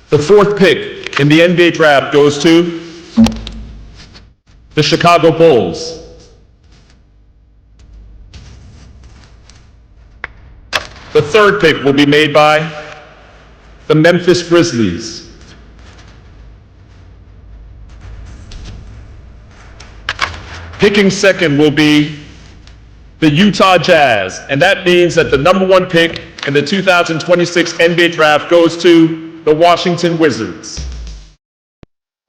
The fourth pick in the NBA draft goes to the Chicago Bulls. The third pick will be made by the Memphis Grizzlies. Picking second will be the Utah Jazz, and that means that the number one pick in the 2026 NBA draft goes to the Washington Wizards.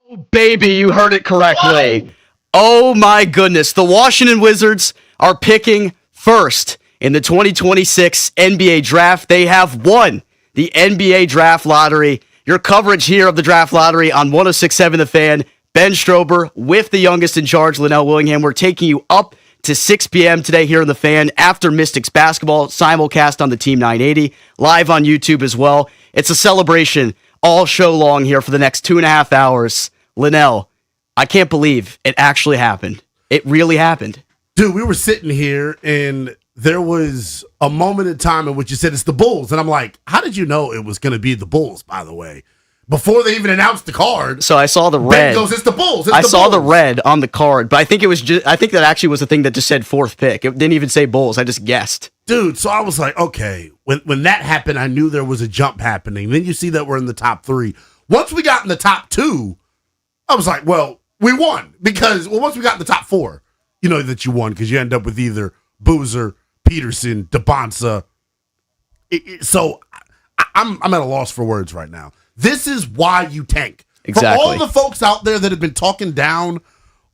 Oh, baby, you heard it correctly. Oh my goodness, the Washington Wizards are picking first in the 2026 NBA draft. They have won the NBA draft lottery. Your coverage here of the draft lottery on 106.7 The Fan. Ben Strober with the youngest in charge, Lynnell Willingham. We're taking you up to 6 p.m. today here on The Fan after Mystics basketball, simulcast on the Team 980, live on YouTube as well. It's a celebration all show long here for the next 2.5 hours. Lynnell, I can't believe it actually happened. It really happened. Dude, we were sitting here and there was a moment in time in which you said it's the Bulls. And I'm like, how did you know it was going to be the Bulls, by the way? Before they even announced the card. So I saw the red. Ben goes, it's the Bulls. I saw the red on the card, but I think it was I think that actually was the thing that just said fourth pick. It didn't even say Bulls. I just guessed. Dude, so I was like, okay, when that happened, I knew there was a jump happening. Then you see that we're in the top three. Once we got in the top two, I was like, well, we won. Because, once we got in the top four, you know that you won because you end up with either Boozer, Peterson, DeBonsa. So I'm at a loss for words right now. This is why you tank. Exactly. For all the folks out there that have been talking down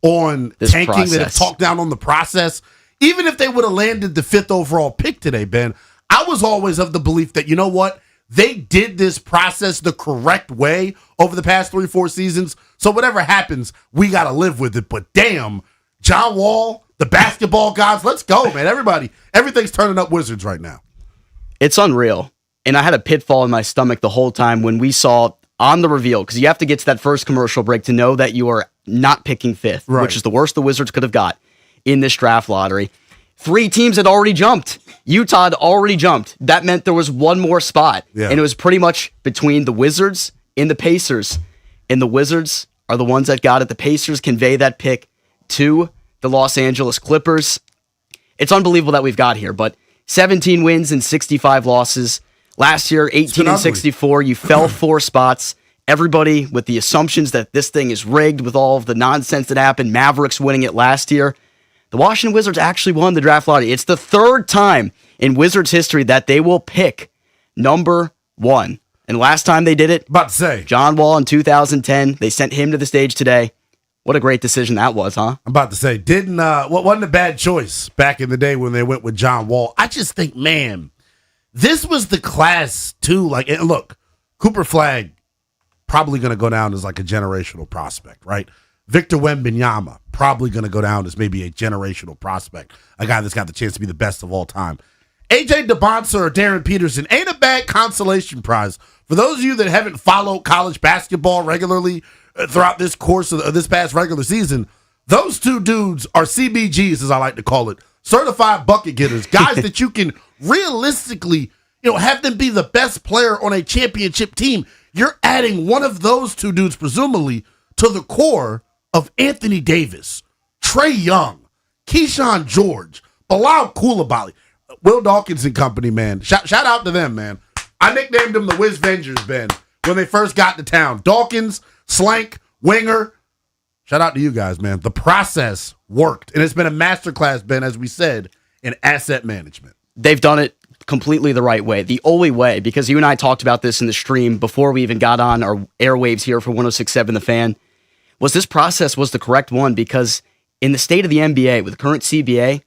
on this tanking, process. That have talked down on the process, even if they would have landed the 5th overall pick today, Ben, I was always of the belief that, you know what? They did this process the correct way over the past 3-4 seasons. So whatever happens, we got to live with it. But damn, John Wall, the basketball gods, let's go, man. Everything's turning up Wizards right now. It's unreal. And I had a pitfall in my stomach the whole time when we saw on the reveal, because you have to get to that first commercial break to know that you are not picking 5th, right, which is the worst the Wizards could have got in this draft lottery. 3 teams had already jumped. Utah had already jumped. That meant there was one more spot. Yeah. And it was pretty much between the Wizards and the Pacers. And the Wizards are the ones that got it. The Pacers convey that pick to the Los Angeles Clippers. It's unbelievable that we've got here, but 17 wins and 65 losses. Last year, 18 and 64, you fell 4 spots. Everybody with the assumptions that this thing is rigged with all of the nonsense that happened, Mavericks winning it last year. The Washington Wizards actually won the draft lottery. It's the 3rd time in Wizards history that they will pick number 1. And last time they did it, about to say, John Wall in 2010. They sent him to the stage today. What a great decision that was, huh? I'm about to say, wasn't a bad choice back in the day when they went with John Wall. I just think, man, this was the class, too. Like, and look, Cooper Flagg probably going to go down as like a generational prospect, right? Victor Wembanyama probably going to go down as maybe a generational prospect, a guy that's got the chance to be the best of all time. AJ DeBonsa or Darren Peterson ain't a bad consolation prize. For those of you that haven't followed college basketball regularly throughout this course of this past regular season, those 2 dudes are CBGs, as I like to call it, certified bucket getters, guys that you can realistically, have them be the best player on a championship team. You're adding one of those 2 dudes, presumably, to the core of Anthony Davis, Trae Young, Keyshawn George, Bilal Coulibaly, Will Dawkins and company, man. Shout out to them, man. I nicknamed them the Wiz Vengers, Ben, when they first got to town. Dawkins, Slank, Winger. Shout out to you guys, man. The process worked, and it's been a masterclass, Ben, as we said, in asset management. They've done it completely the right way, the only way, because you and I talked about this in the stream before we even got on our airwaves here for 106.7 The Fan, was this process was the correct one, because in the state of the NBA, with the current CBA,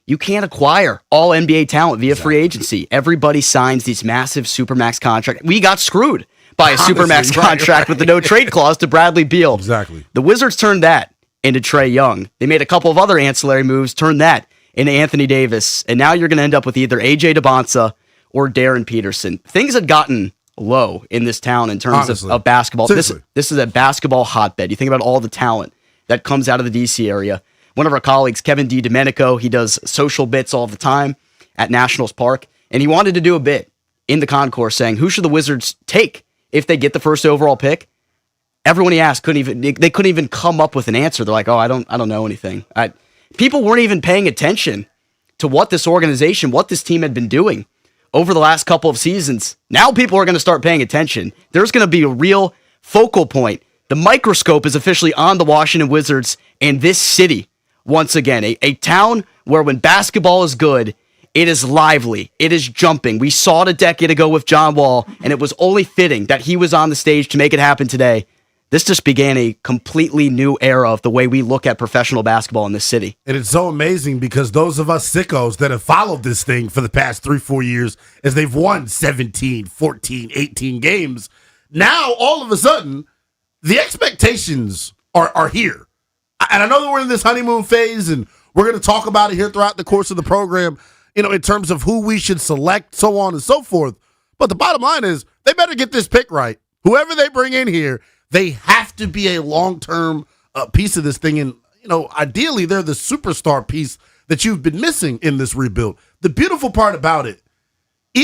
you can't acquire all NBA talent via free agency. Everybody signs these massive Supermax contracts. We got screwed by a Supermax contract with the no trade clause to Bradley Beal. Exactly. The Wizards turned that into Trae Young. They made a couple of other ancillary moves, turned that into Anthony Davis, and now you're going to end up with either AJ DeBonsa or Darren Peterson. Things had gotten low in this town in terms of basketball. This is a basketball hotbed. You think about all the talent that comes out of the DC area. One of our colleagues, Kevin DiDomenico, he does social bits all the time at Nationals Park, and he wanted to do a bit. in the concourse saying, who should the Wizards take if they get the first overall pick? Everyone he asked couldn't even come up with an answer. They're like, oh, I don't know anything. People weren't even paying attention to what this organization, what this team had been doing over the last couple of seasons. Now people are going to start paying attention. There's going to be a real focal point. The microscope is officially on the Washington Wizards and this city once again. A town where when basketball is good, it is lively. It is jumping. We saw it a decade ago with John Wall, and it was only fitting that he was on the stage to make it happen today. This just began a completely new era of the way we look at professional basketball in this city. And it's so amazing because those of us sickos that have followed this thing for the past 3-4 years, as they've won 17, 14, 18 games, now all of a sudden, the expectations are here. And I know that we're in this honeymoon phase, and we're going to talk about it here throughout the course of the program, in terms of who we should select, so on and so forth. But the bottom line is they better get this pick right. Whoever they bring in here, they have to be a long-term piece of this thing. And, ideally, they're the superstar piece that you've been missing in this rebuild. The beautiful part about it,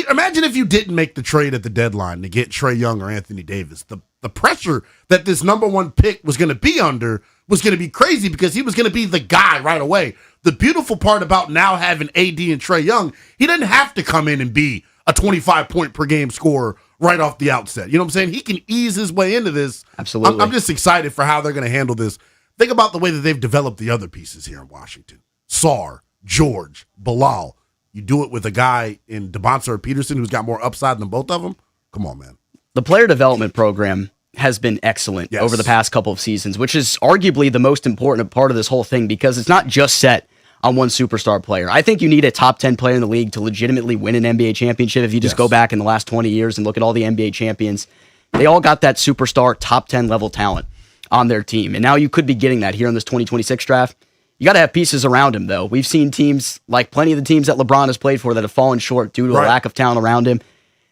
imagine if you didn't make the trade at the deadline to get Trae Young or Anthony Davis. The pressure that this number one pick was going to be under was going to be crazy because he was going to be the guy right away. The beautiful part about now having AD and Trae Young, he doesn't have to come in and be a 25-point per game scorer right off the outset. You know what I'm saying? He can ease his way into this. Absolutely. I'm just excited for how they're going to handle this. Think about the way that they've developed the other pieces here in Washington. Sar, George, Bilal. You do it with a guy in DeBonce or Peterson who's got more upside than both of them? Come on, man. The player development program has been excellent over the past couple of seasons, which is arguably the most important part of this whole thing because it's not just set on one superstar player. I think you need a top 10 player in the league to legitimately win an NBA championship. If you just go back in the last 20 years and look at all the NBA champions, they all got that superstar top 10 level talent on their team. And now you could be getting that here in this 2026 draft. You got to have pieces around him, though. We've seen teams, like plenty of the teams that LeBron has played for, that have fallen short due to a lack of talent around him.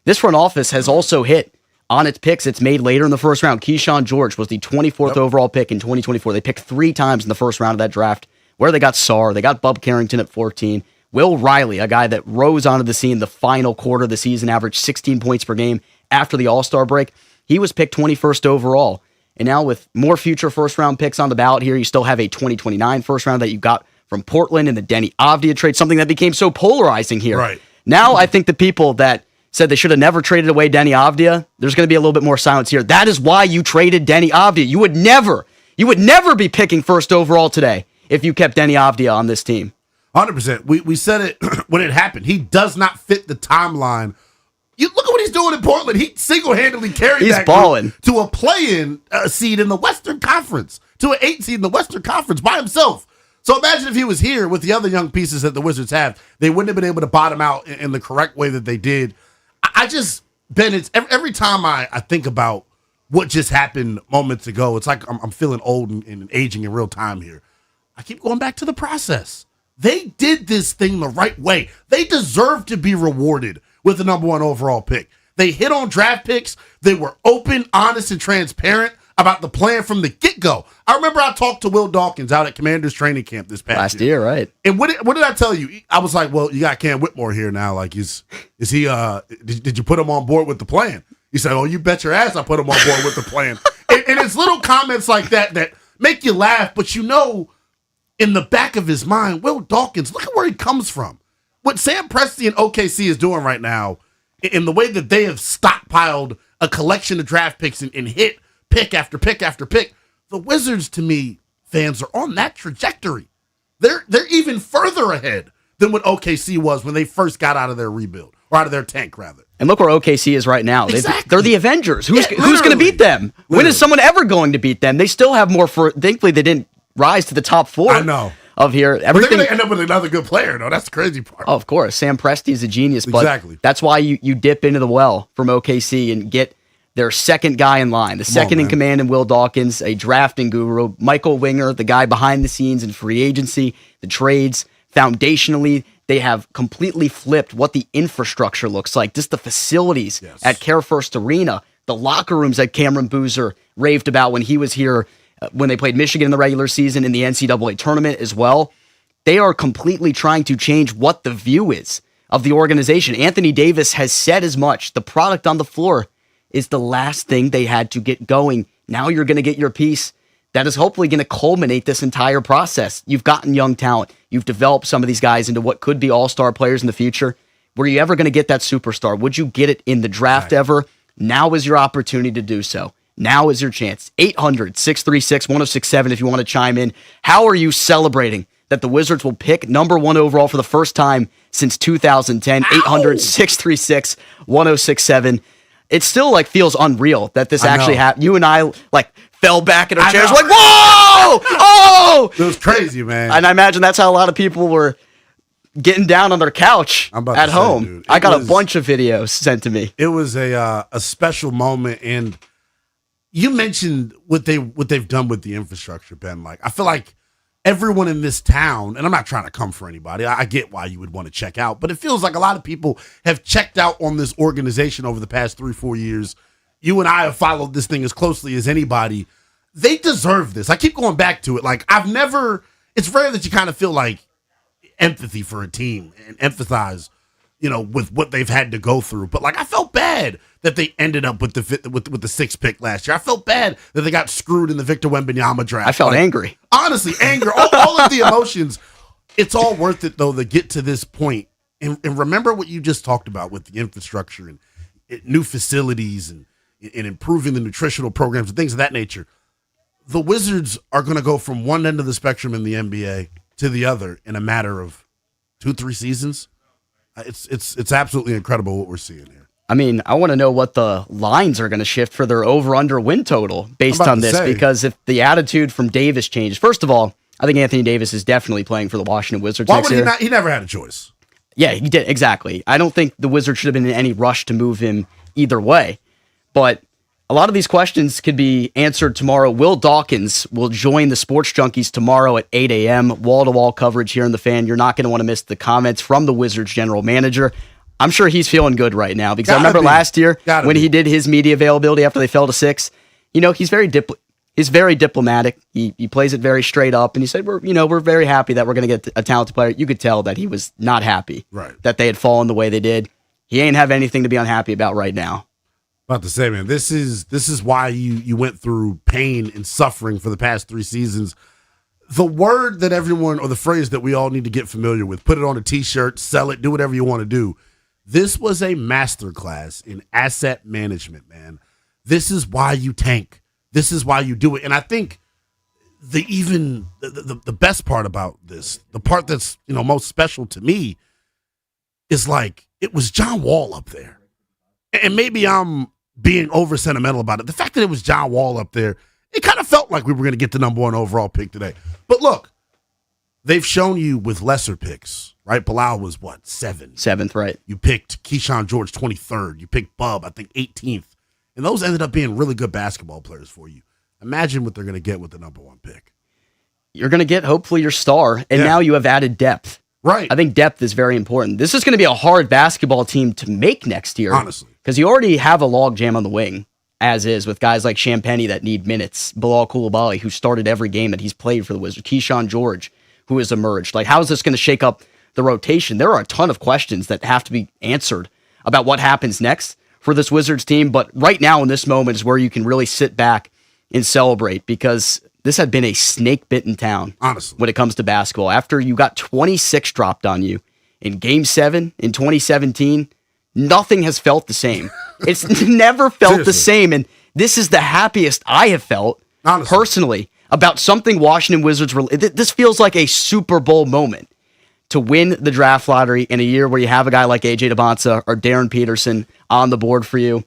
This front office has also hit on its picks it's made later in the first round. Keyshawn George was the 24th overall pick in 2024. They picked 3 times in the first round of that draft, where they got Sar, they got Bub Carrington at 14. Will Riley, a guy that rose onto the scene the final quarter of the season, averaged 16 points per game after the All-Star break. He was picked 21st overall. And now with more future first-round picks on the ballot here, you still have a 2029 first round that you got from Portland and the Denny Avdia trade, something that became so polarizing here. Right. Now I think the people that said they should have never traded away Denny Avdia, there's going to be a little bit more silence here. That is why you traded Denny Avdia. You would never be picking first overall today if you kept Denny Avdia on this team. 100%. We said it when it happened. He does not fit the timeline. You look at what he's doing in Portland. He single-handedly carried that group to a play-in seed in the Western Conference, to an 8 seed in the Western Conference by himself. So imagine if he was here with the other young pieces that the Wizards have. They wouldn't have been able to bottom out in the correct way that they did. Ben, it's every time I think about what just happened moments ago, it's like I'm feeling old and aging in real time here. I keep going back to the process. They did this thing the right way. They deserve to be rewarded with the number 1 overall pick. They hit on draft picks. They were open, honest, and transparent about the plan from the get-go. I remember I talked to Will Dawkins out at Commanders training camp this past year, right? And what did I tell you? I was like, well, you got Cam Whitmore here now. Like, is he? Did you put him on board with the plan? He said, oh, you bet your ass I put him on board with the plan. and it's little comments like that make you laugh, but in the back of his mind, Will Dawkins, look at where he comes from. What Sam Presti and OKC is doing right now, in the way that they have stockpiled a collection of draft picks and hit pick after pick after pick, the Wizards, to me, fans, are on that trajectory. They're even further ahead than what OKC was when they first got out of their rebuild, or out of their tank, rather. And look where OKC is right now. Exactly. They're the Avengers. Who's going to beat them? Literally. When is someone ever going to beat them? They still have more thankfully, they didn't rise to the top 4. I know. Of here. But they're going to end up with another good player, though. That's the crazy part. Oh, of course. Sam Presti is a genius. But exactly. That's why you dip into the well from OKC and get their second guy in line, the second in command in Will Dawkins, a drafting guru, Michael Winger, the guy behind the scenes in free agency, the trades. Foundationally, they have completely flipped what the infrastructure looks like, just the facilities at Care First Arena, the locker rooms that Cameron Boozer raved about when he was here, when they played Michigan in the regular season, in the NCAA tournament as well. They are completely trying to change what the view is of the organization. Anthony Davis has said as much. The product on the floor is the last thing they had to get going. Now you're going to get your piece that is hopefully going to culminate this entire process. You've gotten young talent. You've developed some of these guys into what could be all-star players in the future. Were you ever going to get that superstar? Would you get it in the draft ever? Now is your opportunity to do so. Now is your chance. 800-636-1067 if you want to chime in. How are you celebrating that the Wizards will pick number 1 overall for the first time since 2010? 800-636-1067. It still like feels unreal that this actually happened. You and I like fell back in our chairs like, whoa! Oh! It was crazy, man. And I imagine that's how a lot of people were getting down on their couch at home. Dude, I got a bunch of videos sent to me. It was a special moment, and you mentioned what they've done with the infrastructure, Ben. Like, I feel like everyone in this town, and I'm not trying to come for anybody. I get why you would want to check out, but it feels like a lot of people have checked out on this organization over the past 3-4 years. You and I have followed this thing as closely as anybody. They deserve this. I keep going back to it. Like, it's rare that you kind of feel like empathy for a team and empathize, with what they've had to go through. But like, I felt bad that they ended up with the 6th pick last year. I felt bad that they got screwed in the Victor Wembanyama draft. I felt angry. Honestly, anger, all of the emotions. It's all worth it though to get to this point. And remember what you just talked about with the infrastructure and new facilities and improving the nutritional programs and things of that nature. The Wizards are going to go from one end of the spectrum in the NBA to the other in a matter of 2-3 seasons. It's absolutely incredible what we're seeing here. I mean, I want to know what the lines are going to shift for their over-under win total based on this, because if the attitude from Davis changed, first of all, I think Anthony Davis is definitely playing for the Washington Wizards next year. He never had a choice. Yeah, he did, exactly. I don't think the Wizards should have been in any rush to move him either way, but a lot of these questions could be answered tomorrow. Will Dawkins will join the Sports Junkies tomorrow at 8 a.m. Wall-to-wall coverage here in The Fan. You're not going to want to miss the comments from the Wizards general manager. I'm sure he's feeling good right now because I remember last year when he did his media availability after they fell to 6. He's very diplomatic. He plays it very straight up, and he said, "We're very happy that we're going to get a talented player." You could tell that he was not happy that they had fallen the way they did. He ain't have anything to be unhappy about right now. About to say, man, this is why you went through pain and suffering for the past 3 seasons. The word that everyone, or the phrase that we all need to get familiar with, put it on a t-shirt, sell it, do whatever you want to do. This was a masterclass in asset management, man. This is why you tank. This is why you do it. And I think the best part about this, the part that's most special to me, is like it was John Wall up there. And maybe I'm being over sentimental about it. The fact that it was John Wall up there, it kind of felt like we were going to get the number 1 overall pick today. But look, they've shown you with lesser picks, right? Bilal was what, 7? 7th, right. You picked Keyshawn George 23rd. You picked Bub, I think 18th. And those ended up being really good basketball players for you. Imagine what they're going to get with the number 1 pick. You're going to get, hopefully, your star, and now you have added depth. Right. I think depth is very important. This is going to be a hard basketball team to make next year. Honestly. Because you already have a logjam on the wing, as is, with guys like Champagnie that need minutes, Bilal Coulibaly, who started every game that he's played for the Wizards, Keyshawn George, who has emerged. Like, how is this going to shake up the rotation? There are a ton of questions that have to be answered about what happens next for this Wizards team. But right now, in this moment, is where you can really sit back and celebrate, because this had been a snake-bitten town, honestly, when it comes to basketball. After you got 26 dropped on you in Game 7 in 2017, nothing has felt the same. It's never felt the same, and this is the happiest I have felt, personally, about something Washington Wizards. This feels like a Super Bowl moment to win the draft lottery in a year where you have a guy like A.J. Debonsa or Darren Peterson on the board for you.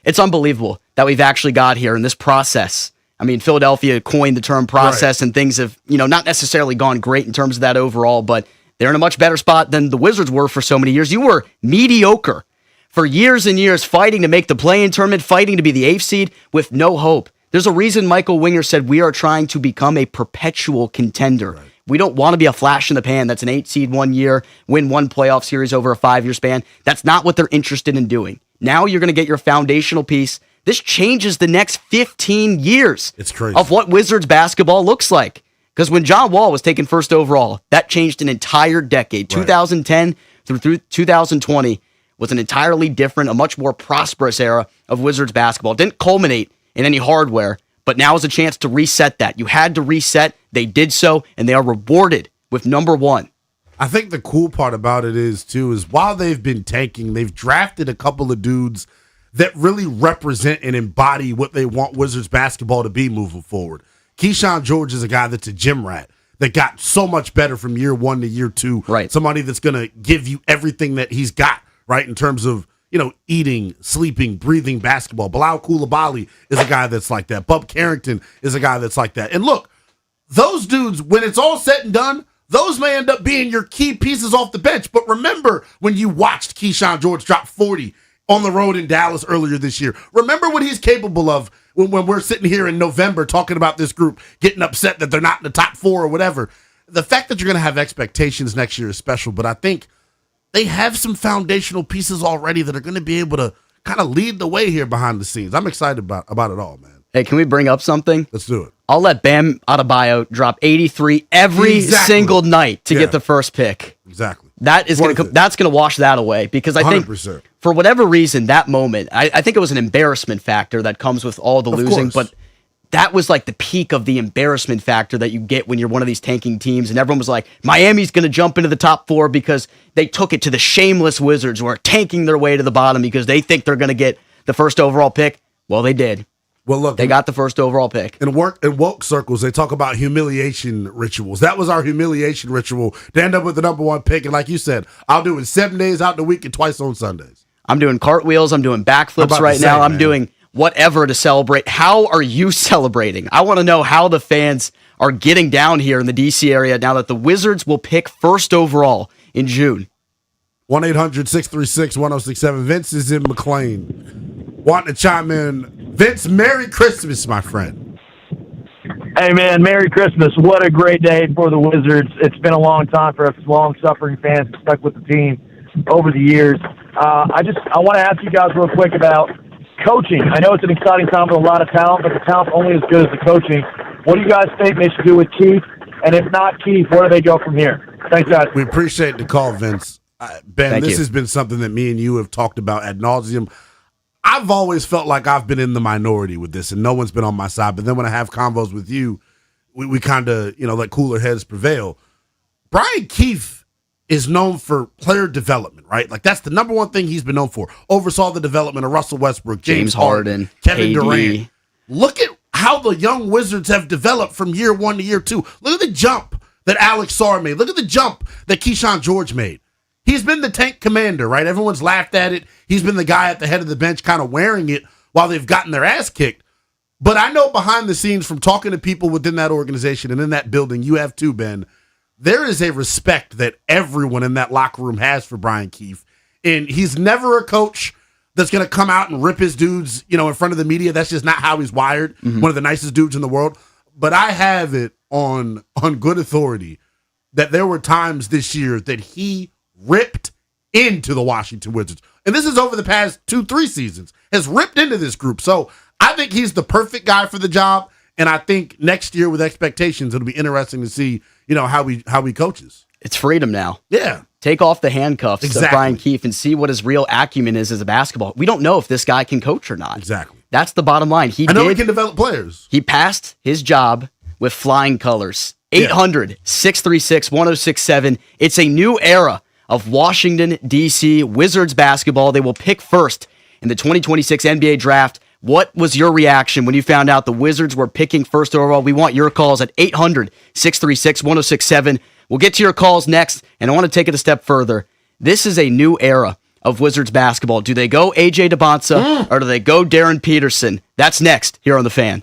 It's unbelievable that we've actually got here in this process. I mean, Philadelphia coined the term process, and things have, not necessarily gone great in terms of that overall, but they're in a much better spot than the Wizards were for so many years. You were mediocre for years and years, fighting to make the play-in tournament, fighting to be the 8th seed with no hope. There's a reason Michael Winger said we are trying to become a perpetual contender. Right. We don't want to be a flash in the pan that's an 8 seed 1 year, win 1 playoff series over a 5-year span. That's not what they're interested in doing. Now you're going to get your foundational piece. This changes the next 15 years of what Wizards basketball looks like. Because when John Wall was taken 1st overall, that changed an entire decade. Right. 2010 through 2020 was an entirely different, a much more prosperous era of Wizards basketball. It didn't culminate in any hardware, but now is a chance to reset that. You had to reset. They did so, and they are rewarded with number one. I think the cool part about it is while they've been tanking, they've drafted a couple of dudes that really represent and embody what they want Wizards basketball to be moving forward. Keyshawn George is a guy that's a gym rat that got so much better from year one to year two. Right. Somebody that's going to give you everything that he's got, right, in terms of, eating, sleeping, breathing basketball. Bilal Coulibaly is a guy that's like that. Bub Carrington is a guy that's like that. And look, those dudes, when it's all said and done, those may end up being your key pieces off the bench. But remember when you watched Keyshawn George drop 40 on the road in Dallas earlier this year. Remember what he's capable of when we're sitting here in November talking about this group getting upset that they're not in the top four or whatever. The fact that you're going to have expectations next year is special, but I think they have some foundational pieces already that are going to be able to kind of lead the way here behind the scenes. I'm excited about it all, man. Hey, can we bring up something? Let's do it. I'll let Bam Adebayo drop 83 every single night to get the first pick. Exactly. That's going to wash that away because I 100%. think for whatever reason that moment, I think it was an embarrassment factor that comes with all the losing, course. but that was like the peak of the embarrassment factor that you get when you're one of these tanking teams, and everyone was like, Miami's going to jump into the top four because they took it to the shameless Wizards who are tanking their way to the bottom because they think they're going to get the first overall pick. Well, they did. Well, look, they got the first overall pick. In woke circles, they talk about humiliation rituals. That was our humiliation ritual to end up with the number one pick. And like you said, I'll do it 7 days out the week and twice on Sundays. I'm doing cartwheels. I'm doing backflips right now. I'm doing whatever to celebrate. How are you celebrating? I want to know how the fans are getting down here in the D.C. area now that the Wizards will pick first overall in June. 1-800-636-1067. Vince is in McLean. Wanting to chime in. Vince, Merry Christmas, my friend. Hey, man, Merry Christmas. What a great day for the Wizards. It's been a long time for us long-suffering fans that stuck with the team over the years. I want to ask you guys real quick about coaching. I know it's an exciting time with a lot of talent, but the talent's only as good as the coaching. What do you guys think they should do with Keith? And if not Keith, where do they go from here? Thanks, guys. We appreciate the call, Vince. Ben, this has been something that me and you have talked about ad nauseum. I've always felt like I've been in the minority with this, and no one's been on my side. But then when I have convos with you, we kind of, let cooler heads prevail. Brian Keith is known for player development, right? Like, that's the number one thing he's been known for. Oversaw the development of Russell Westbrook, James Harden, Kevin KD. Durant. Look at how the young Wizards have developed from year one to year two. Look at the jump that Alex Sarr made. Look at the jump that Keyshawn George made. He's been the tank commander, right? Everyone's laughed at it. He's been the guy at the head of the bench kind of wearing it while they've gotten their ass kicked. But I know behind the scenes from talking to people within that organization and in that building, you have too, Ben, there is a respect that everyone in that locker room has for Brian Keith. And he's never a coach that's going to come out and rip his dudes, in front of the media. That's just not how he's wired. Mm-hmm. One of the nicest dudes in the world. But I have it on good authority that there were times this year that he ripped into the Washington Wizards. And this is over the past 2-3 seasons, has ripped into this group. So I think he's the perfect guy for the job. And I think next year with expectations, it'll be interesting to see, how he coaches. It's freedom now. Yeah. Take off the handcuffs of Brian Keith and see what his real acumen is as a basketball. We don't know if this guy can coach or not. Exactly. That's the bottom line. I know he can develop players. He passed his job with flying colors. 800-636-1067. It's a new era of Washington, D.C. Wizards basketball. They will pick first in the 2026 NBA draft. What was your reaction when you found out the Wizards were picking first overall? We want your calls at 800-636-1067. We'll get to your calls next, and I want to take it a step further. This is a new era of Wizards basketball. Do they go A.J. DeBonsa or do they go Darren Peterson? That's next here on The Fan.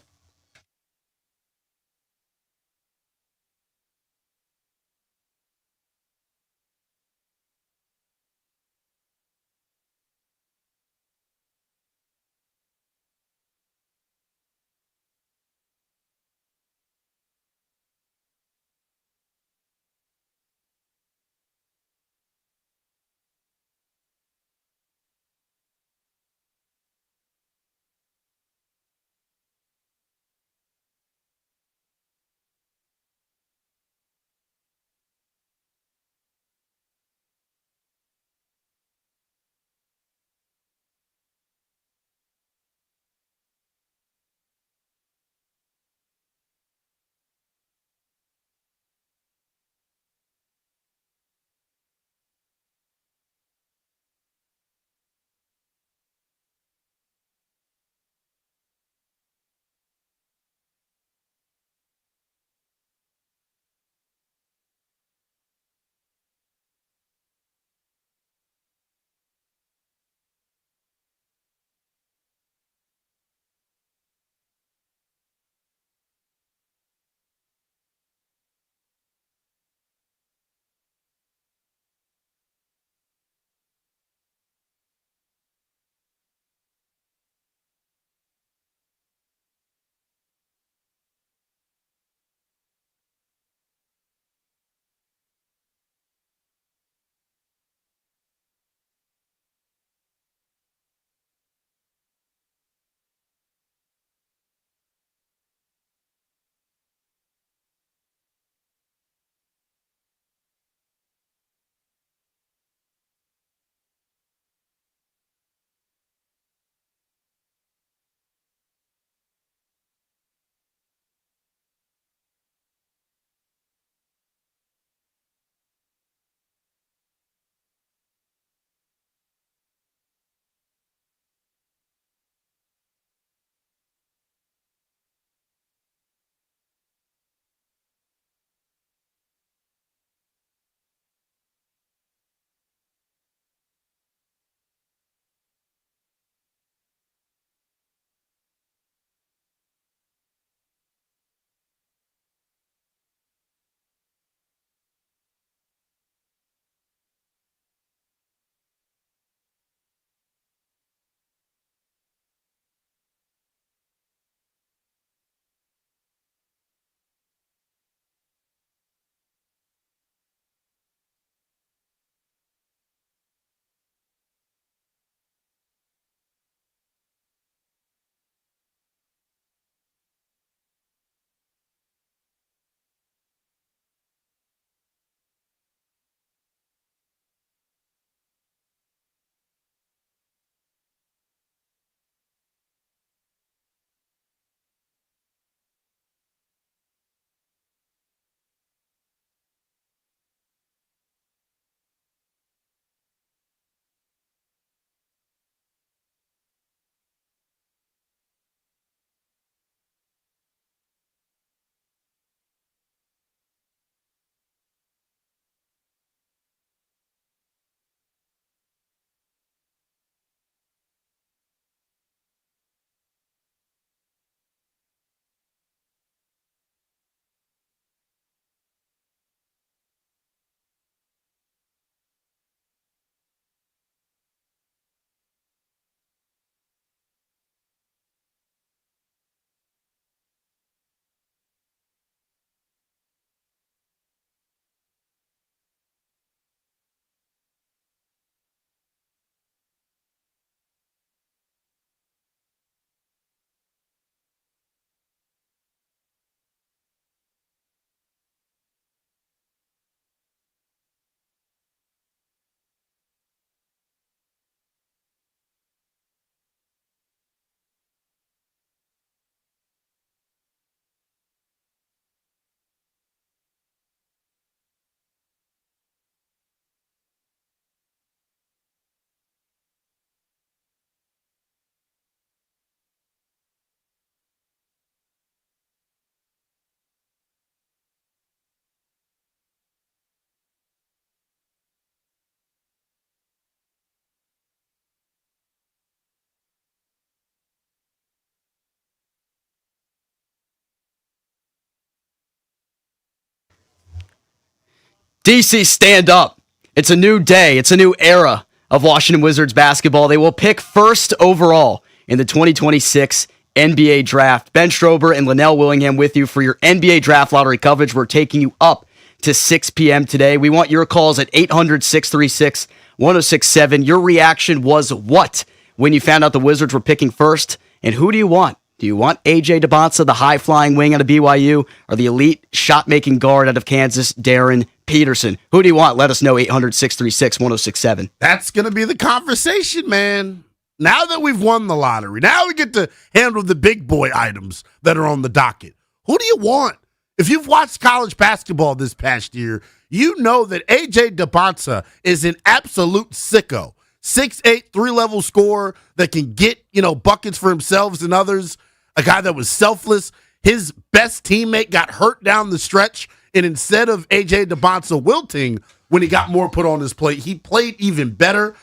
DC, stand up. It's a new day. It's a new era of Washington Wizards basketball. They will pick first overall in the 2026 NBA draft. Ben Strober and Lynnell Willingham with you for your NBA draft lottery coverage. We're taking you up to 6 p.m. today. We want your calls at 800-636-1067. Your reaction was what when you found out the Wizards were picking first? And who do you want? Do you want A.J. Debonsa, the high-flying wing out of BYU, or the elite shot-making guard out of Kansas, Darren Peterson? Who do you want? Let us know, 800-636-1067. That's going to be the conversation, man. Now that we've won the lottery, now we get to handle the big boy items that are on the docket. Who do you want? If you've watched college basketball this past year, you know that A.J. Debonsa is an absolute sicko. 6'8", 3-level scorer that can get, buckets for himself and others. A guy that was selfless. His best teammate got hurt down the stretch, and instead of A.J. Debonsa wilting when he got more put on his plate, he played even better.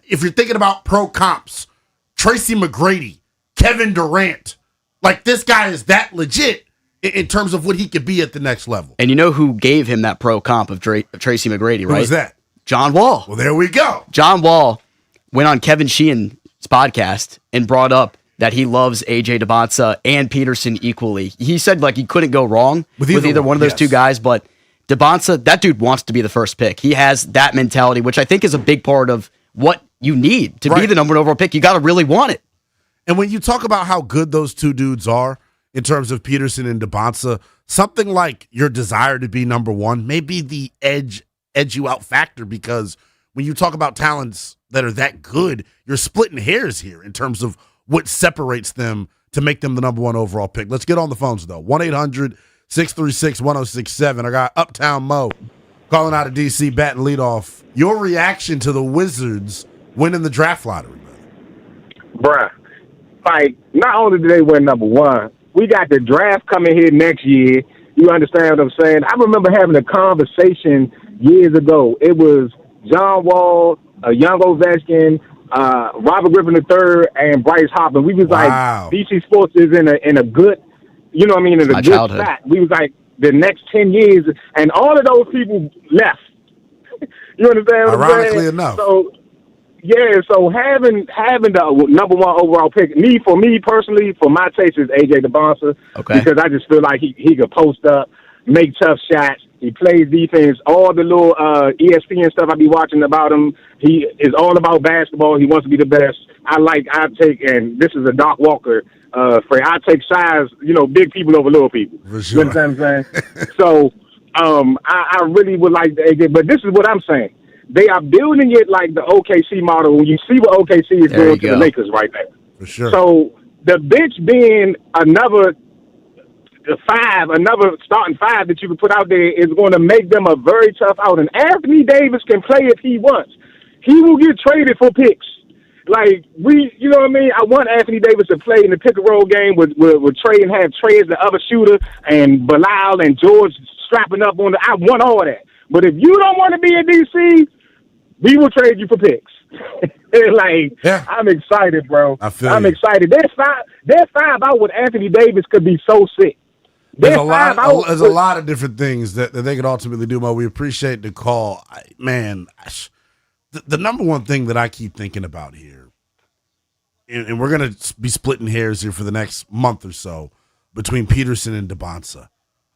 If you're thinking about pro comps, Tracy McGrady, Kevin Durant, like this guy is that legit in terms of what he could be at the next level. And you know who gave him that pro comp of Tracy McGrady, right? Who was that? John Wall. Well, there we go. John Wall went on Kevin Sheehan's podcast and brought up that he loves A.J. Debonsa and Peterson equally. He said he couldn't go wrong with either one of those two guys, but Debonsa, that dude wants to be the first pick. He has that mentality, which I think is a big part of what you need to be the number one overall pick. You got to really want it. And when you talk about how good those two dudes are in terms of Peterson and Debonsa, something like your desire to be number one may be the edge you out factor, because when you talk about talents that are that good, you're splitting hairs here in terms of what separates them to make them the number one overall pick. Let's get on the phones, though. 1-800-636-1067. I got Uptown Mo calling out of D.C., batting leadoff. Your reaction to the Wizards winning the draft lottery, Bruh, not only do they win number one, we got the draft coming here next year. You understand what I'm saying? I remember having a conversation years ago. It was John Wall, a young Ovechkin, Robert Griffin III, and Bryce Hopper. We was like, BC Sports is in a good, in a good spot. We was like the next 10 years, and all of those people left. You understand what I'm saying? Ironically enough. So having the number one overall pick, for me personally, for my taste, is A.J. Debonsa. Okay. Because I just feel like he could post up, make tough shots. He plays defense. All the little ESPN stuff I be watching about him, he is all about basketball. He wants to be the best. And this is a Doc Walker phrase, I take size, big people over little people. For sure. You know what I'm saying? So I really would like the AJ, but this is what I'm saying. They are building it like the OKC model. When you see what OKC is doing to the Lakers right now. For sure. So the bench being another starting five that you can put out there is going to make them a very tough out. And Anthony Davis can play if he wants. He will get traded for picks. I want Anthony Davis to play in the pick-and-roll game with Trey and have Trey as the other shooter and Bilal and George strapping up on I want all that. But if you don't want to be in D.C., we will trade you for picks. I'm excited, bro. I'm excited. They're five out with Anthony Davis could be so sick. There's a lot of different things that they could ultimately do, Mo. We appreciate the call. The number one thing that I keep thinking about here, and we're going to be splitting hairs here for the next month or so between Peterson and Debonsa.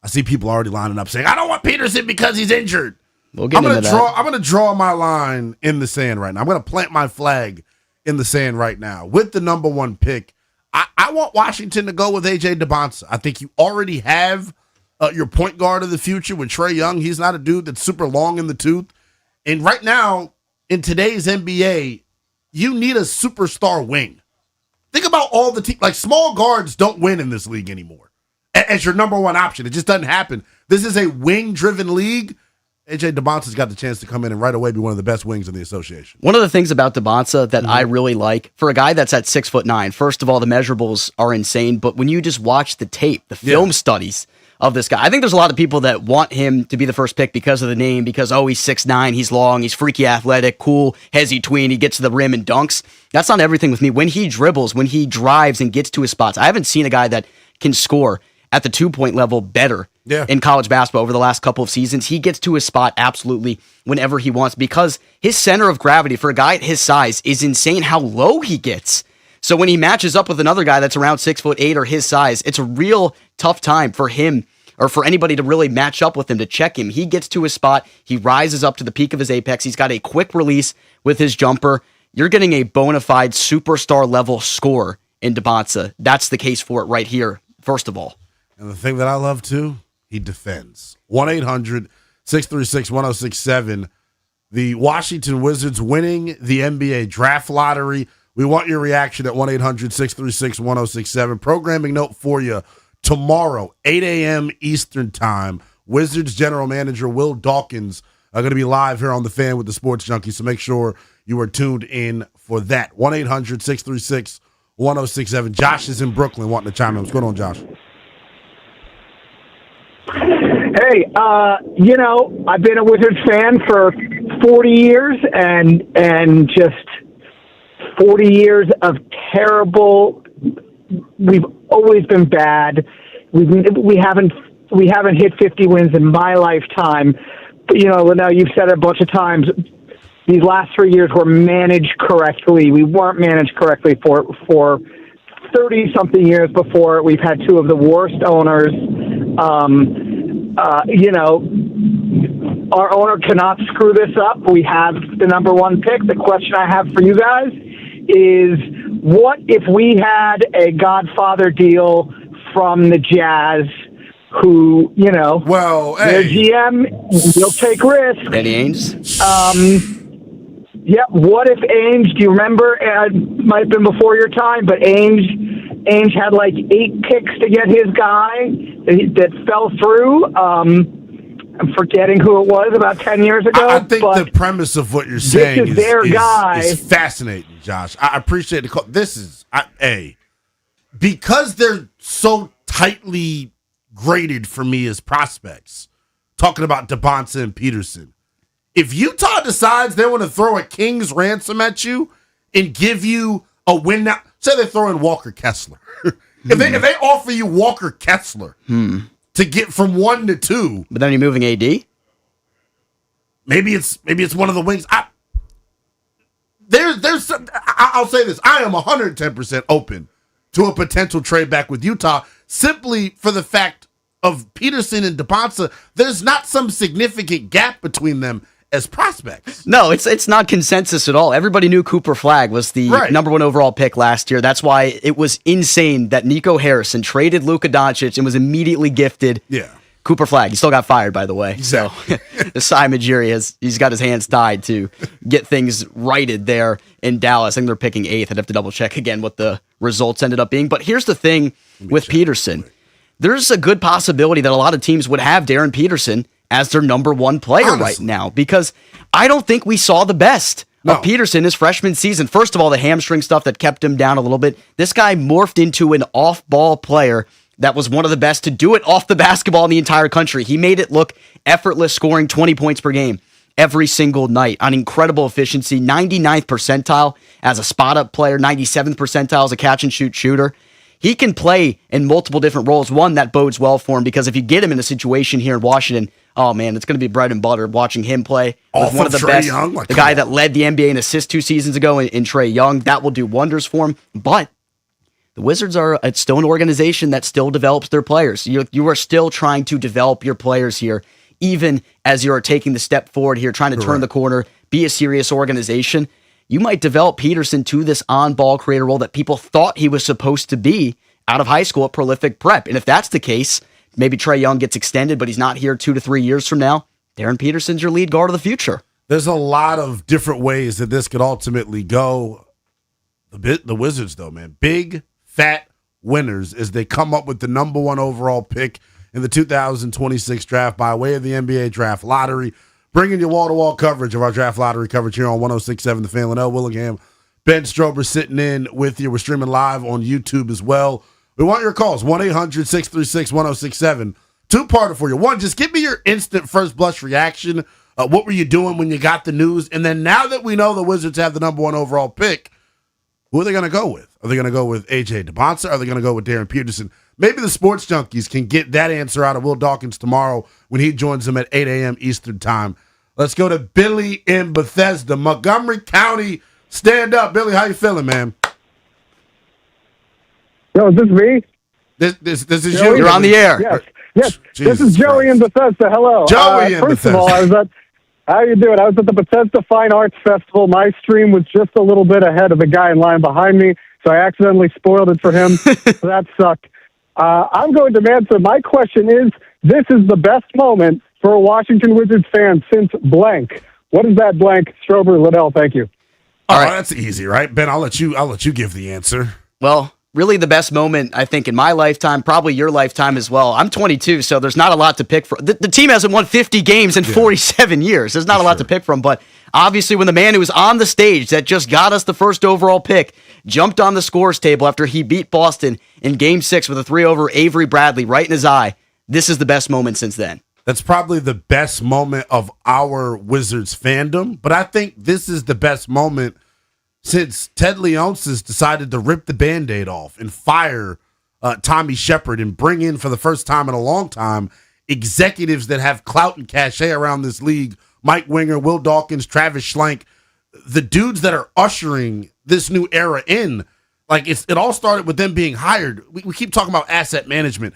I see people already lining up saying, I don't want Peterson because he's injured. We'll get into that. I'm going to draw my line in the sand right now. I'm going to plant my flag in the sand right now. With the number one pick, I want Washington to go with A.J. Debonsa. I think you already have your point guard of the future with Trae Young. He's not a dude that's super long in the tooth. And right now, in today's NBA, you need a superstar wing. Think about all the teams. Small guards don't win in this league anymore as your number one option. It just doesn't happen. This is a wing-driven league. A.J. Debonsa's got the chance to come in and right away be one of the best wings in the association. One of the things about Debonsa that I really like, for a guy that's at 6'9", first of all, the measurables are insane, but when you just watch the tape, the film studies of this guy, I think there's a lot of people that want him to be the first pick because of the name, because, he's 6'9", he's long, he's freaky athletic, cool, hezzy tween, he gets to the rim and dunks. That's not everything with me. When he dribbles, when he drives and gets to his spots, I haven't seen a guy that can score at the 2-point level better in college basketball over the last couple of seasons. He gets to his spot absolutely whenever he wants because his center of gravity for a guy at his size is insane how low he gets. So when he matches up with another guy that's around 6'8" or his size, it's a real tough time for him or for anybody to really match up with him, to check him. He gets to his spot. He rises up to the peak of his apex. He's got a quick release with his jumper. You're getting a bona fide superstar level scorer in DeBonsa. That's the case for it right here, first of all. And the thing that I love too, he defends. 1-800-636-1067. The Washington Wizards winning the NBA draft lottery. We want your reaction at 1-800-636-1067. Programming note for you. Tomorrow, 8 a.m. Eastern Time, Wizards General Manager Will Dawkins are going to be live here on The Fan with the Sports Junkie, so make sure you are tuned in for that. 1-800-636-1067. Josh is in Brooklyn wanting to chime in. What's going on, Josh? Hey, I've been a Wizards fan for 40 years and just 40 years of terrible. We've always been bad. We haven't hit 50 wins in my lifetime. But, Lynnell, you've said it a bunch of times. These last 3 years were managed correctly. We weren't managed correctly for 30-something years before. We've had two of the worst owners. Our owner cannot screw this up. We have the number one pick. The question I have for you guys is, what if we had a Godfather deal from the Jazz who, their GM will take risks. Danny Ainge? Yeah, what if Ainge, do you remember, it might have been before your time, but Ainge had like 8 picks to get his guy that fell through. I'm forgetting who it was, about 10 years ago. I think the premise of what you're saying is fascinating, Josh. I appreciate the call. This is, because they're so tightly graded for me as prospects, talking about DeBonsa and Peterson, if Utah decides they want to throw a king's ransom at you and give you a win now, say they throw in Walker Kessler. If they offer you Walker Kessler to get from 1 to 2, but then you're moving AD. Maybe it's one of the wings. I'll say this: I am 110% open to a potential trade back with Utah, simply for the fact of Peterson and DeBonsa. There's not some significant gap between them as prospects. No, it's not consensus at all. Everybody knew Cooper Flagg was the number 1 overall pick last year. That's why it was insane that Nico Harrison traded Luka Doncic and was immediately gifted Cooper Flagg. He still got fired, by the way. Exactly. So Simon Ujiri he's got his hands tied to get things righted there in Dallas. I think they're picking 8th. I'd have to double check again what the results ended up being. But here's the thing with Peterson. There's a good possibility that a lot of teams would have Darren Peterson as their number 1 player right now, because I don't think we saw the best of Peterson his freshman season. First of all, the hamstring stuff that kept him down a little bit. This guy morphed into an off-ball player that was one of the best to do it off the basketball in the entire country. He made it look effortless, scoring 20 points per game every single night on incredible efficiency, 99th percentile as a spot-up player, 97th percentile as a catch-and-shoot shooter. He can play in multiple different roles. One, that bodes well for him, because if you get him in a situation here in Washington, oh man, it's going to be bread and butter watching him play with one of the best. The guy that led the NBA in assists 2 seasons ago in Trae Young. That will do wonders for him. But the Wizards are still an organization that still develops their players. You are still trying to develop your players here, even as you are taking the step forward here, trying to turn the corner, be a serious organization. You might develop Peterson to this on-ball creator role that people thought he was supposed to be out of high school at Prolific Prep. And if that's the case, maybe Trae Young gets extended, but he's not here 2 to 3 years from now. Darren Peterson's your lead guard of the future. There's a lot of different ways that this could ultimately go. The Wizards, though, man, big, fat winners as they come up with the number 1 overall pick in the 2026 draft by way of the NBA draft lottery. Bringing you wall-to-wall coverage of our draft lottery coverage here on 106.7 The Fan. Lynnell, Willingham, Ben Strober sitting in with you. We're streaming live on YouTube as well. We want your calls, 1-800-636-1067. 2-parter for you. One, just give me your instant first blush reaction. What were you doing when you got the news? And then now that we know the Wizards have the number 1 overall pick, who are they going to go with? Are they going to go with A.J. DeBonsa? Are they going to go with Darren Peterson? Maybe the sports junkies can get that answer out of Will Dawkins tomorrow when he joins them at 8 a.m. Eastern time. Let's go to Billy in Bethesda, Montgomery County. Stand up, Billy. How you feeling, man? Yo, is this me? This is Joey? you. You're on the air. Yes. Jesus This is Joey Christ. in Bethesda. Hello. Joey in First of Bethesda. all, how you doing? I was at the Bethesda Fine Arts Festival. My stream was just a little bit ahead of the guy in line behind me, so I accidentally spoiled it for him. So that sucked. I'm going to answer. My question is, this is the best moment for a Washington Wizards fan since blank. What is that blank? Strober, Lynnell, thank you. All right, that's easy, right? Ben, I'll let you give the answer. Well, really the best moment, I think, in my lifetime, probably your lifetime as well. I'm 22, so there's not a lot to pick from. The team hasn't won 50 games in 47 years. There's not a lot to pick from, but obviously when the man who was on the stage that just got us the first overall pick jumped on the scores table after he beat Boston in Game 6 with a 3 over Avery Bradley right in his eye, this is the best moment since then. That's probably the best moment of our Wizards fandom, but I think this is the best moment since Ted Leonsis decided to rip the Band-Aid off and fire Tommy Shepard and bring in, for the first time in a long time, executives that have clout and cachet around this league. Mike Winger, Will Dawkins, Travis Schlenk, the dudes that are ushering this new era in. Like, it all started with them being hired. We keep talking about asset management.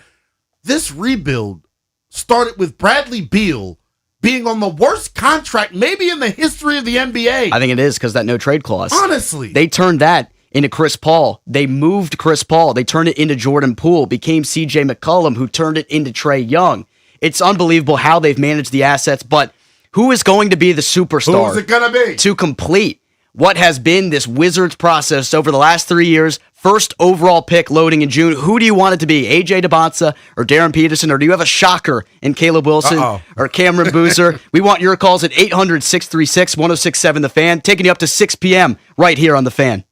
This rebuild started with Bradley Beal being on the worst contract maybe in the history of the NBA. I think it is because that no trade clause. Honestly. They turned that into Chris Paul. They moved Chris Paul. They turned it into Jordan Poole, became CJ McCollum, who turned it into Trae Young. It's unbelievable how they've managed the assets, but who is going to be the superstar? Who's it going to be? To complete what has been this Wizards process over the last 3 years. First overall pick loading in June. Who do you want it to be? AJ DeBonsa or Darren Peterson? Or do you have a shocker in Caleb Wilson or Cameron Boozer? We want your calls at 800-636-1067 The Fan, taking you up to 6 p.m. right here on The Fan.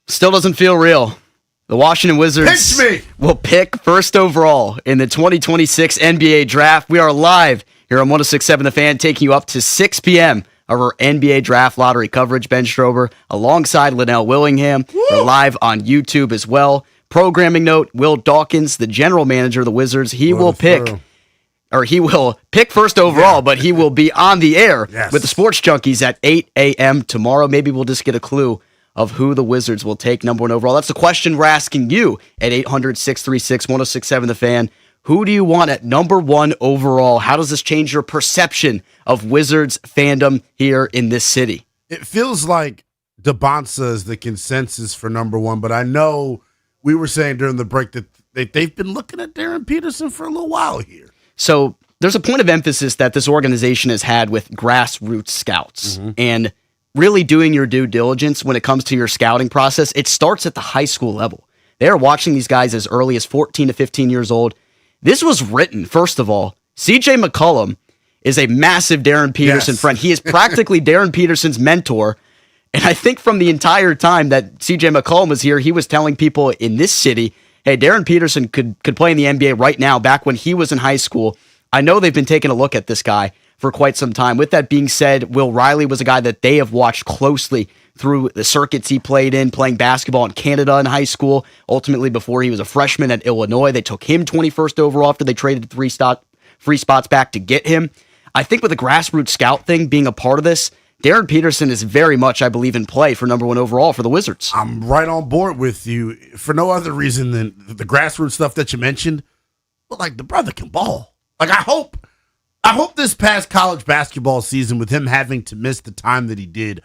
Still doesn't feel real. The Washington Wizards will pick first overall in the 2026 NBA Draft. We are live here on 106.7 The Fan, taking you up to 6 p.m. of our NBA Draft Lottery coverage. Ben Strober alongside Lynnell Willingham. We're live on YouTube as well. Programming note, Will Dawkins, the general manager of the Wizards, he will pick first overall, but he will be on the air with the Sports Junkies at 8 a.m. tomorrow. Maybe we'll just get a clue of who the Wizards will take number one overall. That's the question we're asking you at 800-636-1067 The Fan. Who do you want at number one overall? How does this change your perception of Wizards fandom here in this city? It feels like DeBonsa is the consensus for number one, but I know we were saying during the break that they've been looking at Darren Peterson for a little while here. So there's a point of emphasis that this organization has had with grassroots scouts. And really doing your due diligence when it comes to your scouting process, it starts at the high school level. They are watching these guys as early as 14 to 15 years old. This was written, first of all, CJ McCollum is a massive Darren Peterson friend. He is practically Darren Peterson's mentor. And I think from the entire time that CJ McCollum was here, he was telling people in this city, hey, Darren Peterson could play in the NBA right now, back when he was in high school. I know they've been taking a look at this guy for quite some time. With that being said, Will Riley was a guy that they have watched closely through the circuits he played in, playing basketball in Canada in high school. Ultimately, before he was a freshman at Illinois, they took him 21st overall after they traded free spots back to get him. I think with the grassroots scout thing being a part of this, Darren Peterson is very much, I believe, in play for number one overall for the Wizards. I'm right on board with you for no other reason than the grassroots stuff that you mentioned. But, like, the brother can ball. Like, I hope this past college basketball season, with him having to miss the time that he did,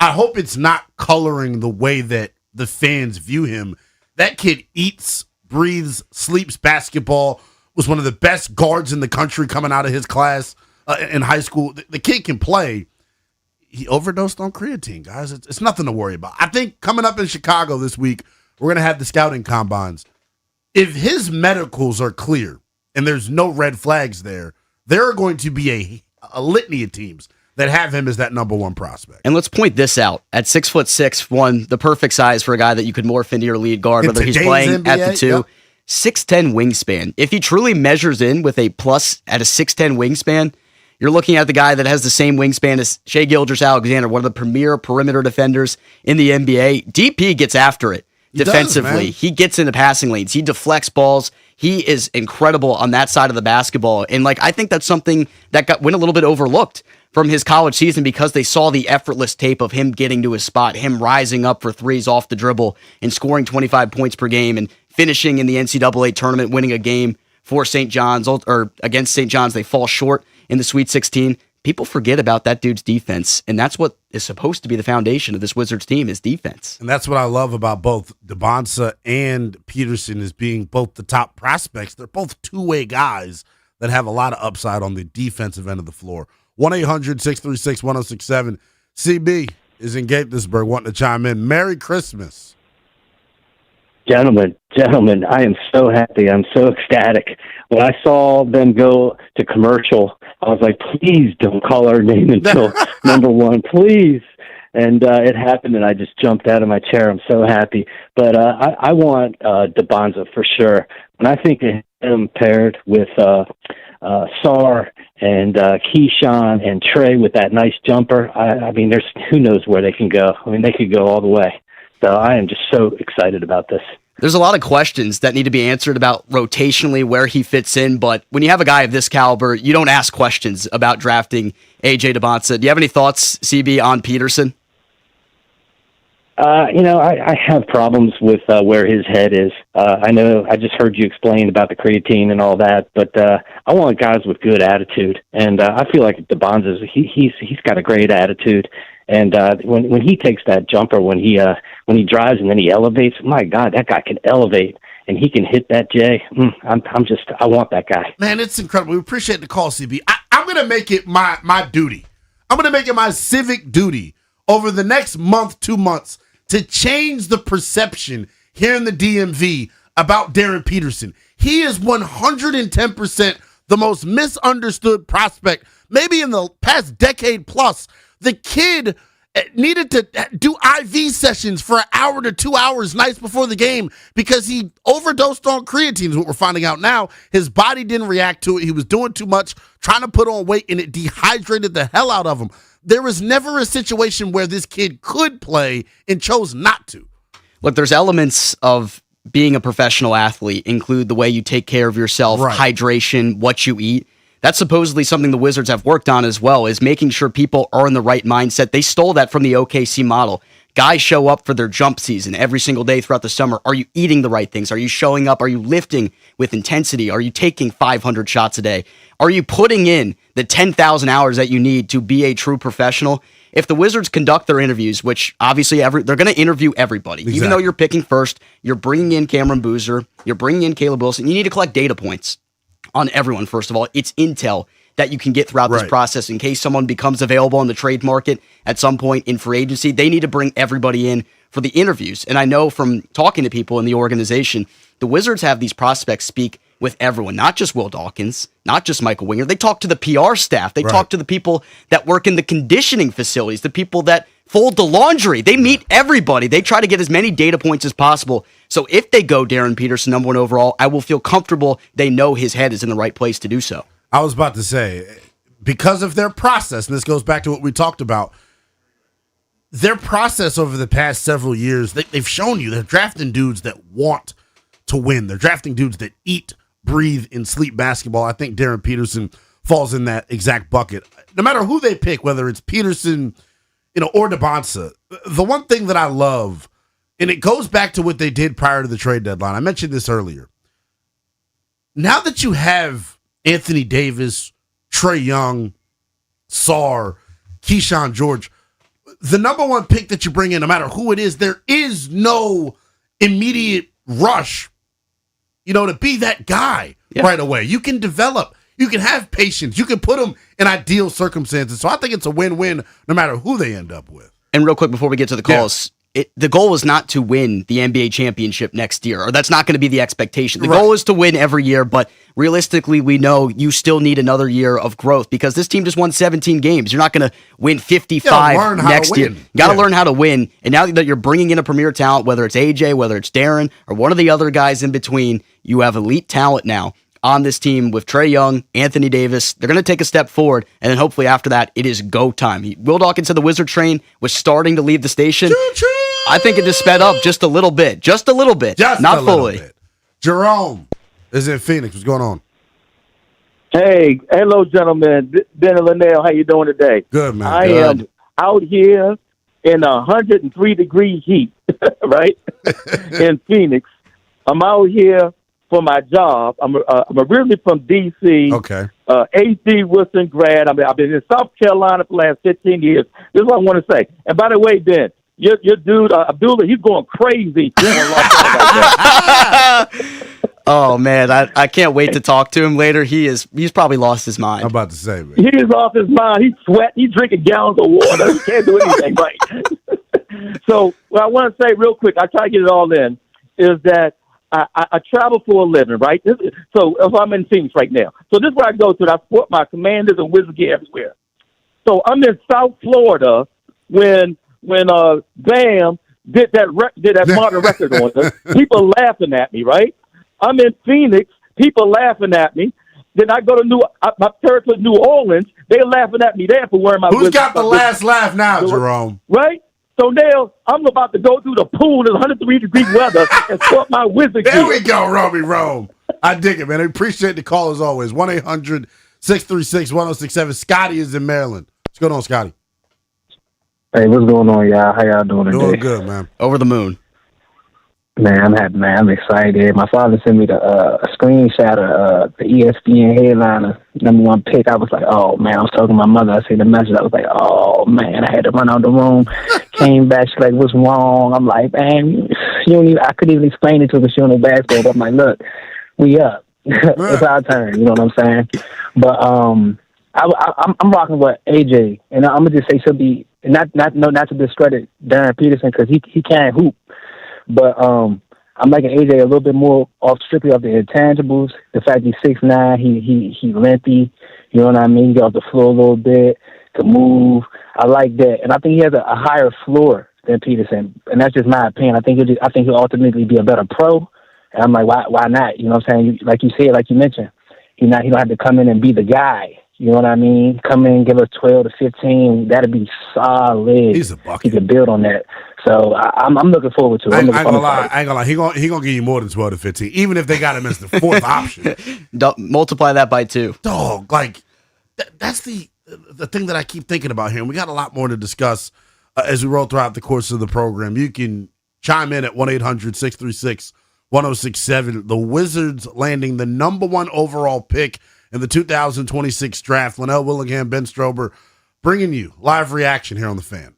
I hope it's not coloring the way that the fans view him. That kid eats, breathes, sleeps basketball, was one of the best guards in the country coming out of his class in high school. The kid can play. He overdosed on creatine, guys. It's nothing to worry about. I think coming up in Chicago this week, we're going to have the scouting combines. If his medicals are clear and there's no red flags there are going to be a litany of teams that have him as that number one prospect. And let's point this out. At 6'6", the perfect size for a guy that you could morph into your lead guard, whether he's playing NBA, at the two. 6'10" wingspan. If he truly measures in with a plus at a 6'10" wingspan, you're looking at the guy that has the same wingspan as Shai Gilgeous-Alexander, one of the premier perimeter defenders in the NBA. DP gets after it defensively. He gets into passing lanes. He deflects balls. He is incredible on that side of the basketball. And I think that's something that went a little bit overlooked from his college season, because they saw the effortless tape of him getting to his spot, him rising up for threes off the dribble and scoring 25 points per game and finishing in the NCAA tournament, winning a game for St. John's or against St. John's. They fall short in the Sweet 16. People forget about that dude's defense, and that's what is supposed to be the foundation of this Wizards team, is defense. And that's what I love about both DeBonsa and Peterson, is being both the top prospects. They're both two-way guys that have a lot of upside on the defensive end of the floor. 1-800-636-1067. CB is in Gaithersburg wanting to chime in. Merry Christmas. Gentlemen, I am so happy. I'm so ecstatic. When I saw them go to commercial, I was like, please don't call our name until number one, please. And it happened, and I just jumped out of my chair. I'm so happy. But I want DeBonsa for sure. When I think of him paired with Sar and Keyshawn and Trey with that nice jumper, I mean, there's who knows where they can go. I mean, they could go all the way. So I am just so excited about this. There's a lot of questions that need to be answered about rotationally where he fits in, but when you have a guy of this caliber, you don't ask questions about drafting A.J. DeBonsa. Do you have any thoughts, CB, on Peterson? I have problems with where his head is. I know I just heard you explain about the creatine and all that, but I want guys with good attitude, and I feel like DeBonsa, he's got a great attitude. And when he takes that jumper, when he drives and then he elevates, my God, that guy can elevate and he can hit that J. I want that guy. Man, it's incredible. We appreciate the call, CB. I'm going to make it my duty. I'm going to make it my civic duty over the next month, 2 months, to change the perception here in the DMV about Darren Peterson. He is 110% the most misunderstood prospect, maybe in the past decade plus. The kid needed to do IV sessions for an hour to 2 hours nights before the game because he overdosed on creatine is what we're finding out now. His body didn't react to it. He was doing too much, trying to put on weight, and it dehydrated the hell out of him. There was never a situation where this kid could play and chose not to. Look, there's elements of being a professional athlete include the way you take care of yourself, hydration, what you eat. That's supposedly something the Wizards have worked on as well, is making sure people are in the right mindset. They stole that from the OKC model. Guys show up for their jump season every single day throughout the summer. Are you eating the right things? Are you showing up? Are you lifting with intensity? Are you taking 500 shots a day? Are you putting in the 10,000 hours that you need to be a true professional? If the Wizards conduct their interviews, which obviously they're going to interview everybody, even though you're picking first, you're bringing in Cameron Boozer, you're bringing in Caleb Wilson, you need to collect data points on everyone, first of all. It's intel that you can get throughout this process in case someone becomes available on the trade market at some point in free agency. They need to bring everybody in for the interviews. And I know from talking to people in the organization, the Wizards have these prospects speak with everyone, not just Will Dawkins, not just Michael Winger. They talk to the PR staff. They talk to the people that work in the conditioning facilities, the people that fold the laundry. They meet everybody. They try to get as many data points as possible. So if they go Darren Peterson, #1 overall, I will feel comfortable they know his head is in the right place to do so. I was about to say, because of their process, and this goes back to what we talked about, their process over the past several years, they've shown you they're drafting dudes that want to win. They're drafting dudes that eat, breathe, and sleep basketball. I think Darren Peterson falls in that exact bucket. No matter who they pick, whether it's Peterson, or DeBonsa, the one thing that I love, and it goes back to what they did prior to the trade deadline. I mentioned this earlier. Now that you have Anthony Davis, Trae Young, Sarr, Keyshawn George, the #1 pick that you bring in, no matter who it is, there is no immediate rush, to be that guy right away. You can develop. You can have patience. You can put them in ideal circumstances. So I think it's a win-win no matter who they end up with. And real quick before we get to the calls, the goal is not to win the NBA championship next year, or that's not going to be the expectation. The goal is to win every year, but realistically, we know you still need another year of growth because this team just won 17 games. You're not going to win 55 next year. You got to learn how to win. And now that you're bringing in a premier talent, whether it's AJ, whether it's Darren, or one of the other guys in between, you have elite talent now on this team with Trae Young, Anthony Davis. They're going to take a step forward, and then hopefully after that, it is go time. Will Dawkins said the Wizard train was starting to leave the station. Choo-choo! I think it just sped up just a little bit. Just a little bit. Not fully. Bit. Jerome is in Phoenix. What's going on? Hey, hello, gentlemen. Ben and Lynnell, how you doing today? Good, man. I am out here in 103-degree heat, right, in Phoenix. I'm out here for my job. I'm originally from D.C. Okay. A.D. Wilson grad. I've been in South Carolina for the last 15 years. This is what I want to say. And by the way, Ben, your dude, Abdullah, he's going crazy. Oh, man, I can't wait to talk to him later. He's probably lost his mind. I'm about to say, man. He's off his mind. He's sweating. He's drinking gallons of water. He can't do anything right. So what I want to say real quick, I try to get it all in, is that I travel for a living, right? So I'm in Phoenix right now. So this is where I go to. I support my Commanders and Wizards gear everywhere. So I'm in South Florida when Bam did that modern record on us. People laughing at me, right? I'm in Phoenix. People laughing at me. Then I go to my territory, New Orleans. They're laughing at me there for wearing my. Who's got the last laugh now, Jerome? Right. So now I'm about to go through the pool in 103-degree weather and sport my Wizard gear. There we go, Romy Rome. I dig it, man. I appreciate the call as always. 1-800-636-1067. Scotty is in Maryland. What's going on, Scotty? Hey, what's going on, y'all? How y'all doing today? Doing good, man. Over the moon. Man, I'm happy, man. I'm excited. My father sent me a screenshot of the ESPN headliner, #1 pick. I was like, oh, man. I was talking to my mother. I seen the message. I was like, oh, man. I had to run out the room. Came back. She's like, what's wrong? I'm like, man, I couldn't even explain it to her. She don't know basketball. But I'm like, look, we up. It's our turn. You know what I'm saying? But I'm rocking with AJ. And I'm going to just say she'll be, not to discredit Darren Peterson because he can't hoop. But I'm liking AJ a little bit more strictly off the intangibles. The fact he's 6'9", he lengthy. You know what I mean? He got off the floor a little bit. to move. I like that, and I think he has a higher floor than Peterson, and that's just my opinion. I think he'll ultimately be a better pro. And I'm like, why not? You know what I'm saying? Like you said, like you mentioned, he don't have to come in and be the guy. You know what I mean? Come in, give us 12 to 15. That'd be solid. He's a bucket. He could build on that. So I'm looking forward to it. I ain't gonna lie. He gonna give you more than 12 to 15, even if they got him as the fourth option. Multiply that by 2. Dog, like that's the thing that I keep thinking about here. And we got a lot more to discuss as we roll throughout the course of the program. You can chime in at 1-800-636-1067. The Wizards landing the number 1 overall pick in the 2026 draft. Lynnell, Willingham, Ben Strober, bringing you live reaction here on The Fan.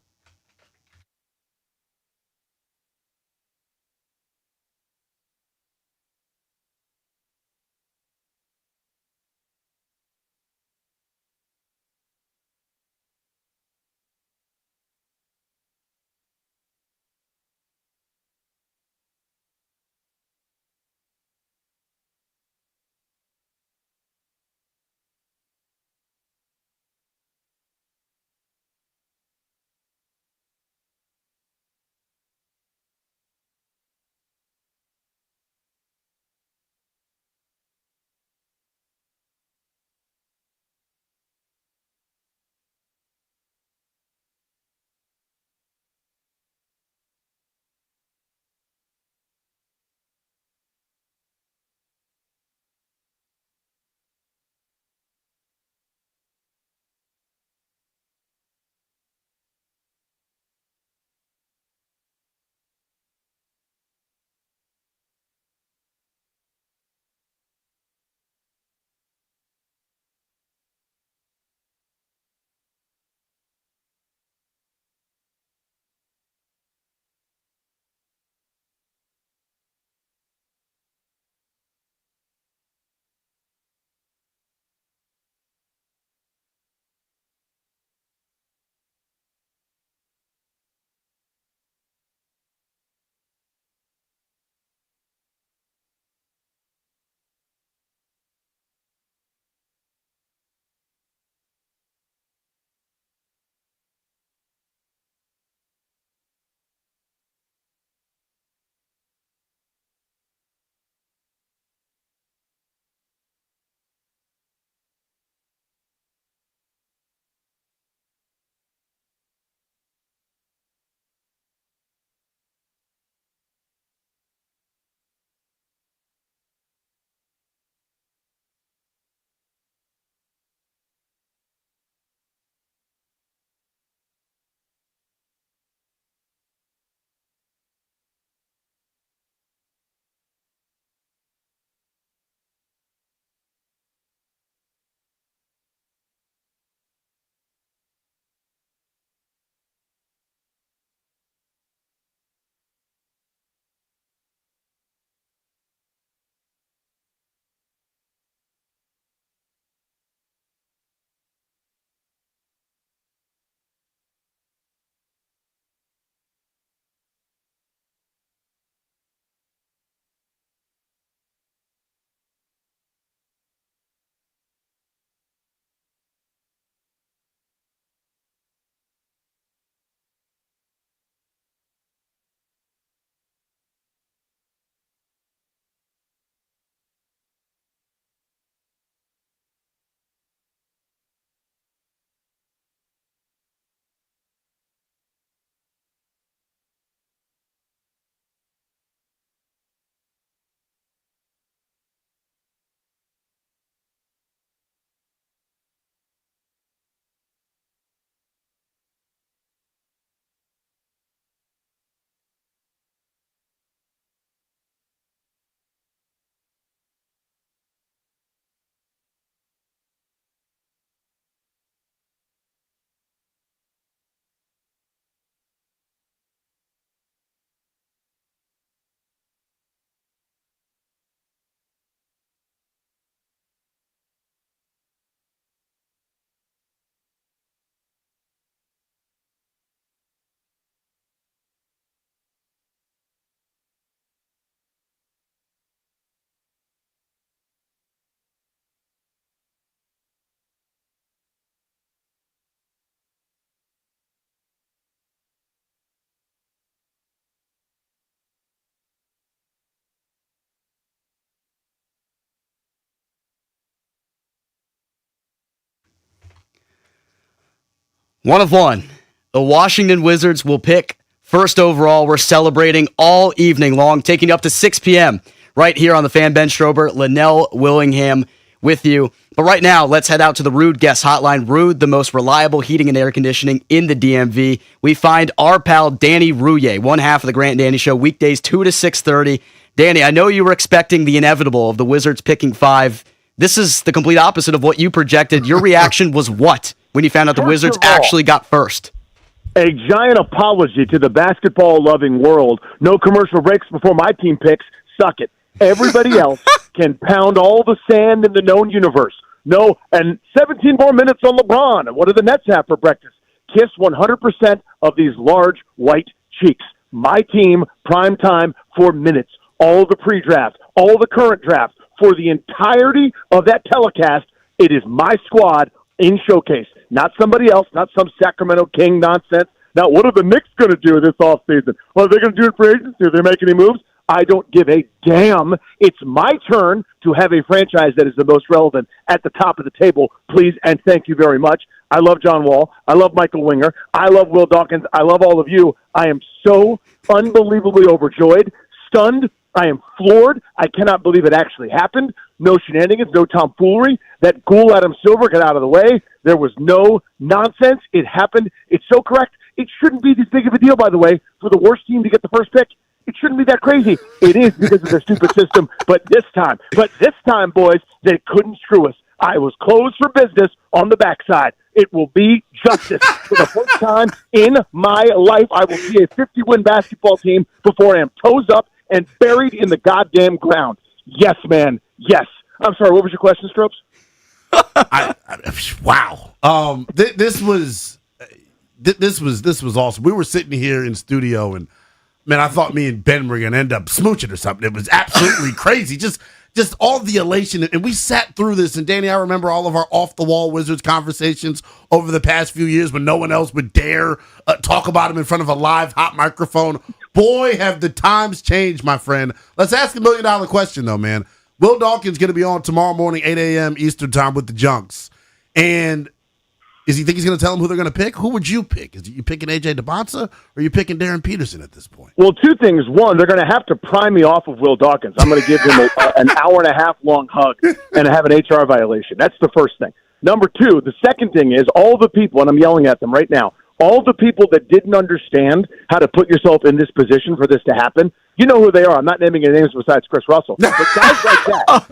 One of one. The Washington Wizards will pick first overall. We're celebrating all evening long, taking up to 6 p.m. right here on the Fan Ben Strober, Lynnell, Willingham with you. But right now, let's head out to the Rude Guest Hotline. Rude, the most reliable heating and air conditioning in the DMV. We find our pal Danny Rouhier, one half of the Grant and Danny Show, weekdays 2 to 6:30. Danny, I know you were expecting the inevitable of the Wizards picking 5. This is the complete opposite of what you projected. Your reaction was what when you found out the Wizards actually got first? A giant apology to the basketball-loving world. No commercial breaks before my team picks. Suck it. Everybody else can pound all the sand in the known universe. No, and 17 more minutes on LeBron. And what do the Nets have for breakfast? Kiss 100% of these large white cheeks. My team, prime time for minutes. All the pre-draft, all the current draft. For the entirety of that telecast, it is my squad in showcase. Not somebody else, not some Sacramento King nonsense. Now, what are the Knicks going to do this offseason? Well, are they going to do it for agency? Are they making any moves? I don't give a damn. It's my turn to have a franchise that is the most relevant at the top of the table. Please and thank you very much. I love John Wall. I love Michael Winger. I love Will Dawkins. I love all of you. I am so unbelievably overjoyed, stunned. I am floored. I cannot believe it actually happened. No shenanigans, no tomfoolery. That ghoul Adam Silver got out of the way. There was no nonsense. It happened. It's so correct. It shouldn't be this big of a deal, by the way, for the worst team to get the first pick. It shouldn't be that crazy. It is because of their stupid system. But this time, boys, they couldn't screw us. I was closed for business on the backside. It will be justice. For the first time in my life, I will see a 50-win basketball team before I am toes up and buried in the goddamn ground. Yes, man. Yes. I'm sorry. What was your question, Strokes? Wow. This was awesome. We were sitting here in studio, and man, I thought me and Ben were gonna end up smooching or something. It was absolutely crazy. Just all the elation, and we sat through this. And Danny, I remember all of our off the wall Wizards conversations over the past few years when no one else would dare talk about them in front of a live hot microphone. Boy, have the times changed, my friend. Let's ask $1 million question, though, man. Will Dawkins going to be on tomorrow morning, 8 a.m. Eastern time with the Junks. And is he think he's going to tell them who they're going to pick? Who would you pick? Is you picking A.J. DeBonsa or are you picking Darren Peterson at this point? Well, two things. One, they're going to have to prime me off of Will Dawkins. I'm going to give him an hour and a half long hug and have an HR violation. That's the first thing. Number two, the second thing is all the people, and I'm yelling at them right now, all the people that didn't understand how to put yourself in this position for this to happen, you know who they are. I'm not naming any names besides Chris Russell. But guys like that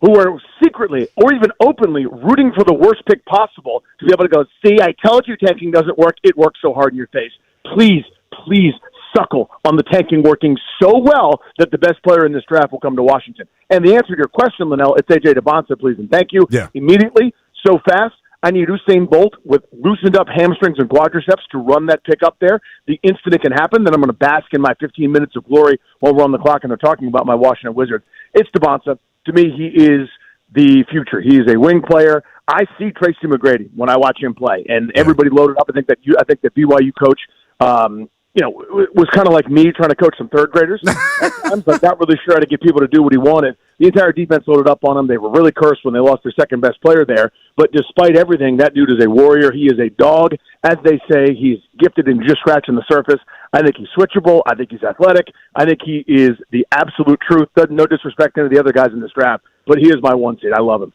who are secretly or even openly rooting for the worst pick possible to be able to go, see, I told you tanking doesn't work. It works so hard in your face. Please, please suckle on the tanking working so well that the best player in this draft will come to Washington. And the answer to your question, Lynnell, it's A.J. DeBonsa, please, and thank you. Yeah. Immediately, so fast. I need Usain Bolt with loosened up hamstrings and quadriceps to run that pick up there. The instant it can happen, then I'm going to bask in my 15 minutes of glory while we're on the clock and they're talking about my Washington Wizards. It's DeBonsa. To me, he is the future. He is a wing player. I see Tracy McGrady when I watch him play, and everybody loaded up. I think that BYU coach, was kind of like me trying to coach some third graders at times, but not really sure how to get people to do what he wanted. The entire defense loaded up on him. They were really cursed when they lost their second best player there. But despite everything, that dude is a warrior. He is a dog, as they say. He's gifted and just scratching the surface. I think he's switchable. I think he's athletic. I think he is the absolute truth. No disrespect to any of the other guys in this draft, but he is my one seed. I love him.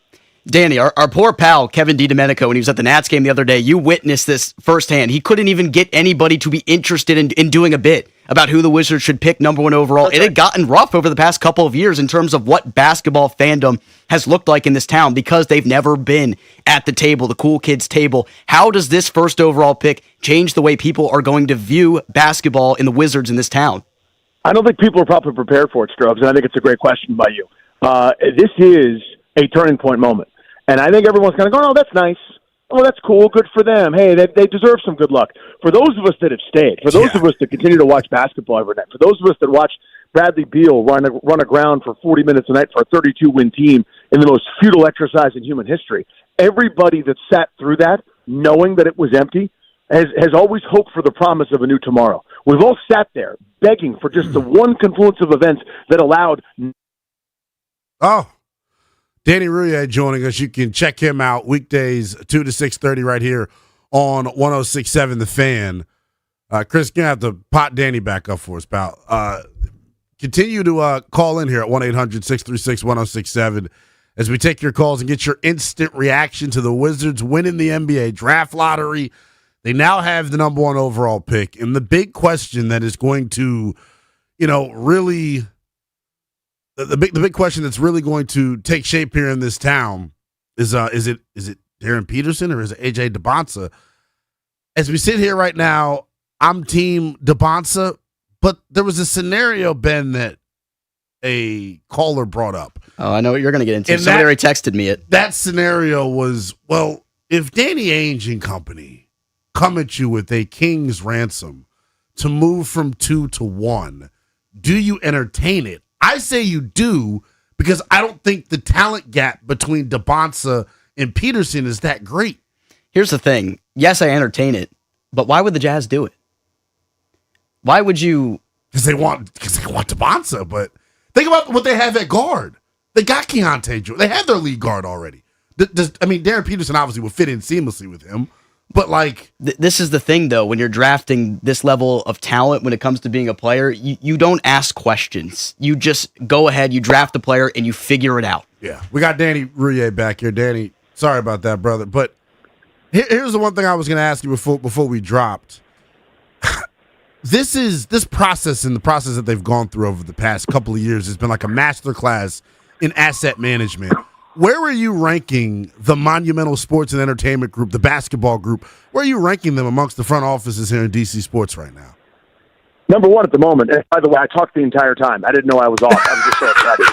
Danny, our poor pal, Kevin DiDomenico, when he was at the Nats game the other day, you witnessed this firsthand. He couldn't even get anybody to be interested in doing a bit about who the Wizards should pick number one overall. It had gotten rough over the past couple of years in terms of what basketball fandom has looked like in this town because they've never been at the table, the cool kids table. How does this first overall pick change the way people are going to view basketball in the Wizards in this town? I don't think people are probably prepared for it, Strobes, and I think it's a great question by you. This is a turning point moment. And I think everyone's kind of going, oh, that's nice. Oh, that's cool. Good for them. Hey, they deserve some good luck. For those of us that have stayed, for those of us that continue to watch basketball every night, for those of us that watch Bradley Beal run aground for 40 minutes a night for a 32-win team in the most futile exercise in human history, everybody that sat through that, knowing that it was empty, has always hoped for the promise of a new tomorrow. We've all sat there begging for just the one confluence of events that allowed. Oh. Danny Rouhier joining us. You can check him out weekdays 2 to 6:30 right here on 106.7 The Fan. Chris, you're going to have to pot Danny back up for us, pal. Continue to call in here at 1-800-636-1067 as we take your calls and get your instant reaction to the Wizards winning the NBA draft lottery. They now have the number 1 overall pick. And the big question that is going to, really the big question that's really going to take shape here in this town is it Darren Peterson or is it AJ DeBonsa? As we sit here right now, I'm team DeBonsa, but there was a scenario, Ben, that a caller brought up. Oh, I know what you're going to get into. Somebody already texted me it. That scenario was, well, if Danny Ainge and company come at you with a king's ransom to move from 2 to 1, do you entertain it? I say you do, because I don't think the talent gap between DeBonsa and Peterson is that great. Here's the thing. Yes, I entertain it, but why would the Jazz do it? Why would you? Because they want DeBonsa, but think about what they have at guard. They got Keontae George. They have their lead guard already. Darren Peterson obviously would fit in seamlessly with him, but this is the thing, though. When you're drafting this level of talent, when it comes to being a player, you don't ask questions. You just go ahead, you draft the player, and you figure it out. Yeah, we got Danny Rouhier back here. Danny, sorry about that, brother. But here's the one thing I was going to ask you before we dropped. This process and the process that they've gone through over the past couple of years has been like a masterclass in asset management. Where are you ranking the Monumental Sports and Entertainment Group, the basketball group? Where are you ranking them amongst the front offices here in DC Sports right now? Number 1 at the moment. And by the way, I talked the entire time. I didn't know I was off. I was just so excited.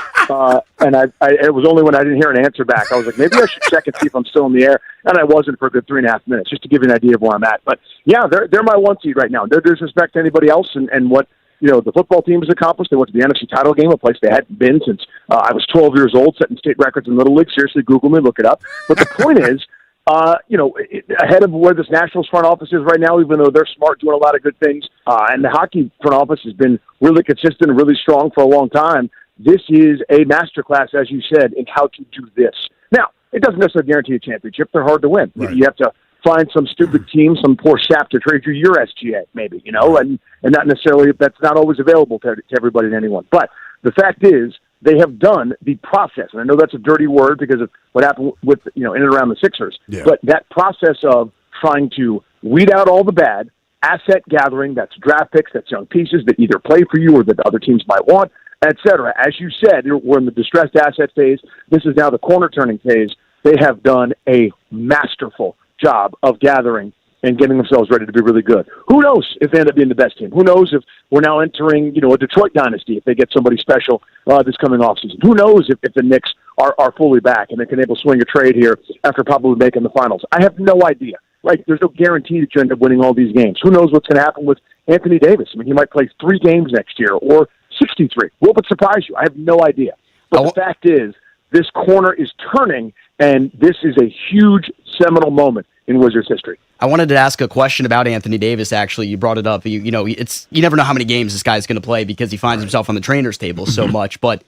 And it was only when I didn't hear an answer back. I was like, maybe I should check and see if I'm still in the air. And I wasn't for a good 3.5 minutes, just to give you an idea of where I'm at. But yeah, they're my 1 seed right now. No disrespect to anybody else and what the football team has accomplished. They went to the NFC title game, a place they hadn't been since I was 12 years old, setting state records in Little League. Seriously, Google me, look it up. But the point is, ahead of where this Nationals front office is right now, even though they're smart, doing a lot of good things, and the hockey front office has been really consistent and really strong for a long time. This is a masterclass, as you said, in how to do this. Now, it doesn't necessarily guarantee a championship. They're hard to win. Right. You have to find some stupid team, some poor sap to trade you your SGA, maybe, and not necessarily, that's not always available to everybody and anyone. But the fact is, they have done the process, and I know that's a dirty word because of what happened with, in and around the Sixers, but that process of trying to weed out all the bad, asset gathering, that's draft picks, that's young pieces that either play for you or that other teams might want, et cetera. As you said, we're in the distressed asset phase. This is now the corner-turning phase. They have done a masterful job of gathering and getting themselves ready to be really good. Who knows if they end up being the best team? Who knows if we're now entering, a Detroit dynasty, if they get somebody special this coming offseason? Who knows if the Knicks are fully back and they can able to swing a trade here after probably making the finals? I have no idea. Right? There's no guarantee that you end up winning all these games. Who knows what's going to happen with Anthony Davis? I mean, he might play 3 games next year or 63. What would surprise you? I have no idea. But the fact is, this corner is turning, and this is a huge seminal moment in Wizards history. I wanted to ask a question about Anthony Davis, actually. You brought it up. You never know how many games this guy's going to play because he finds himself on the trainer's table so much. But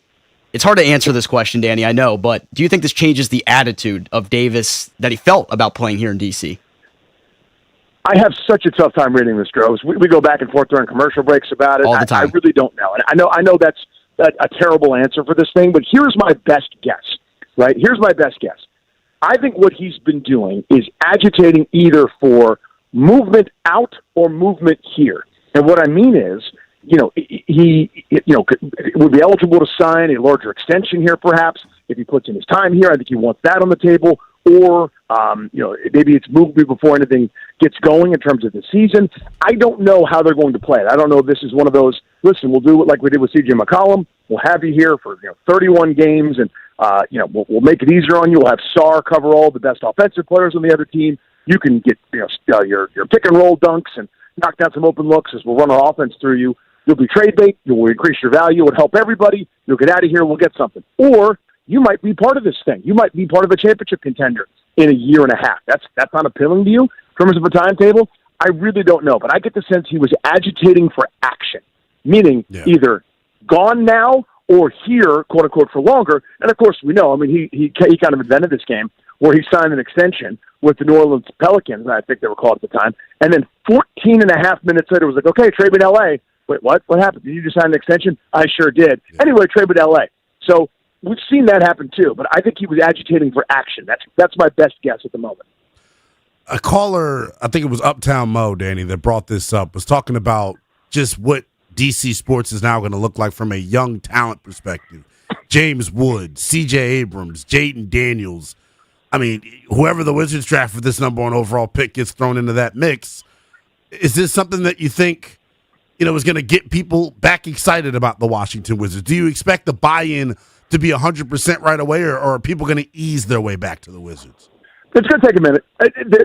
it's hard to answer this question, Danny, I know. But do you think this changes the attitude of Davis that he felt about playing here in D.C.? I have such a tough time reading this, Groves. We go back and forth during commercial breaks about it. All the time. I really don't know. And I know that's a terrible answer for this thing, but here's my best guess, right? Here's my best guess. I think what he's been doing is agitating either for movement out or movement here. And what I mean is, he would be eligible to sign a larger extension here, perhaps, if he puts in his time here. I think he wants that on the table. Or, maybe it's movement before anything gets going in terms of the season. I don't know how they're going to play it. I don't know if this is one of those, listen, we'll do it like we did with C.J. McCollum. We'll have you here for 31 games, and we'll make it easier on you. We'll have Sarr cover all the best offensive players on the other team. You can get your pick and roll dunks and knock down some open looks as we'll run our offense through you. You'll be trade bait. You'll increase your value. It'll help everybody. You'll get out of here. We'll get something. Or you might be part of this thing. You might be part of a championship contender in a year and a half. That's not appealing to you in terms of a timetable? I really don't know. But I get the sense he was agitating for action, meaning either gone now or here, quote unquote, for longer. And of course, we know. I mean, he kind of invented this game where he signed an extension with the New Orleans Pelicans, I think they were called at the time, and then 14 and a half minutes later was like, okay, trade me to L.A. Wait, what? What happened? Did you just sign an extension? I sure did. Yeah. Anyway, trade me to L.A. So we've seen that happen too, but I think he was agitating for action. That's my best guess at the moment. A caller, I think it was Uptown Mo, Danny, that brought this up, was talking about just what DC sports is now going to look like from a young talent perspective. James Wood, C.J. Abrams, Jaden Daniels. I mean, whoever the Wizards draft for this number one overall pick gets thrown into that mix. Is this something that you think, is going to get people back excited about the Washington Wizards? Do you expect the buy-in to be 100% right away, or are people going to ease their way back to the Wizards? It's going to take a minute.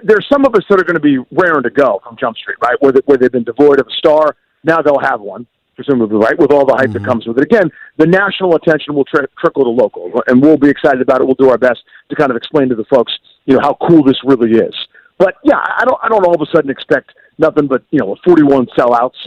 There's some of us that are going to be raring to go from Jump Street, right, where they've been devoid of a star. Now they'll have one, presumably, right, with all the hype that comes with it. Again, the national attention will trickle to local, and we'll be excited about it. We'll do our best to kind of explain to the folks, how cool this really is. But, yeah, I don't all of a sudden expect nothing but, 41 sellouts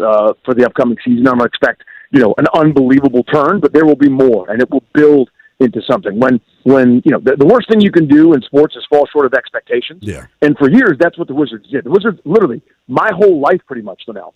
for the upcoming season. I'm going to expect, an unbelievable turn, but there will be more, and it will build into something. When the worst thing you can do in sports is fall short of expectations. Yeah. And for years, that's what the Wizards did. The Wizards, literally, my whole life pretty much, Lynnell,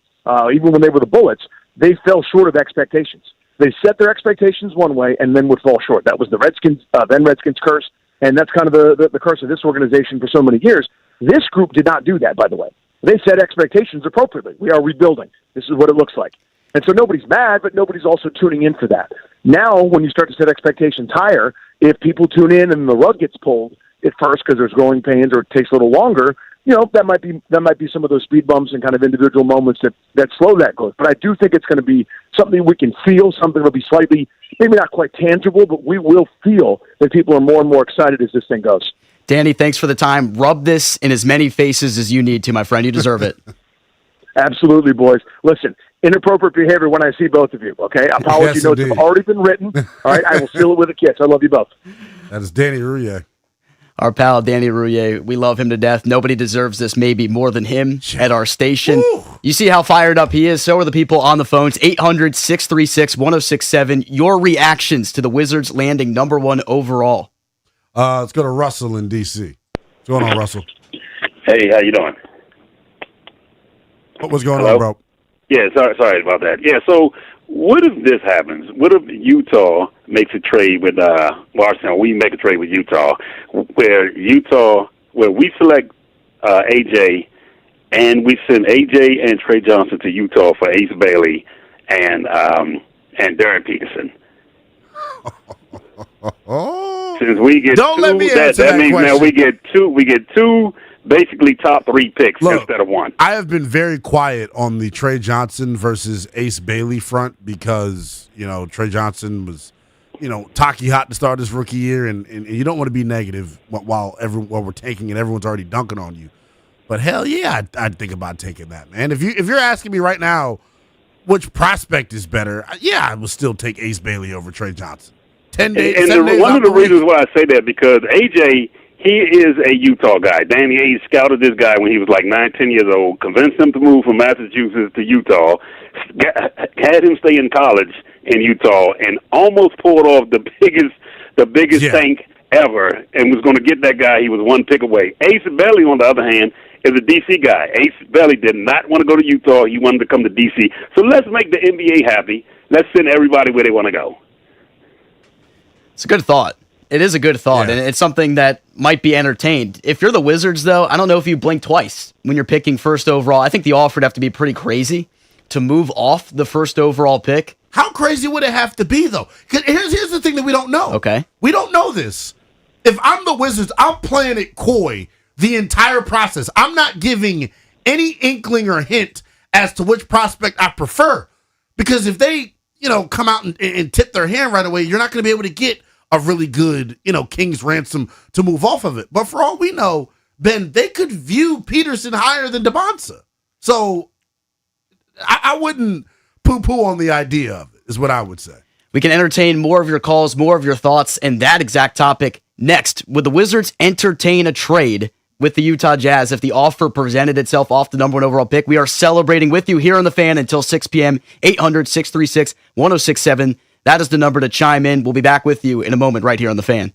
even when they were the Bullets, they fell short of expectations. They set their expectations one way and then would fall short. That was the Redskins, then Redskins curse, and that's kind of the curse of this organization for so many years. This group did not do that, by the way. They set expectations appropriately. We are rebuilding. This is what it looks like. And so nobody's mad, but nobody's also tuning in for that. Now, when you start to set expectations higher, if people tune in and the rug gets pulled at first because there's growing pains or it takes a little longer, that might be some of those speed bumps and kind of individual moments that slow that growth. But I do think it's going to be something we can feel, something that'll be slightly, maybe not quite tangible, but we will feel that people are more and more excited as this thing goes. Danny, thanks for the time. Rub this in as many faces as you need to, my friend. You deserve it. Absolutely, boys. Listen, inappropriate behavior when I see both of you, okay? Apology notes have already been written. All right, I will seal it with a kiss. I love you both. That is Danny Rouhier. Our pal, Danny Rouhier. We love him to death. Nobody deserves this maybe more than him at our station. Woo. You see how fired up he is. So are the people on the phones. 800-636-1067. Your reactions to the Wizards landing number one overall. Let's go to Russell in D.C. What's going on, Russell? Hey, how you doing? What's going on, bro? Yeah, sorry about that. Yeah, so what if this happens? What if Utah makes a trade with Washington? We make a trade with Utah, where we select AJ, and we send AJ and Trey Johnson to Utah for Ace Bailey and Darren Peterson. Since we get Don't two, let me answer that that means question. Now we get two basically top three picks instead of one. I have been very quiet on the Trey Johnson versus Ace Bailey front because, Trey Johnson was, Taki hot to start his rookie year, and you don't want to be negative while we're tanking and everyone's already dunking on you. But hell yeah, I'd think about taking that, man. If you're asking me right now which prospect is better, I would still take Ace Bailey over Trey Johnson. 10 days. And one of the reasons why I say that because AJ. He is a Utah guy. Danny Ainge scouted this guy when he was like 9-10 years old, convinced him to move from Massachusetts to Utah, had him stay in college in Utah, and almost pulled off the biggest tank ever, and was going to get that guy. He was one pick away. Ace Bailey, on the other hand, is a D.C. guy. Ace Bailey did not want to go to Utah. He wanted to come to D.C. So let's make the NBA happy. Let's send everybody where they want to go. It's a good thought. It is a good thought, and it's something that might be entertained. If you're the Wizards, though, I don't know if you blink twice when you're picking first overall. I think the offer would have to be pretty crazy to move off the first overall pick. How crazy would it have to be, though? 'Cause here's the thing that we don't know. Okay. We don't know this. If I'm the Wizards, I'm playing it coy the entire process. I'm not giving any inkling or hint as to which prospect I prefer. Because if they, come out and tip their hand right away, you're not going to be able to get a really good, king's ransom to move off of it. But for all we know, Ben, they could view Peterson higher than DeBonsa. So I wouldn't poo-poo on the idea of it, is what I would say. We can entertain more of your calls, more of your thoughts, and that exact topic next. Would the Wizards entertain a trade with the Utah Jazz if the offer presented itself off the number one overall pick? We are celebrating with you here on The Fan until 6 p.m., 800-636-1067. That is the number to chime in. We'll be back with you in a moment right here on The Fan.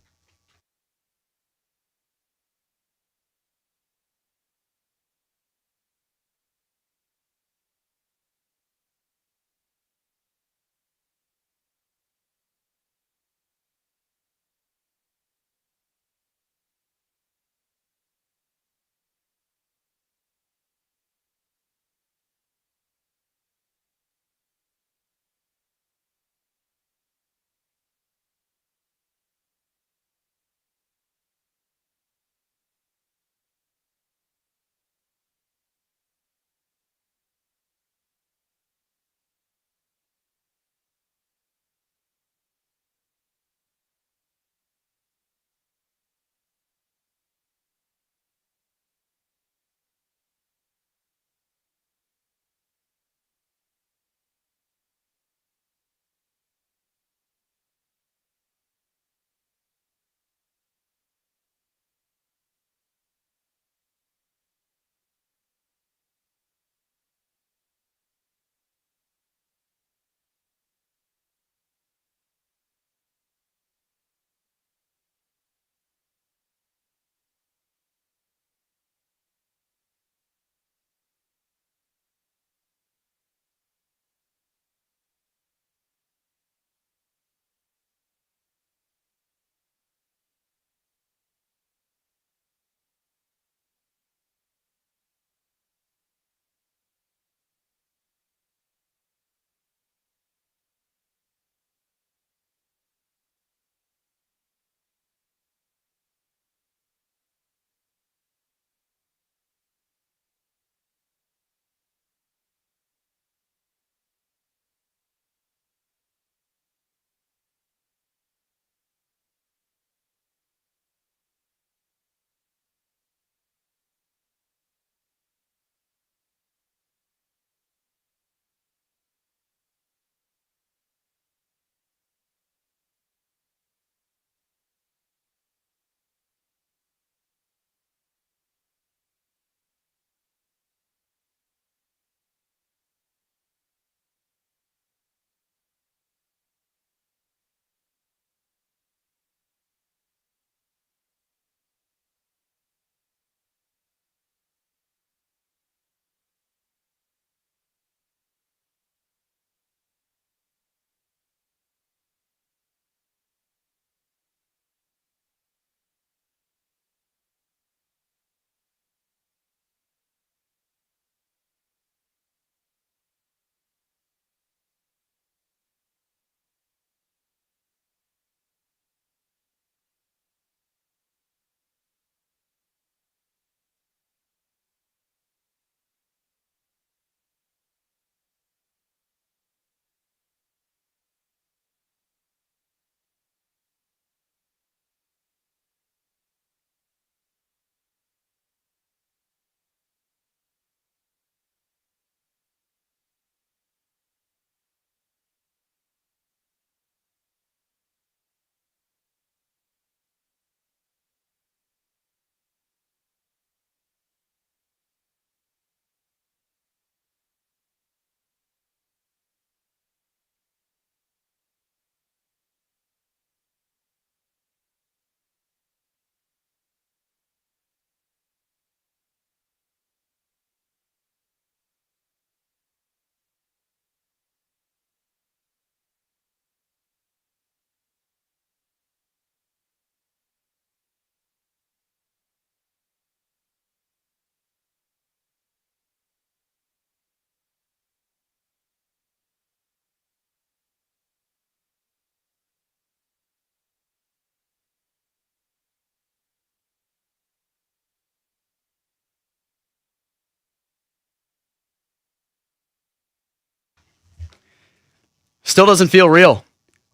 Still doesn't feel real.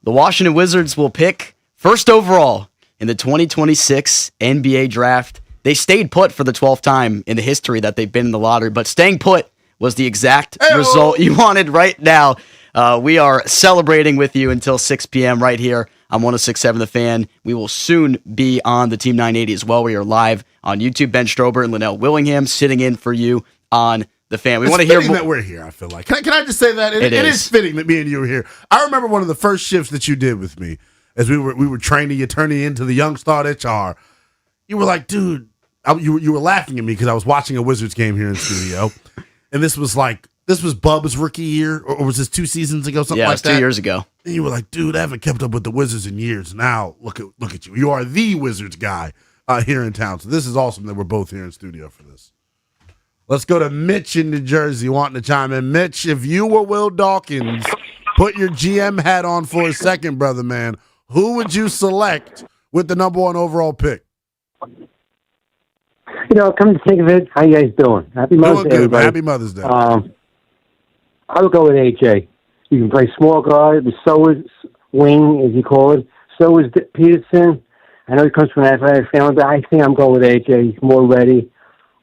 The Washington Wizards will pick first overall in the 2026 NBA draft. They stayed put for the 12th time in the history that they've been in the lottery, but staying put was the exact result you wanted right now. We are celebrating with you until 6 p.m. right here on 106.7 The Fan. We will soon be on the Team 980 as well. We are live on YouTube. Ben Strober and Lynnell Willingham sitting in for you on The Fan. We want to hear that we're here, I feel like. Can I just say that? It is fitting that me and you were here. I remember one of the first shifts that you did with me as we were training you, turning you into the young star at HR. You were like, dude, you were laughing at me because I was watching a Wizards game here in studio. And this was Bub's rookie year, or was this 2 seasons ago, something like that? Yeah, it was 2 years ago. And you were like, dude, I haven't kept up with the Wizards in years. Now, look at you. You are the Wizards guy here in town. So this is awesome that we're both here in studio for this. Let's go to Mitch in New Jersey wanting to chime in. Mitch, if you were Will Dawkins, put your GM hat on for a second, brother man. Who would you select with the number 1 overall pick? Come to think of it, how you guys doing? Happy Mother's Day, everybody. Happy Mother's Day. I would go with AJ. You can play small guard, but so is wing, as you call it. So is Peterson. I know he comes from an athletic family, but I think I'm going with AJ. He's more ready.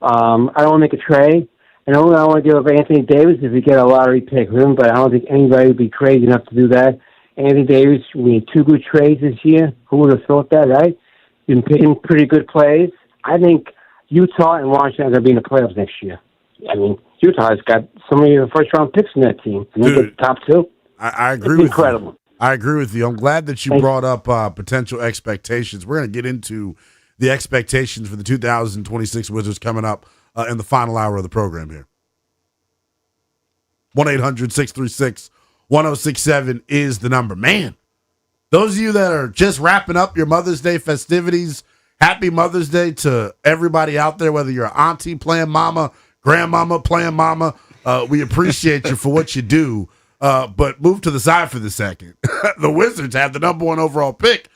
I don't want to make a trade. And all I want to do with Anthony Davis is to get a lottery pick with him, but I don't think anybody would be crazy enough to do that. Anthony Davis, we need 2 good trades this year. Who would have thought that, right? You've been picking pretty good plays. I think Utah and Washington are going to be in the playoffs next year. I mean, Utah has got so many of the first-round picks in that team. And they get the top 2. I agree with incredible. You. I agree with you. I'm glad that you brought up potential expectations. We're going to get into the expectations for the 2026 Wizards coming up in the final hour of the program here. 1-800-636-1067 is the number. Man, those of you that are just wrapping up your Mother's Day festivities, happy Mother's Day to everybody out there, whether you're auntie playing mama, grandmama playing mama. We appreciate you for what you do. But move to the side for the second. The Wizards have the number 1 overall pick.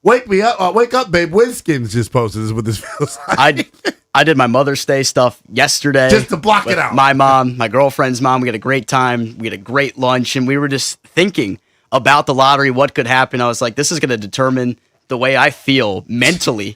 Wake me up. Wake up, babe. Winskins just posted. This is what this feels like. I did my Mother's Day stuff yesterday. Just to block it out. My mom, my girlfriend's mom. We had a great time. We had a great lunch. And we were just thinking about the lottery, what could happen. I was like, this is going to determine the way I feel mentally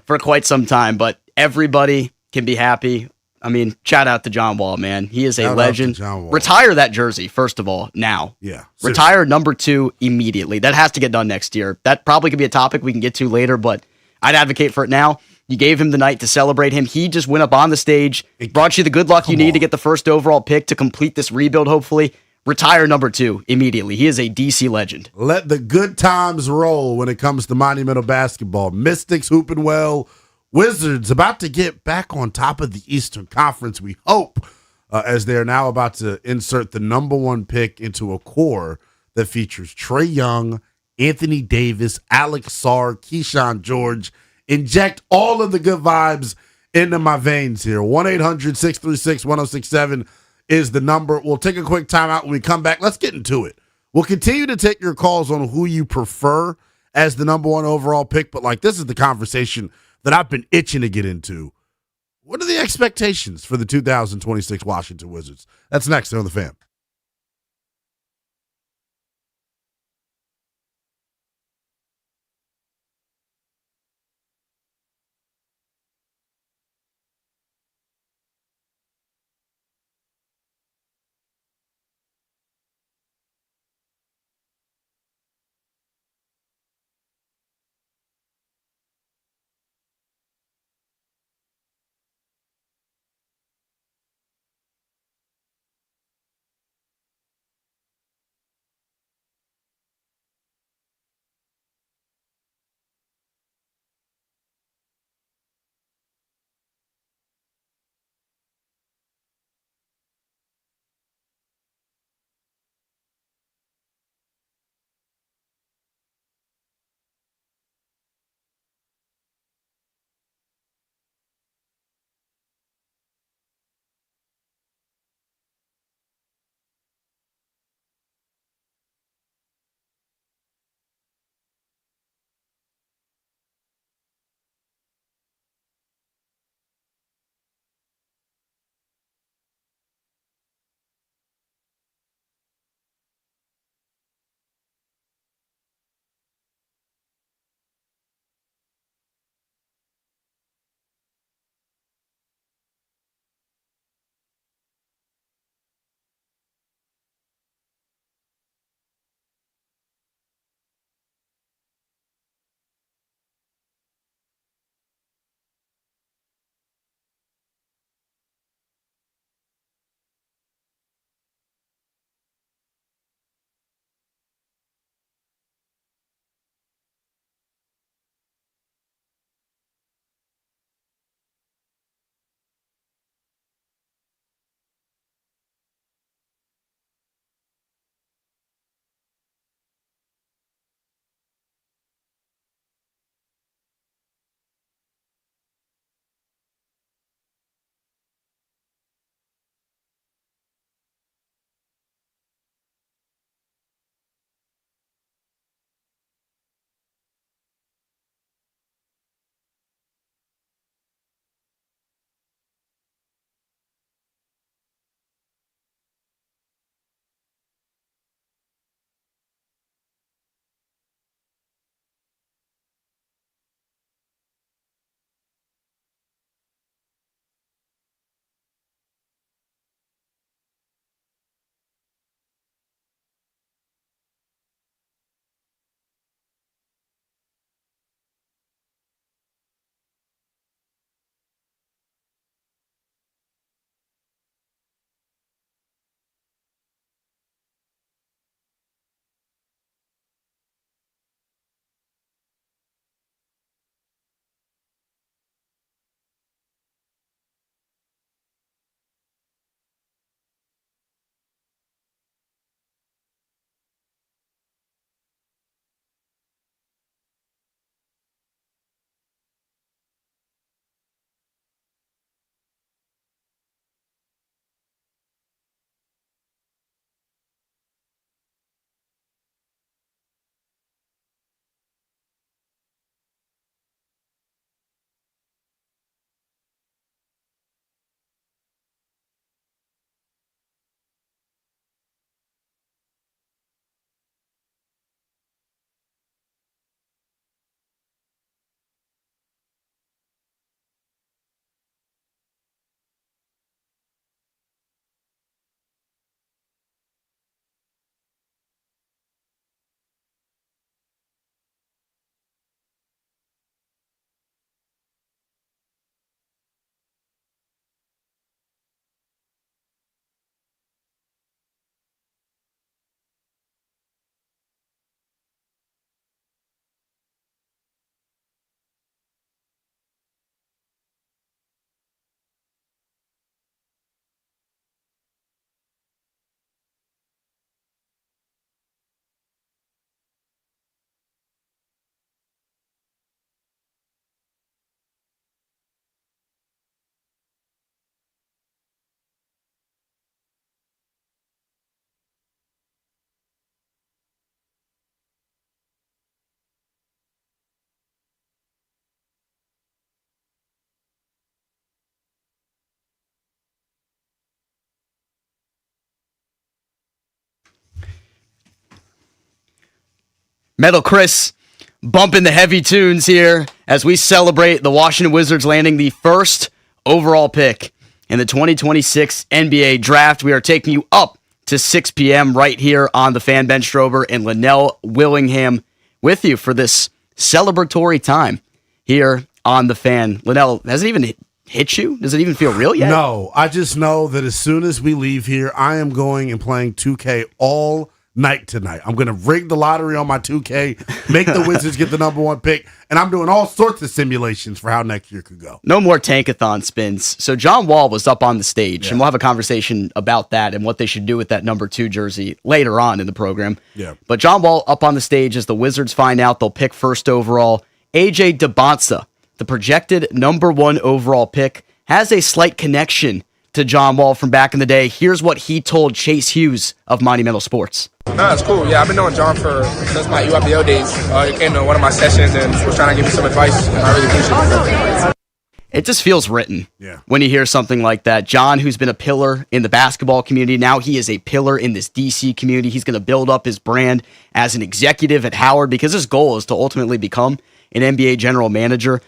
for quite some time. But everybody can be happy. I mean, shout out to John Wall, man. He is a legend. Retire that jersey, first of all, now. Yeah. Retire number 2 immediately. That has to get done next year. That probably could be a topic we can get to later, but I'd advocate for it now. You gave him the night to celebrate him. He just went up on the stage, brought you the good luck you need to get the first overall pick to complete this rebuild, hopefully. Retire number 2 immediately. He is a DC legend. Let the good times roll when it comes to Monumental basketball. Mystics hooping well. Wizards about to get back on top of the Eastern Conference, we hope, as they are now about to insert the number 1 pick into a core that features Trae Young, Anthony Davis, Alex Sarr, Keyshawn George. Inject all of the good vibes into my veins here. 1-800-636-1067 is the number. We'll take a quick timeout when we come back. Let's get into it. We'll continue to take your calls on who you prefer as the number 1 overall pick, but this is the conversation that I've been itching to get into. What are the expectations for the 2026 Washington Wizards? That's next on The Fan. Metal Chris bumping the heavy tunes here as we celebrate the Washington Wizards landing the first overall pick in the 2026 NBA draft. We are taking you up to 6 p.m. right here on the Fan Ben Strober and Lynnell Willingham with you for this celebratory time here on the Fan. Lynnell, has it even hit you? Does it even feel real yet? No, I just know that as soon as we leave here, I am going and playing 2K all night tonight. I'm going to rig the lottery on my 2K, make the Wizards get the number one pick, and I'm doing all sorts of simulations for how next year could go. No more tankathon spins. So John Wall was up on the stage, and we'll have a conversation about that and what they should do with that number 2 jersey later on in the program. Yeah. But John Wall up on the stage as the Wizards find out they'll pick first overall. AJ Debonsa, the projected number 1 overall pick, has a slight connection to John Wall from back in the day. Here's what he told Chase Hughes of Monumental Sports. No, it's cool. Yeah, I've been knowing John since my UIPO days. He came to one of my sessions and was trying to give me some advice, and I really appreciate it. It just feels written when you hear something like that. John, who's been a pillar in the basketball community, now he is a pillar in this DC community. He's going to build up his brand as an executive at Howard because his goal is to ultimately become an NBA general manager.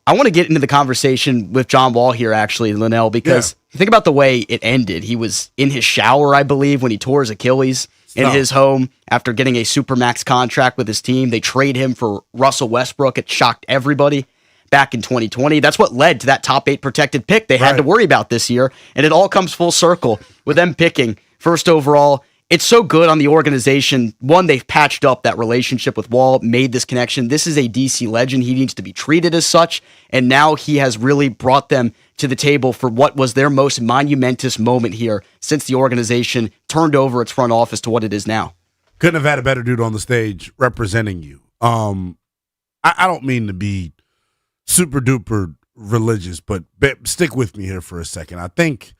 I want to get into the conversation with John Wall here, actually, Lynnell, because think about the way it ended. He was in his shower, I believe, when he tore his Achilles in his home after getting a Supermax contract with his team. They trade him for Russell Westbrook. It shocked everybody back in 2020. That's what led to that top 8 protected pick they had to worry about this year. And it all comes full circle with them picking first overall. It's so good on the organization. One, they've patched up that relationship with Wall, made this connection. This is a DC legend. He needs to be treated as such. And now he has really brought them to the table for what was their most monumentous moment here since the organization turned over its front office to what it is now. Couldn't have had a better dude on the stage representing you. I don't mean to be super duper religious, but stick with me here for a second. I think,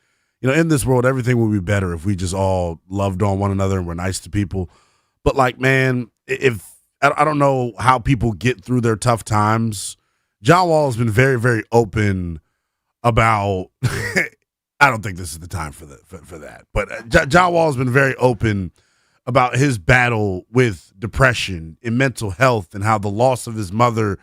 in this world, everything would be better if we just all loved on one another and were nice to people. But man, if I don't know how people get through their tough times. John Wall has been very, very open about. I don't think this is the time for that. But John Wall has been very open about his battle with depression and mental health and how the loss of his mother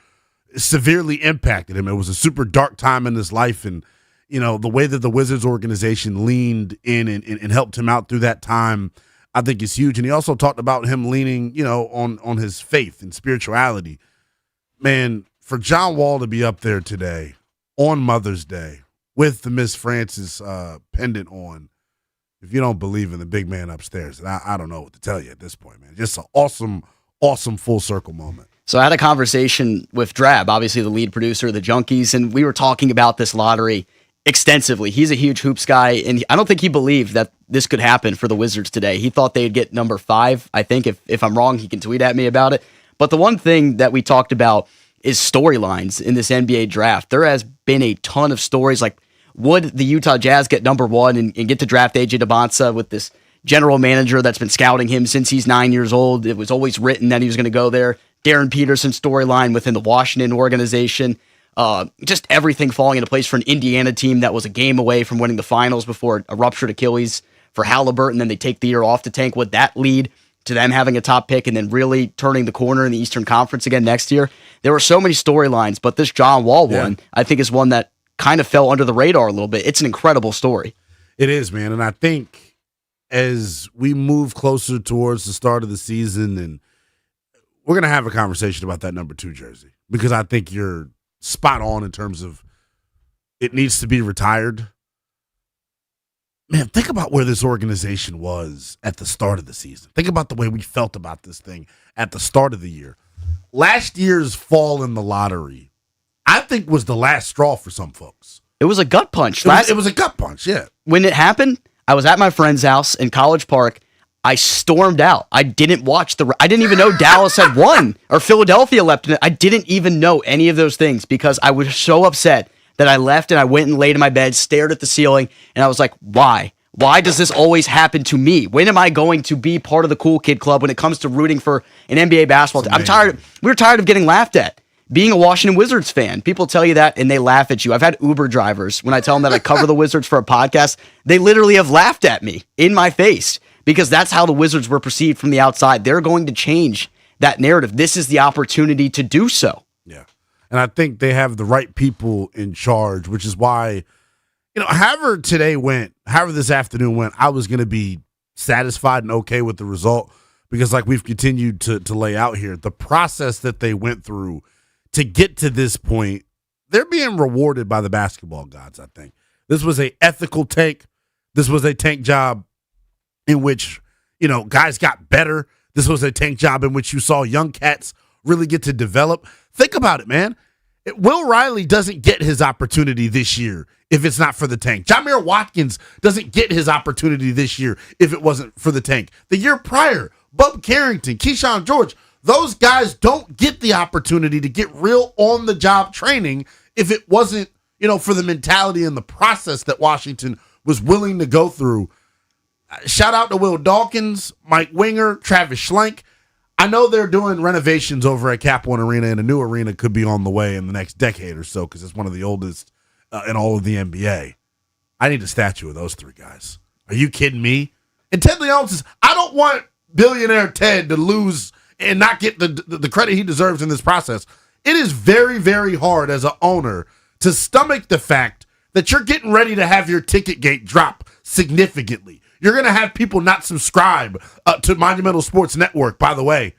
severely impacted him. It was a super dark time in his life, and the way that the Wizards organization leaned in and helped him out through that time, I think is huge. And he also talked about him leaning, on his faith and spirituality. Man, for John Wall to be up there today on Mother's Day with the Miss Francis pendant on, if you don't believe in the big man upstairs, I don't know what to tell you at this point, man. Just an awesome, awesome full circle moment. So I had a conversation with Drab, obviously the lead producer of the Junkies, and we were talking about this lottery extensively. He's a huge hoops guy, and I don't think he believed that this could happen for the Wizards today. He thought they'd get number 5. I think if I'm wrong, he can tweet at me about it. But the one thing that we talked about is storylines in this NBA draft. There has been a ton of stories, like would the Utah Jazz get number 1 and get to draft AJ Debonsa with this general manager that's been scouting him since he's 9 years old? It was always written that he was going to go there. Darren Peterson storyline within the Washington organization. Just everything falling into place for an Indiana team that was a game away from winning the finals before a ruptured Achilles for Halliburton. Then they take the year off to tank. Would that lead to them having a top pick and then really turning the corner in the Eastern Conference again next year? There were so many storylines, but this John Wall one, I think, is one that kind of fell under the radar a little bit. It's an incredible story. It is, man. And I think as we move closer towards the start of the season, and we're going to have a conversation about that number 2 jersey, because I think you're spot on in terms of it needs to be retired. Man, think about where this organization was at the start of the season. Think about the way we felt about this thing at the start of the year. Last year's fall in the lottery, I think, was the last straw for some folks. It was a gut punch. It was a gut punch, yeah. When it happened, I was at my friend's house in College Park. I stormed out. I didn't watch I didn't even know Dallas had won or Philadelphia left in it. I didn't even know any of those things because I was so upset that I left and I went and laid in my bed, stared at the ceiling, and I was like, why? Why does this always happen to me? When am I going to be part of the cool kid club when it comes to rooting for an NBA basketball team? I'm tired. We're tired of getting laughed at. Being a Washington Wizards fan, people tell you that and they laugh at you. I've had Uber drivers, when I tell them that I cover the Wizards for a podcast, they literally have laughed at me in my face because that's how the Wizards were perceived from the outside. They're going to change that narrative. This is the opportunity to do so. Yeah. And I think they have the right people in charge, which is why, however this afternoon went, I was going to be satisfied and okay with the result because like we've continued to lay out here, the process that they went through to get to this point, they're being rewarded by the basketball gods, I think. This was a ethical tank. This was a tank job in which, guys got better. This was a tank job in which you saw young cats really get to develop. Think about it, man. Will Riley doesn't get his opportunity this year if it's not for the tank. Jameer Watkins doesn't get his opportunity this year if it wasn't for the tank. The year prior, Bub Carrington, Keyshawn George, those guys don't get the opportunity to get real on-the-job training if it wasn't, for the mentality and the process that Washington was willing to go through. Shout out to Will Dawkins, Mike Winger, Travis Schlenk. I know they're doing renovations over at Cap One Arena, and a new arena could be on the way in the next decade or so because it's one of the oldest in all of the NBA. I need a statue of those three guys. Are you kidding me? And Ted Leon says, I don't want billionaire Ted to lose and not get the credit he deserves in this process. It is very, very hard as an owner to stomach the fact that you're getting ready to have your ticket gate drop significantly. You're going to have people not subscribe to Monumental Sports Network. By the way,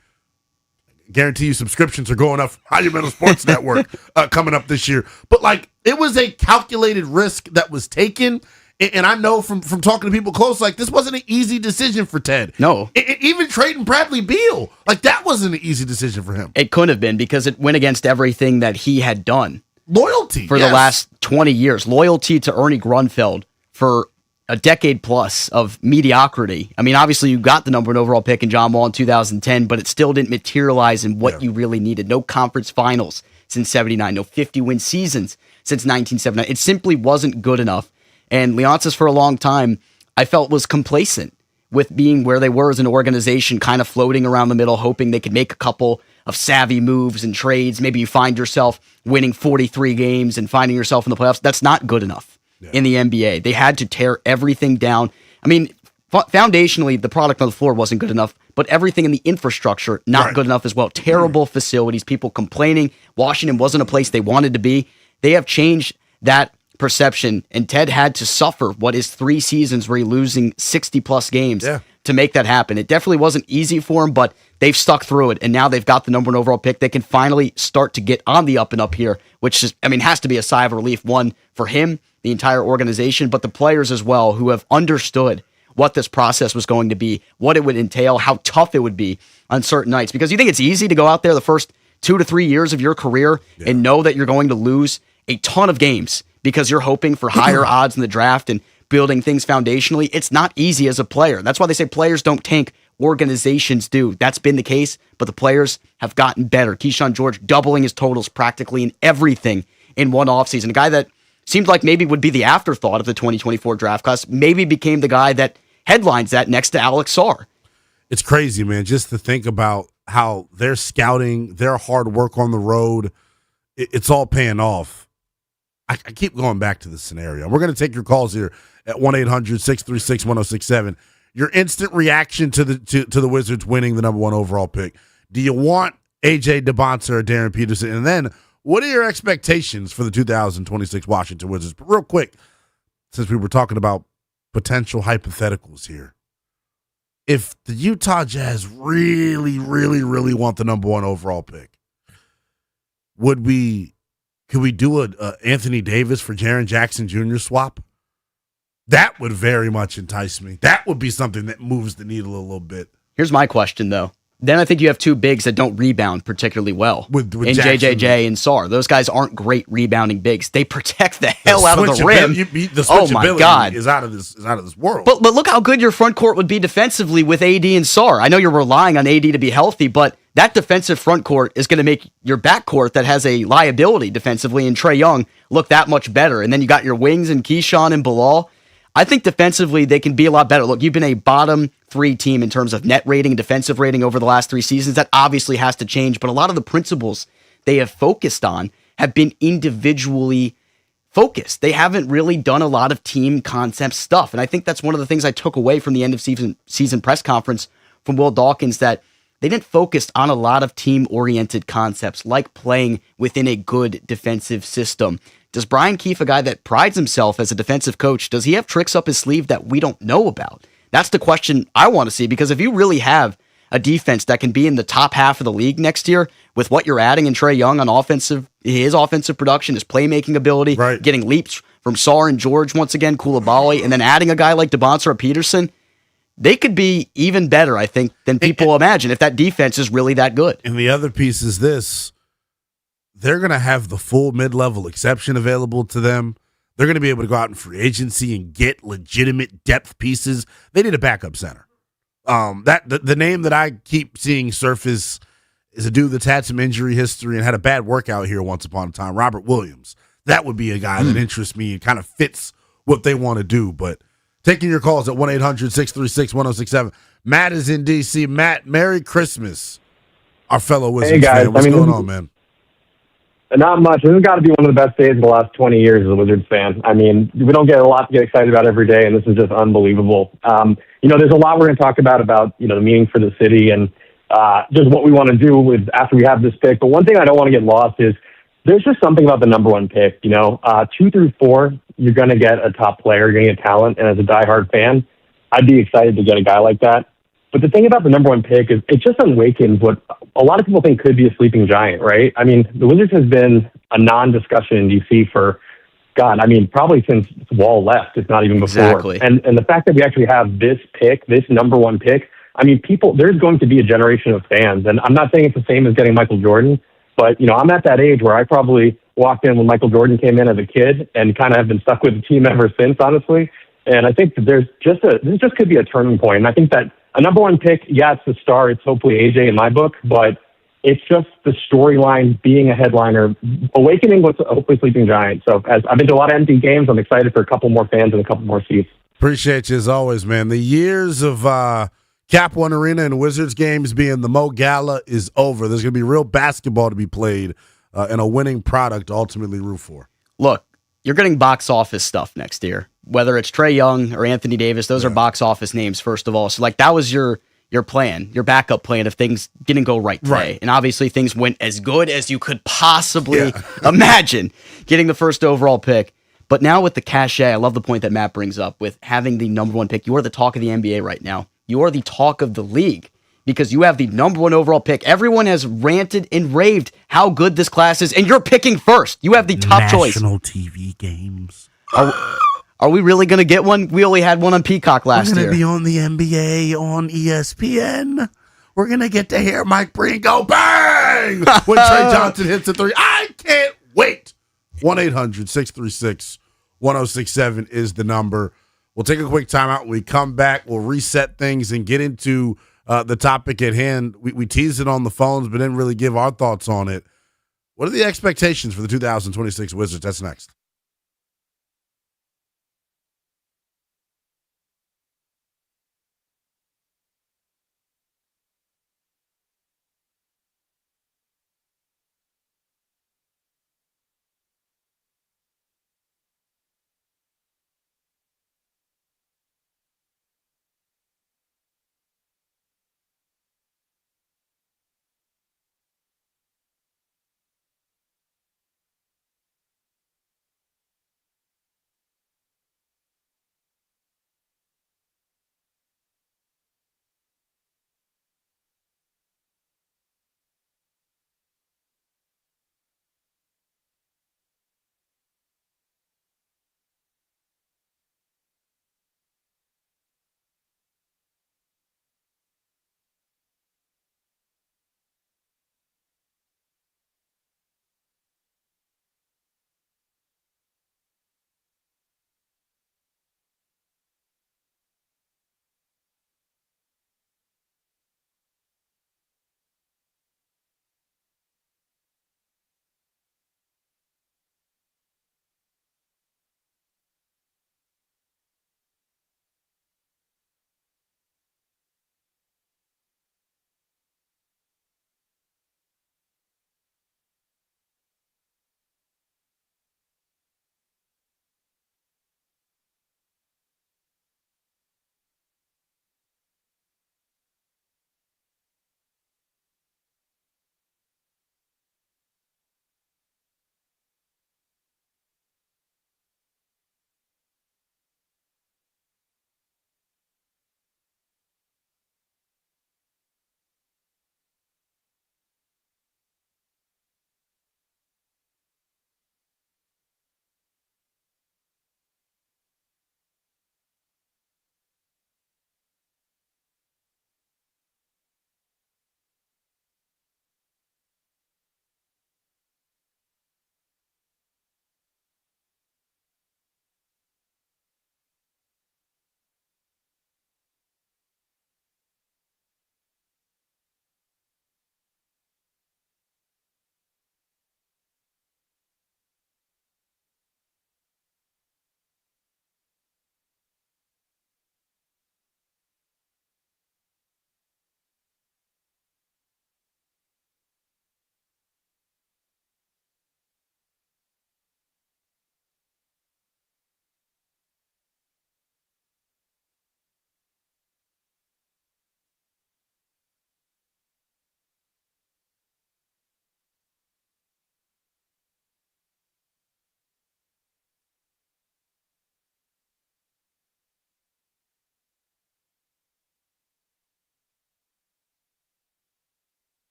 guarantee you subscriptions are going up for Monumental Sports Network coming up this year. But it was a calculated risk that was taken. And I know from talking to people close, this wasn't an easy decision for Ted. No. Even trading Bradley Beal, that wasn't an easy decision for him. It couldn't have been because it went against everything that he had done. Loyalty. For the last 20 years. Loyalty to Ernie Grunfeld for a decade plus of mediocrity. I mean, obviously you got the number one overall pick in John Wall in 2010, but it still didn't materialize in what you really needed. No conference finals since 79, no 50-win seasons since 1979. It simply wasn't good enough. And Leonsis for a long time, I felt was complacent with being where they were as an organization, kind of floating around the middle, hoping they could make a couple of savvy moves and trades. Maybe you find yourself winning 43 games and finding yourself in the playoffs. That's not good enough in the NBA. They had to tear everything down. I mean, foundationally, the product on the floor wasn't good enough, but everything in the infrastructure, not good enough as well. Terrible facilities, people complaining. Washington wasn't a place they wanted to be. They have changed that perception, and Ted had to suffer what is 3 seasons where he's losing 60-plus games to make that happen. It definitely wasn't easy for him, but they've stuck through it, and now they've got the number one overall pick. They can finally start to get on the up and up here, which is, has to be a sigh of relief, one for him, the entire organization, but the players as well who have understood what this process was going to be, what it would entail, how tough it would be on certain nights. Because you think it's easy to go out there the first 2 to 3 years of your career and know that you're going to lose a ton of games because you're hoping for higher odds in the draft and building things foundationally. It's not easy as a player. That's why they say players don't tank, organizations do. That's been the case, but the players have gotten better. Keyshawn George doubling his totals practically in everything in one offseason. A guy that seemed like maybe would be the afterthought of the 2024 draft class, maybe became the guy that headlines that next to Alex Sarr. It's crazy, man, just to think about how their scouting, their hard work on the road, it's all paying off. I keep going back to this scenario. We're going to take your calls here at 1-800-636-1067. Your instant reaction to the Wizards winning the number one overall pick. Do you want A.J. DeBonta or Darren Peterson? And then what are your expectations for the 2026 Washington Wizards? But real quick, since we were talking about potential hypotheticals here, if the Utah Jazz really, really, really want the number one overall pick, could we do a Anthony Davis for Jaren Jackson Jr. swap? That would very much entice me. That would be something that moves the needle a little bit. Here's my question, though. Then I think you have two bigs that don't rebound particularly well. With in Jackson, JJJ and Sarr. Those guys aren't great rebounding bigs. They protect the hell out of the rim. The switchability is out of this world. But look how good your front court would be defensively with AD and Sarr. I know you're relying on AD to be healthy, but that defensive front court is going to make your back court that has a liability defensively in Trae Young look that much better. And then you got your wings and Keyshawn and Bilal. I think defensively they can be a lot better. Look, you've been a bottom 3 team in terms of net rating and defensive rating over the last 3 seasons. That obviously has to change, but a lot of the principles they have focused on have been individually focused. They haven't really done a lot of team concept stuff, and I think that's one of the things I took away from the end of season press conference from Will Dawkins, that they didn't focus on a lot of team-oriented concepts like playing within a good defensive system. Does Brian Keefe, a guy that prides himself as a defensive coach, does he have tricks up his sleeve that we don't know about? That's the question I want to see, because if you really have a defense that can be in the top half of the league next year with what you're adding in Trae Young on his offensive production, his playmaking ability, getting leaps from Sarr and George once again, Coulibaly, and then adding a guy like DeBoncer Peterson, they could be even better, I think, than people imagine if that defense is really that good. And the other piece is this. They're going to have the full mid-level exception available to them. They're going to be able to go out in free agency and get legitimate depth pieces. They need a backup center. The name that I keep seeing surface is a dude that's had some injury history and had a bad workout here once upon a time, Robert Williams. That would be a guy that interests me and kind of fits what they want to do. But taking your calls at 1-800-636-1067. Matt is in D.C. Matt, Merry Christmas, our fellow Wizards fan. What's going on, man? Not much. This has got to be one of the best days of the last 20 years as a Wizards fan. I mean, we don't get a lot to get excited about every day, and this is just unbelievable. There's a lot we're going to talk about, the meaning for the city and just what we want to do with after we have this pick. But one thing I don't want to get lost is there's just something about the number one pick. 2 through 4, you're going to get a top player, you're going to get talent, and as a diehard fan, I'd be excited to get a guy like that. But the thing about the number one pick is it just awakens what a lot of people think could be a sleeping giant, right? I mean, the Wizards has been a non-discussion in D.C. for, probably since Wall left, if not even before. Exactly. And the fact that we actually have this pick, this number one pick, there's going to be a generation of fans. And I'm not saying it's the same as getting Michael Jordan, but, I'm at that age where I probably walked in when Michael Jordan came in as a kid and kind of have been stuck with the team ever since, honestly. And I think that this just could be a turning point. And I think that a number one pick, it's the star. It's hopefully AJ in my book, but it's just the storyline being a headliner, awakening what's hopefully sleeping giant. So as I've been to a lot of empty games, I'm excited for a couple more fans and a couple more seats. Appreciate you as always, man. The years of Cap One Arena and Wizards games being the Mo Gala is over. There's going to be real basketball to be played and a winning product to ultimately root for. Look, you're getting box office stuff next year. Whether it's Trae Young or Anthony Davis, those are box office names, first of all. So, that was your plan, your backup plan if things didn't go right today. Right. And obviously things went as good as you could possibly imagine, getting the first overall pick. But now with the cachet, I love the point that Matt brings up with having the number one pick. You are the talk of the NBA right now. You are the talk of the league because you have the number one overall pick. Everyone has ranted and raved how good this class is, and you're picking first. You have the top choice. National TV games. Are we really going to get one? We only had one on Peacock last year. We're going to be on the NBA on ESPN. We're going to get to hear Mike Breen go bang when Trey Johnson hits a three. I can't wait. 1-800-636-1067 is the number. We'll take a quick timeout. When we come back, we'll reset things and get into the topic at hand. We teased it on the phones, but didn't really give our thoughts on it. What are the expectations for the 2026 Wizards? That's next.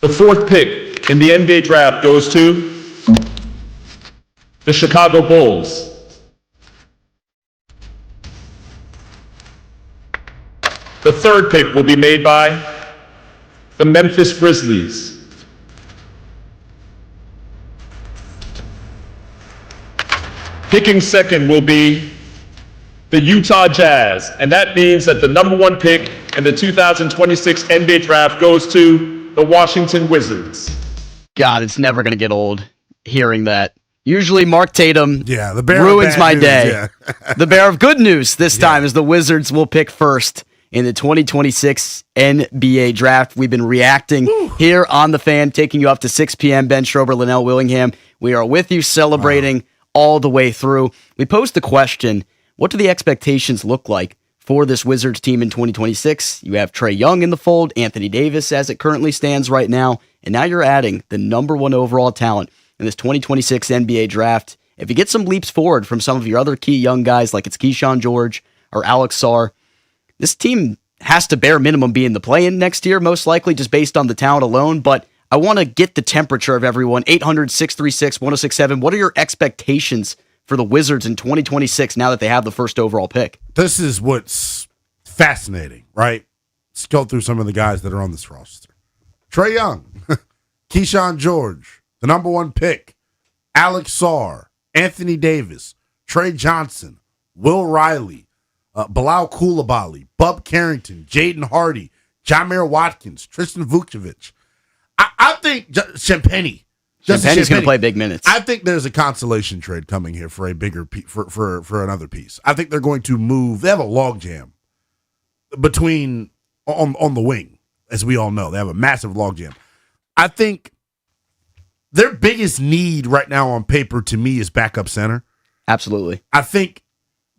The fourth pick in the NBA draft goes to the Chicago Bulls. The third pick will be made by the Memphis Grizzlies. Picking second will be the Utah Jazz, and that means that the number one pick in the 2026 NBA draft goes to the Washington Wizards. God, it's never going to get old hearing that. Usually Mark Tatum the bear ruins my news, day. The bear of good news this time is the Wizards will pick first in the 2026 NBA draft. We've been reacting here on The Fan, taking you up to 6 p.m. Ben Strober, Lynnell, Willingham. We are with you celebrating all the way through. We posed the question, what do the expectations look like for this Wizards team in 2026? You have Trae Young in the fold, Anthony Davis as it currently stands right now, and now you're adding the number one overall talent in this 2026 NBA draft. If you get some leaps forward from some of your other key young guys, like it's Keyshawn George or Alex Sarr, this team has to bare minimum be in the play-in next year, most likely just based on the talent alone, but I want to get the temperature of everyone. 800-636-1067. What are your expectations for the Wizards in 2026 now that they have the first overall pick? This is what's fascinating, right? Let's go through some of the guys that are on this roster. Trae Young, Keyshawn George, the number one pick, Alex Sarr, Anthony Davis, Trey Johnson, Will Riley, Bilal Coulibaly, Bub Carrington, Jaden Hardy, Jameer Watkins, Tristan Vukcevic. I think Champagnie. Champagnie's going to play big minutes. I think there's a consolation trade coming here for a bigger for another piece. I think they're going to move. They have a logjam between on the wing, as we all know. They have a massive logjam. I think their biggest need right now on paper to me is backup center. Absolutely. I think,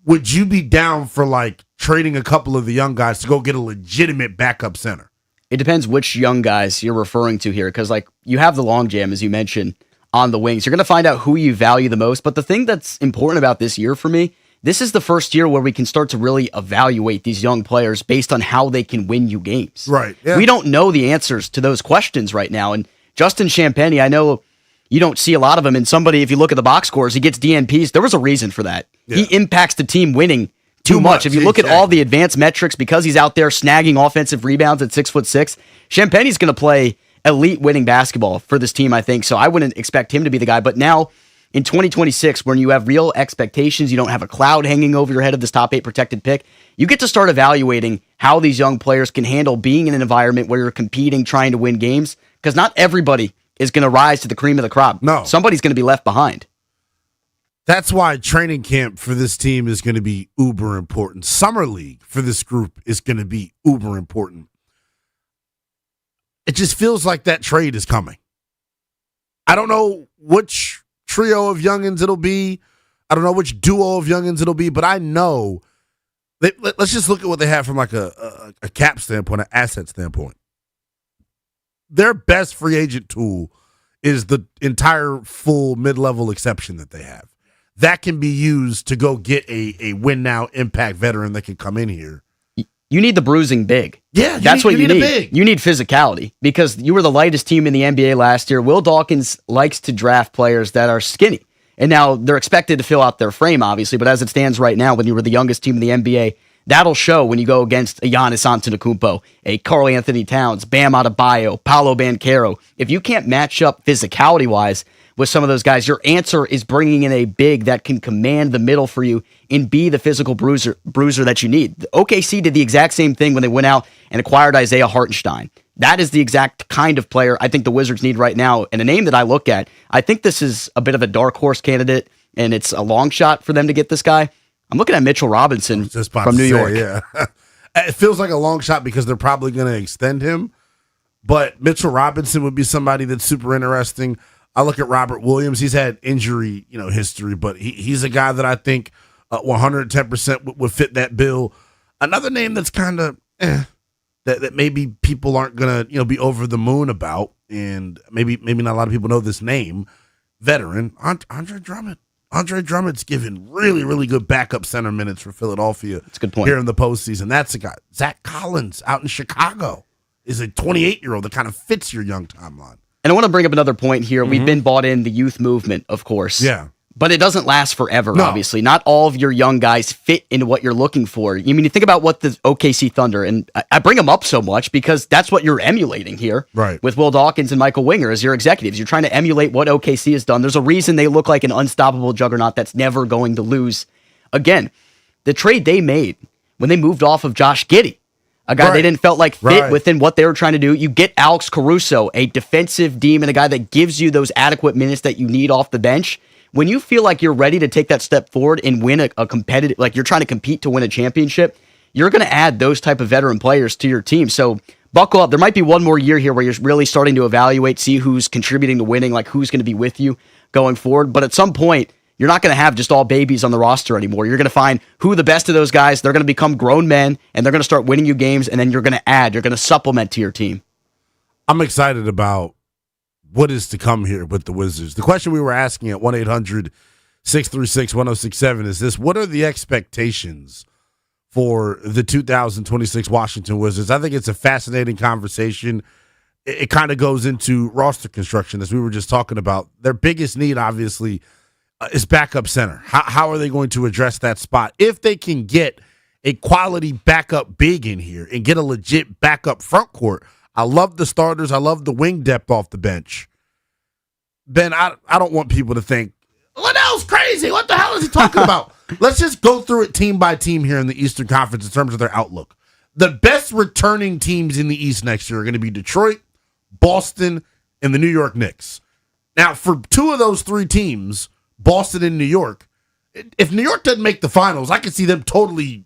would you be down for like trading a couple of the young guys to go get a legitimate backup center? It depends which young guys you're referring to here, because like you have the long jam, as you mentioned, on the wings. You're going to find out who you value the most. But the thing that's important about this year for me, this is the first year where we can start to really evaluate these young players based on how they can win you games. Right. Yeah. We don't know the answers to those questions right now. And Justin Champagnie, I know you don't see a lot of him. And somebody, if you look at the box scores, he gets DNPs. There was a reason for that. Yeah. He impacts the team winning too much. If you look at all the advanced metrics, because he's out there snagging offensive rebounds at 6'6", Champagnie's going to play elite winning basketball for this team, I think. So I wouldn't expect him to be the guy. But now in 2026, when you have real expectations, you don't have a cloud hanging over your head of this top 8 protected pick, you get to start evaluating how these young players can handle being in an environment where you're competing, trying to win games, because not everybody is going to rise to the cream of the crop. No. Somebody's going to be left behind. That's why training camp for this team is going to be uber important. Summer league for this group is going to be uber important. It just feels like that trade is coming. I don't know which trio of youngins it'll be. I don't know which duo of youngins it'll be, but I know let's just look at what they have from like a cap standpoint, an asset standpoint. Their best free agent tool is the entire full mid-level exception that they have. That can be used to go get a win-now impact veteran that can come in here. You need the bruising big. Yeah, that's what you need. Big. You need physicality, because you were the lightest team in the NBA last year. Will Dawkins likes to draft players that are skinny. And now they're expected to fill out their frame, obviously, but as it stands right now, when you were the youngest team in the NBA, that'll show when you go against a Giannis Antetokounmpo, a Karl Anthony Towns, Bam Adebayo, Paolo Banchero. If you can't match up physicality-wise with some of those guys, your answer is bringing in a big that can command the middle for you and be the physical bruiser that you need. OKC did the exact same thing when they went out and acquired Isaiah Hartenstein. That is the exact kind of player I think the Wizards need right now. And a name that I look at, I think this is a bit of a dark horse candidate, and it's a long shot for them to get this guy. I'm looking at Mitchell Robinson from New York. Yeah. It feels like a long shot because they're probably going to extend him, but Mitchell Robinson would be somebody that's super interesting. I look at Robert Williams. He's had injury, history, but he's a guy that I think 110% would fit that bill. Another name that's kind of that maybe people aren't gonna be over the moon about, and maybe not a lot of people know this name. Veteran Andre Drummond. Andre Drummond's given really, really good backup center minutes for Philadelphia. That's a good point. Here in the postseason. That's a guy. Zach Collins out in Chicago. is a 28-year-old that kind of fits your young timeline. And I want to bring up another point here. We've been bought in the youth movement, of course. Yeah. But it doesn't last forever, No. obviously. Not all of your young guys fit into what you're looking for. I mean, you think about what the OKC Thunder, and I bring them up so much because that's what you're emulating here. Right. With Will Dawkins and Michael Winger as your executives. You're trying to emulate what OKC has done. There's a reason they look like an unstoppable juggernaut that's never going to lose. Again, the trade they made when they moved off of Josh Giddey, a guy they didn't felt like fit within what they were trying to do. You get Alex Caruso, a defensive demon, a guy that gives you those adequate minutes that you need off the bench. When you feel like you're ready to take that step forward and win a competitive, like you're trying to compete to win a championship, you're going to add those type of veteran players to your team. So buckle up. There might be one more year here where you're really starting to evaluate, see who's contributing to winning, like who's going to be with you going forward. But at some point, you're not going to have just all babies on the roster anymore. You're going to find who the best of those guys, they're going to become grown men, and they're going to start winning you games, and then you're going to add, you're going to supplement to your team. I'm excited about what is to come here with the Wizards. The question we were asking at 1-800-636-1067 is this: what are the expectations for the 2026 Washington Wizards? I think it's a fascinating conversation. It kind of goes into roster construction, as we were just talking about. Their biggest need, obviously, is backup center. How are they going to address that spot? If they can get a quality backup big in here and get a legit backup front court, I love the starters. I love the wing depth off the bench. Ben, I don't want people to think, Lynnell's crazy. What the hell is he talking about? Let's just go through it team by team here in the Eastern Conference in terms of their outlook. The best returning teams in the East next year are going to be Detroit, Boston, and the New York Knicks. Now, for two of those three teams, Boston and New York, if New York doesn't make the finals, I can see them totally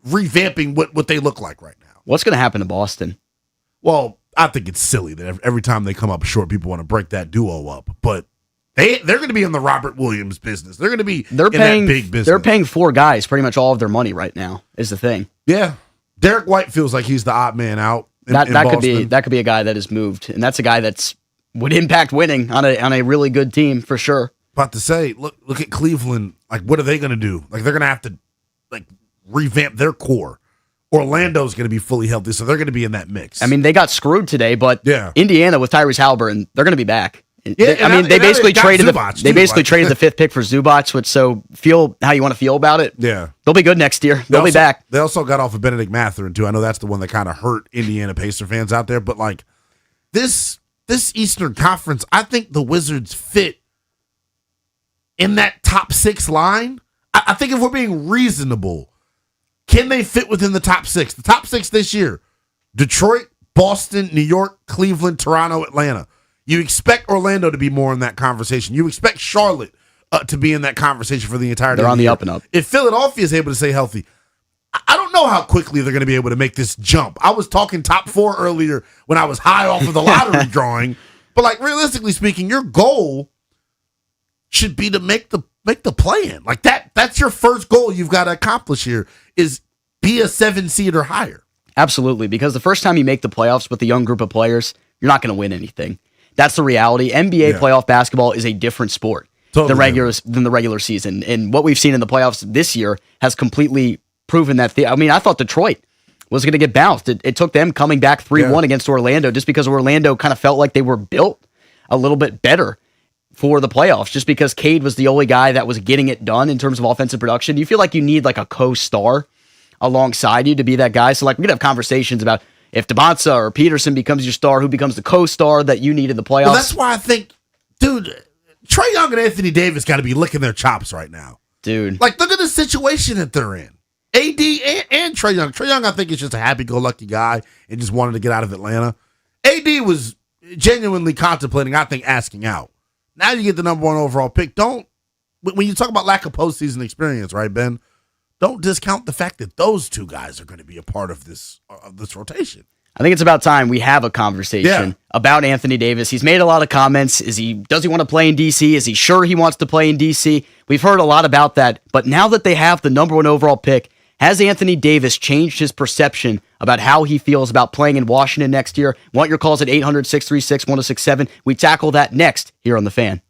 revamping what they look like right now. What's going to happen to Boston? Well, I think it's silly that every time they come up short, people want to break that duo up. But they're going to be in the Robert Williams business. They're going to be in that big business. They're paying four guys pretty much all of their money right now, is the thing. Yeah. Derek White feels like he's the odd man out. That could be a guy that has moved, and that's a guy that's would impact winning on a really good team for sure. About to say, look at Cleveland. Like, what are they going to do? Like, they're going to have to revamp their core. Orlando's going to be fully healthy, so they're going to be in that mix. I mean, they got screwed today, but Indiana with Tyrese Halliburton, they're going to be back. Yeah, they basically traded traded the fifth pick for Zubac, which feel how you want to feel about it. Yeah, they'll be good next year. They'll be back. They also got off of Benedict Mathurin too. I know that's the one that kind of hurt Indiana Pacer fans out there, but like this Eastern Conference, I think the Wizards fit in that top six line. I think if we're being reasonable, can they fit within the top six? The top six this year: Detroit, Boston, New York, Cleveland, Toronto, Atlanta. You expect Orlando to be more in that conversation. You expect Charlotte to be in that conversation for the entirety. They're of on the the year. up and up. If Philadelphia is able to stay healthy, I don't know how quickly they're going to be able to make this jump. I was talking top four earlier when I was high off of the lottery drawing, but like realistically speaking, your goal should be to make the play-in. Like that's your first goal you've got to accomplish here is be a 7 seed or higher. Absolutely, because the first time you make the playoffs with a young group of players, you're not going to win anything. That's the reality. NBA playoff basketball is a different sport than the regular season. And what we've seen in the playoffs this year has completely proven that. I thought Detroit was going to get bounced. It took them coming back 3-1 against Orlando just because Orlando kind of felt like they were built a little bit better for the playoffs, just because Cade was the only guy that was getting it done in terms of offensive production. You feel like you need like a co-star alongside you to be that guy. So like we could have conversations about if DeBonsa or Peterson becomes your star, who becomes the co-star that you need in the playoffs. Well, that's why I think, dude, Trae Young and Anthony Davis got to be licking their chops right now. Dude. Like, look at the situation that they're in. AD and Trae Young. Trae Young, I think, is just a happy-go-lucky guy and just wanted to get out of Atlanta. AD was genuinely contemplating, I think, asking out. Now you get the number one overall pick. When you talk about lack of postseason experience, right, Ben? Don't discount the fact that those two guys are going to be a part of this rotation. I think it's about time we have a conversation about Anthony Davis. He's made a lot of comments. Does he want to play in DC? Is he sure he wants to play in DC? We've heard a lot about that. But now that they have the number one overall pick, has Anthony Davis changed his perception about how he feels about playing in Washington next year? Want your calls at 800-636-1067. We tackle that next here on The Fan.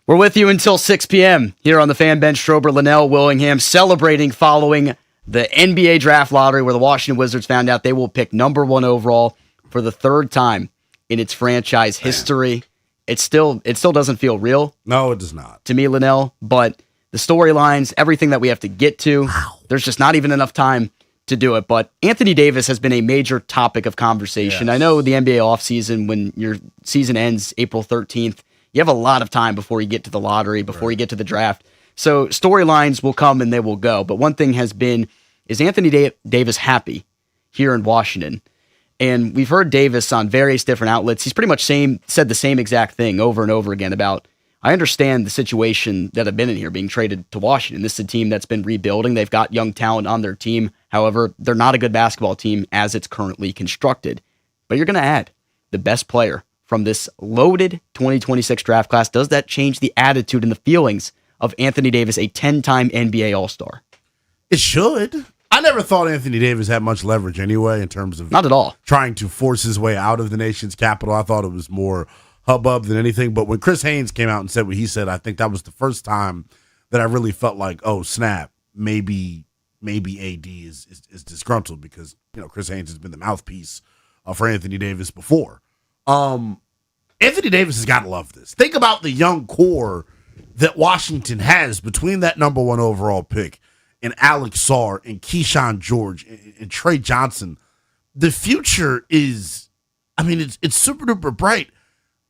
We're with you until 6 p.m. here on the Fan Bench. Strober, Lynnell, Willingham celebrating following the NBA draft lottery where the Washington Wizards found out they will pick number 1 overall for the 3rd time in its franchise history. It still doesn't feel real. No, it does not. To me, Lynnell, but the storylines, everything that we have to get to, there's just not even enough time to do it. But Anthony Davis has been a major topic of conversation. Yes. I know the NBA offseason, when your season ends April 13th, you have a lot of time before you get to the lottery, before you get to the draft. So storylines will come and they will go. But one thing has been, is Anthony Davis happy here in Washington? And we've heard Davis on various different outlets. He's pretty much said the same exact thing over and over again about, I understand the situation that I've been in here, being traded to Washington. This is a team that's been rebuilding. They've got young talent on their team. However, they're not a good basketball team as it's currently constructed. But you're going to add the best player from this loaded 2026 draft class. Does that change the attitude and the feelings of Anthony Davis, a 10-time NBA All-Star? It should. I never thought Anthony Davis had much leverage anyway in terms of not at all trying to force his way out of the nation's capital. I thought it was more hubbub than anything. But when Chris Haynes came out and said what he said, I think that was the first time that I really felt like, oh, snap, maybe AD is disgruntled because, Chris Haynes has been the mouthpiece for Anthony Davis before. Anthony Davis has got to love this. Think about the young core that Washington has between that number 1 overall pick and Alex Sarr and Keyshawn George and Trey Johnson. The future is, it's super duper bright,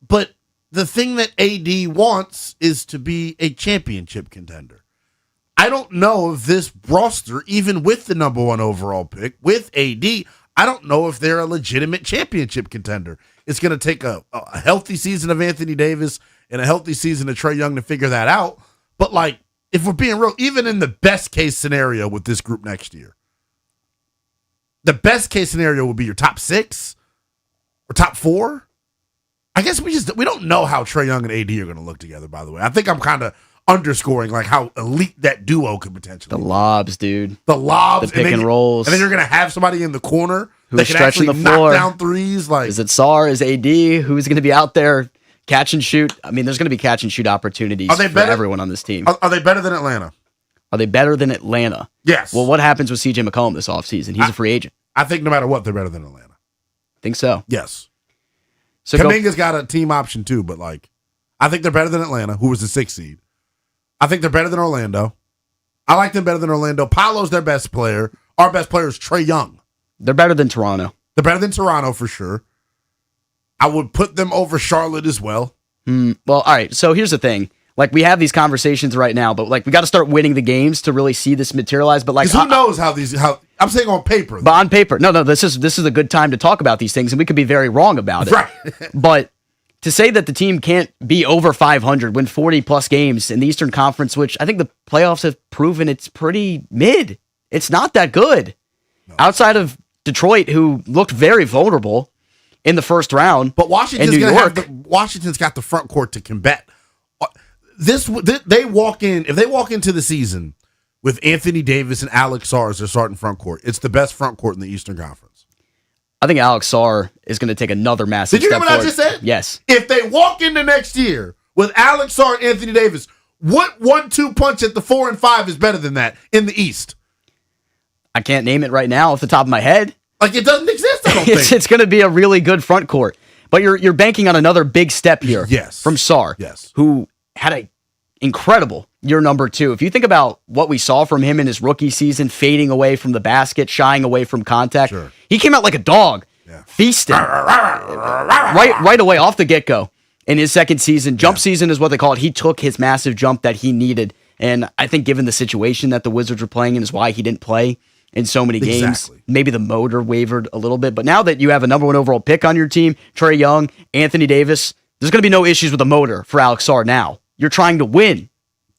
but the thing that AD wants is to be a championship contender. I don't know if this roster, even with the number 1 overall pick, with AD, I don't know if they're a legitimate championship contender. It's going to take a healthy season of Anthony Davis and a healthy season of Trae Young to figure that out. But, if we're being real, even in the best case scenario with this group next year, the best case scenario would be your top 6 or top 4. I guess we don't know how Trae Young and AD are going to look together, by the way. I think I'm kind of underscoring how elite that duo could potentially be. The lobs, dude. The lobs. The pick and rolls. And then you're going to have somebody in the corner who's stretching the floor. Knock down threes. Is it Sarr? Is AD? Who's going to be out there catch and shoot? There's going to be catch and shoot opportunities for everyone on this team. Are they better than Atlanta? Are they better than Atlanta? Yes. Well, what happens with CJ McCollum this offseason? He's a free agent. I think no matter what, they're better than Atlanta. Think so? Yes. So Kuminga's got a team option too, but I think they're better than Atlanta, who was the 6th seed. I think they're better than Orlando. I like them better than Orlando. Paolo's their best player. Our best player is Trae Young. They're better than Toronto. They're better than Toronto for sure. I would put them over Charlotte as well. Well, all right. So here's the thing. We have these conversations right now, but we got to start winning the games to really see this materialize. But who knows how I'm saying on paper. But on paper, no. This is a good time to talk about these things, and we could be very wrong about it. Right. But to say that the team can't be over 500, win 40 plus games in the Eastern Conference, which I think the playoffs have proven it's pretty mid. It's not that good. No. Outside of Detroit, who looked very vulnerable in the first round. But Washington's got the front court to combat. If they walk into the season with Anthony Davis and Alex Sarr as their starting front court, it's the best front court in the Eastern Conference. I think Alex Sarr is going to take another massive step forward. Did you hear what I just said? Yes. If they walk into next year with Alex Sarr and Anthony Davis, what 1-2 punch at the 4 and 5 is better than that in the East? I can't name it right now off the top of my head. It doesn't exist, I don't think. It's going to be a really good front court. But you're banking on another big step here. Yes. From Sarr. Yes. Who had an incredible year number 2. If you think about what we saw from him in his rookie season, fading away from the basket, shying away from contact, sure. He came out like a dog, feasting right away off the get-go. In his second season, jump season is what they call it. He took his massive jump that he needed. And I think given the situation that the Wizards were playing in is why he didn't play in so many games. Exactly. Maybe the motor wavered a little bit. But now that you have a number 1 overall pick on your team, Trae Young, Anthony Davis, there's going to be no issues with the motor for Alex Sarr now. You're trying to win.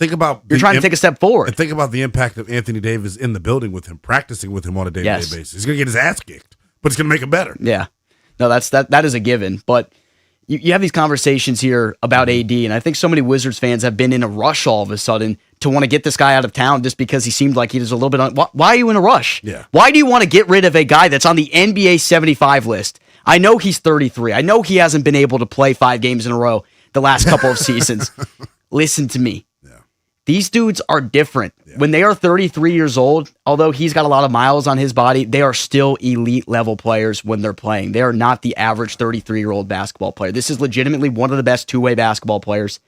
You're trying to take a step forward. And think about the impact of Anthony Davis in the building with him, practicing with him on a day-to-day basis. He's going to get his ass kicked, but it's going to make him better. Yeah. No, that is a given. But you have these conversations here about AD, and I think so many Wizards fans have been in a rush all of a sudden to want to get this guy out of town just because he seemed like he was a little bit why are you in a rush? Yeah. Why do you want to get rid of a guy that's on the NBA 75 list? I know he's 33. I know he hasn't been able to play 5 games in a row the last couple of seasons. listen to me. These dudes are different. When they are 33 years old, although he's got a lot of miles on his body, they are still elite level players when they're playing. They are not the average 33-year-old basketball player. This is legitimately one of the best two-way basketball players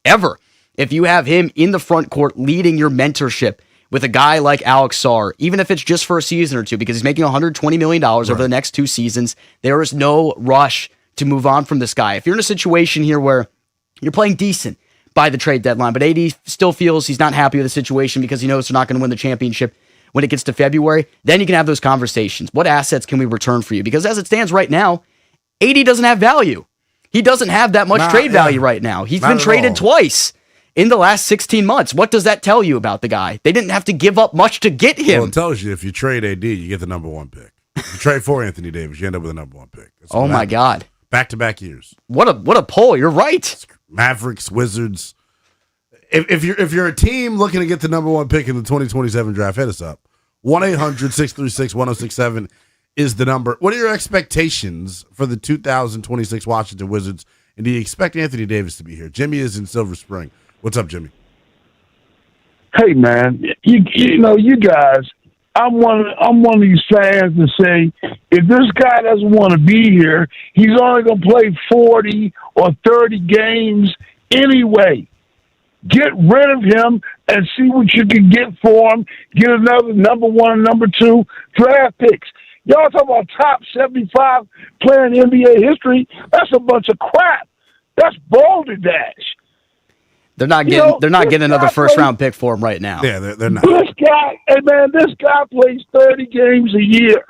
ever. If you have him in the front court leading your mentorship with a guy like Alex Sarr, even if it's just for a season or two, because he's making $120 million over the next 2 seasons, there is no rush to move on from this guy. If you're in a situation here where you're playing decent by the trade deadline, but AD still feels he's not happy with the situation because he knows they're not going to win the championship when it gets to February, then you can have those conversations. What assets can we return for you? Because as it stands right now, AD doesn't have value. He doesn't have that much trade value right now. He's been traded twice in the last 16 months. What does that tell you about the guy? They didn't have to give up much to get him. Well, it tells you if you trade AD, you get the number 1 pick. If you trade for Anthony Davis, you end up with the number 1 pick. Oh my God. Back-to-back years. What a poll. You're right. Mavericks, Wizards. If you're a team looking to get the number 1 pick in the 2027 draft, hit us up. 1-800-636-1067 is the number. What are your expectations for the 2026 Washington Wizards? And do you expect Anthony Davis to be here? Jimmy is in Silver Spring. What's up, Jimmy? Hey, man, you know, you guys, I'm one of these fans that say if this guy doesn't want to be here, he's only going to play 40 or 30 games anyway. Get rid of him and see what you can get for him. Get another number 1, number 2 draft picks. Y'all talk about top 75 player in NBA history. That's a bunch of crap. That's balderdash. They're not getting another first round pick for him right now. Yeah, they're not. This guy plays 30 games a year.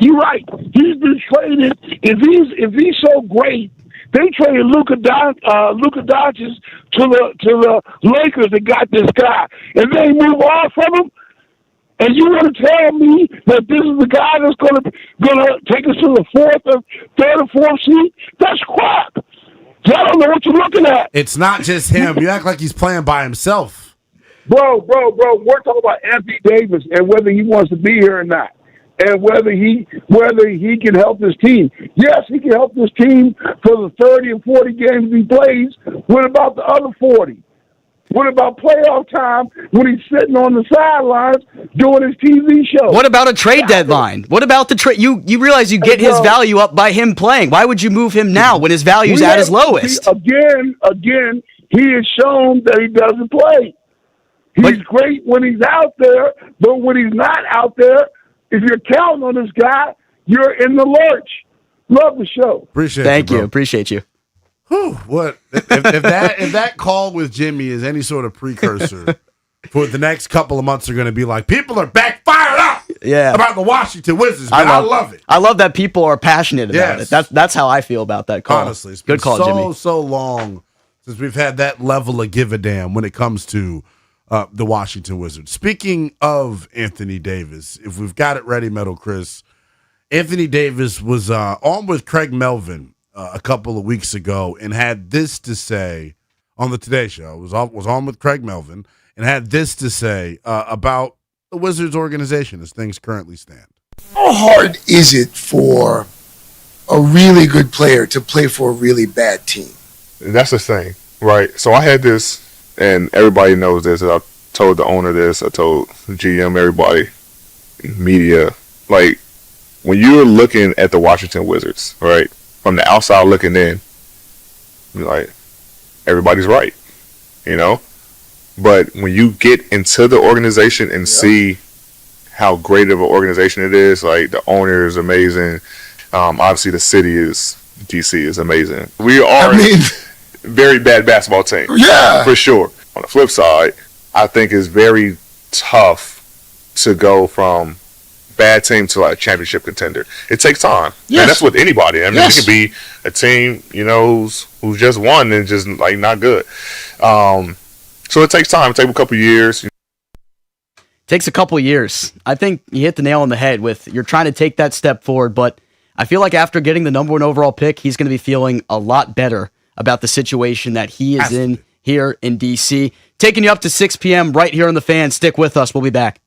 You're right. He's been traded. If he's so great, they traded Luka Doncic to the Lakers and got this guy, and they move on from him. And you want to tell me that this is the guy that's gonna take us to the third or fourth seed? That's crap. I don't know what you're looking at. It's not just him. You act like he's playing by himself. Bro, we're talking about Anthony Davis and whether he wants to be here or not. And whether he can help this team. Yes, he can help this team for the 30 and 40 games he plays. What about the other 40? What about playoff time when he's sitting on the sidelines doing his TV show? What about a trade deadline? What about the trade? You realize you get his value up by him playing. Why would you move him now when his value's at his lowest? Again, he has shown that he doesn't play. He's great when he's out there, but when he's not out there, if you're counting on this guy, you're in the lurch. Love the show. Thank you. Appreciate you. Whew, what if that call with Jimmy is any sort of precursor for the next couple of months are going to be like people are back fired up about the Washington Wizards, man. I love it. I love that people are passionate about it. That's how I feel about that call. Honestly, it's good been call, Jimmy. So long since we've had that level of give a damn when it comes to the Washington Wizards. Speaking of Anthony Davis, if we've got it ready, Metal Chris, Anthony Davis was on with Craig Melvin a couple of weeks ago and had this to say on the Today Show. Was on with Craig Melvin and had this to say about the Wizards organization as things currently stand. How hard is it for a really good player to play for a really bad team? That's the thing, right? So I had this, and everybody knows this. I told the owner this. I told the GM, everybody, media. Like, when you're looking at the Washington Wizards, right, from the outside looking in, like, everybody's right, you know? But when you get into the organization and see how great of an organization it is, like, the owner is amazing. Obviously, the city DC is amazing. We are a very bad basketball team. Yeah. For sure. On the flip side, I think it's very tough to go from bad team to like a championship contender. It takes time. Yes. And that's with anybody. I mean, it could be a team, you know, who's just won and just like not good. So it takes time. It takes a couple of years. Takes a couple of years. I think you hit the nail on the head with you're trying to take that step forward, but I feel like after getting the number 1 overall pick, he's going to be feeling a lot better about the situation that he is in here in DC. Taking you up to 6 p.m. right here on The Fan. Stick with us. We'll be back.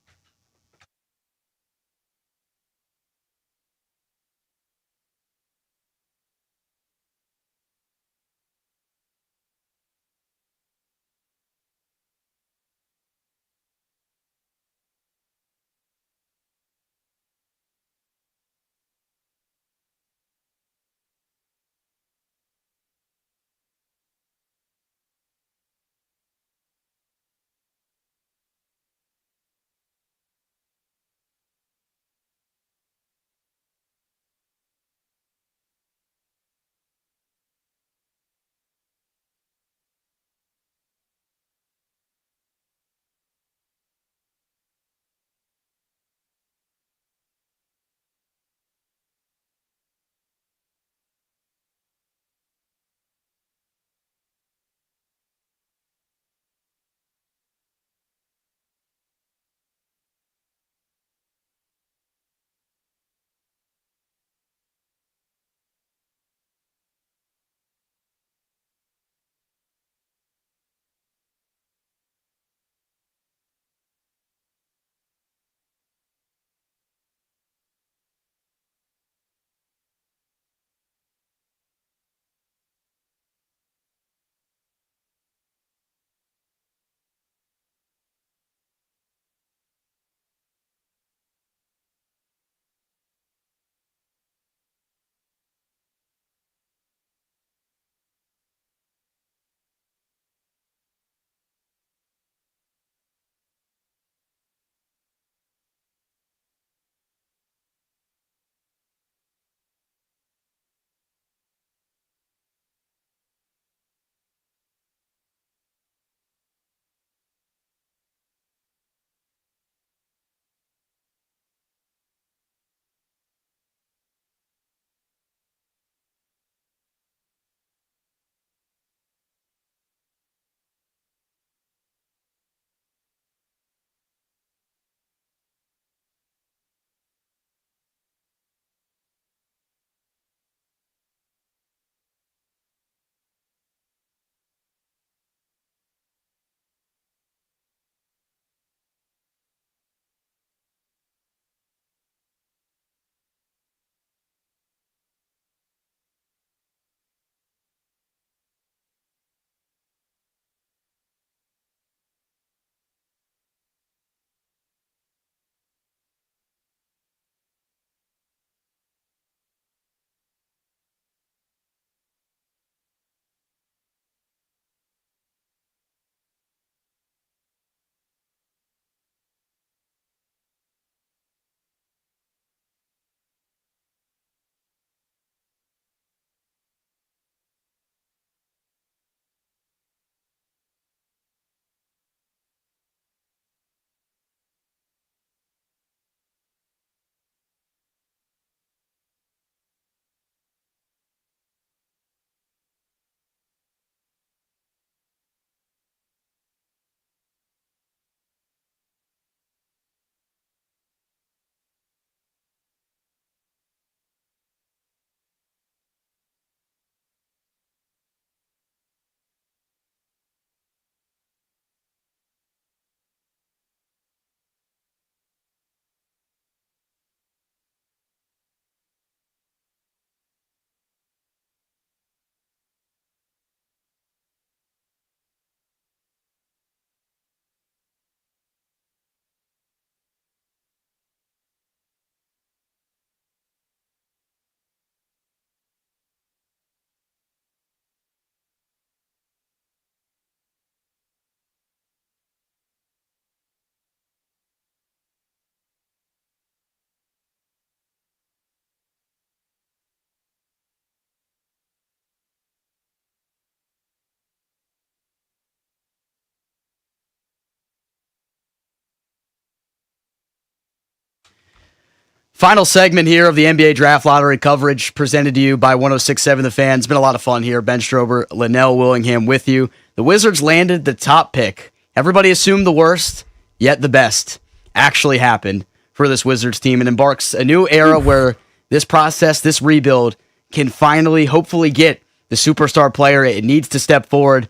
Final segment here of the NBA Draft Lottery coverage presented to you by 106.7 The Fan. It's been a lot of fun here. Ben Strober, Lynnell, Willingham with you. The Wizards landed the top pick. Everybody assumed the worst, yet the best actually happened for this Wizards team and embarks a new era where this process, this rebuild, can finally, hopefully get the superstar player it needs to step forward.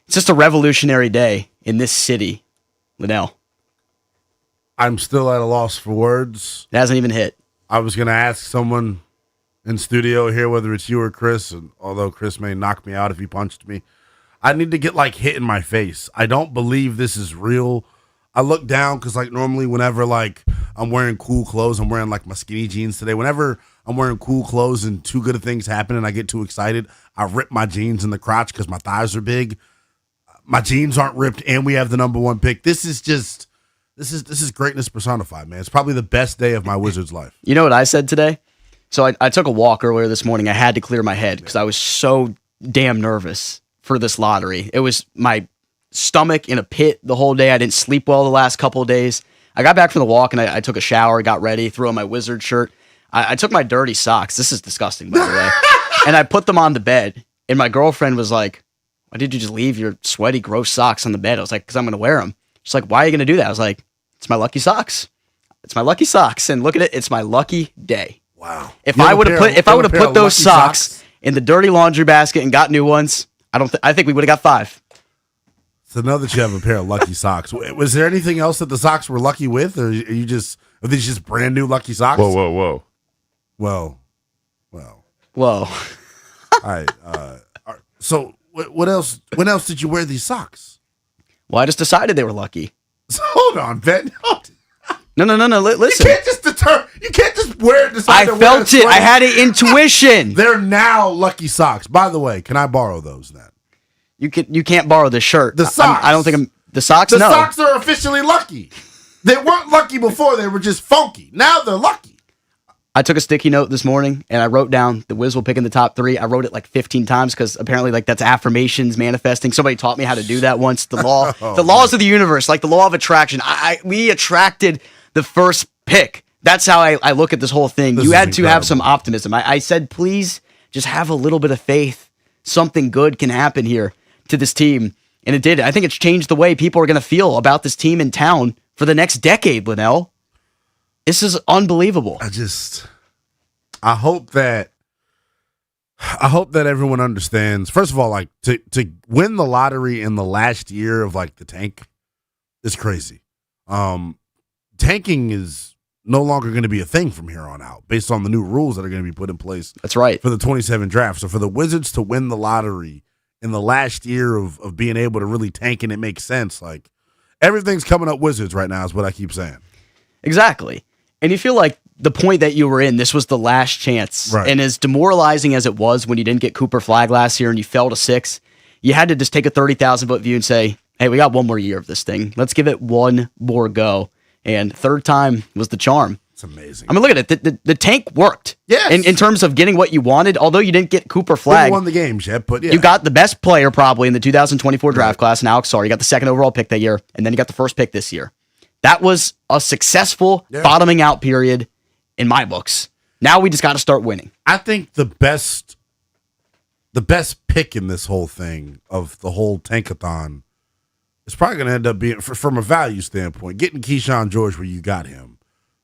It's just a revolutionary day in this city. Lynnell. I'm still at a loss for words. It hasn't even hit. I was going to ask someone in studio here, whether it's you or Chris, and although Chris may knock me out if he punched me, I need to get hit in my face. I don't believe this is real. I look down because normally whenever I'm wearing cool clothes, I'm wearing my skinny jeans today. Whenever I'm wearing cool clothes and too good of things happen and I get too excited, I rip my jeans in the crotch because my thighs are big. My jeans aren't ripped and we have the number one pick. This is greatness personified, man. It's probably the best day of my Wizards life. You know what I said today? So I took a walk earlier this morning. I had to clear my head because I was so damn nervous for this lottery. It was my stomach in a pit the whole day. I didn't sleep well the last couple of days. I got back from the walk and I took a shower, got ready, threw on my Wizard shirt. I took my dirty socks. This is disgusting, by the way. And I put them on the bed. And my girlfriend was like, why did you just leave your sweaty, gross socks on the bed? I was like, because I'm going to wear them. She's like, why are you going to do that? I was like, it's my lucky socks. It's my lucky socks. And look at it. It's my lucky day. Wow. If I would have put those socks in the dirty laundry basket and got new ones, I think we would have got 5. So now that you have a pair of lucky socks, was there anything else that the socks were lucky with, or are these just brand new lucky socks? Whoa. Well. Whoa. All right. So what else? When else did you wear these socks? Well, I just decided they were lucky. So hold on, Ben. No. Listen. You can't just wear it. I felt it. I had an intuition. They're now lucky socks. By the way, can I borrow those then? You can't borrow the shirt. The socks. I don't think the socks. The no. socks are officially lucky. They weren't lucky before. They were just funky. Now they're lucky. I took a sticky note this morning and I wrote down the Wiz will pick in the top 3. I wrote it 15 times because apparently that's affirmations, manifesting. Somebody taught me how to do that once. The law, the laws of the universe, the law of attraction. We attracted the first pick. That's how I look at this whole thing. You had to have some optimism. I said, please just have a little bit of faith. Something good can happen here to this team. And it did. I think it's changed the way people are going to feel about this team in town for the next decade, Lynnell. This is unbelievable. I hope that everyone understands. First of all, to win the lottery in the last year of the tank is crazy. Tanking is no longer going to be a thing from here on out based on the new rules that are going to be put in place. That's right. For the 27 draft. So for the Wizards to win the lottery in the last year of being able to really tank and it makes sense, everything's coming up Wizards right now is what I keep saying. Exactly. And you feel like the point that you were in, this was the last chance. Right. And as demoralizing as it was when you didn't get Cooper Flagg last year and you fell to 6, you had to just take a 30,000-foot view and say, hey, we got one more year of this thing. Let's give it one more go. And third time was the charm. It's amazing. I mean, look at it. The tank worked. Yes. In terms of getting what you wanted, although you didn't get Cooper Flagg. You won the games yet, but yeah. You got the best player probably in the 2024 draft class, and Alex Sarr. You got the second overall pick that year, and then you got the first pick this year. That was a successful bottoming out period in my books. Now we just got to start winning. I think the best pick in this whole thing of the whole tankathon is probably going to end up being, from a value standpoint, getting Keyshawn George where you got him.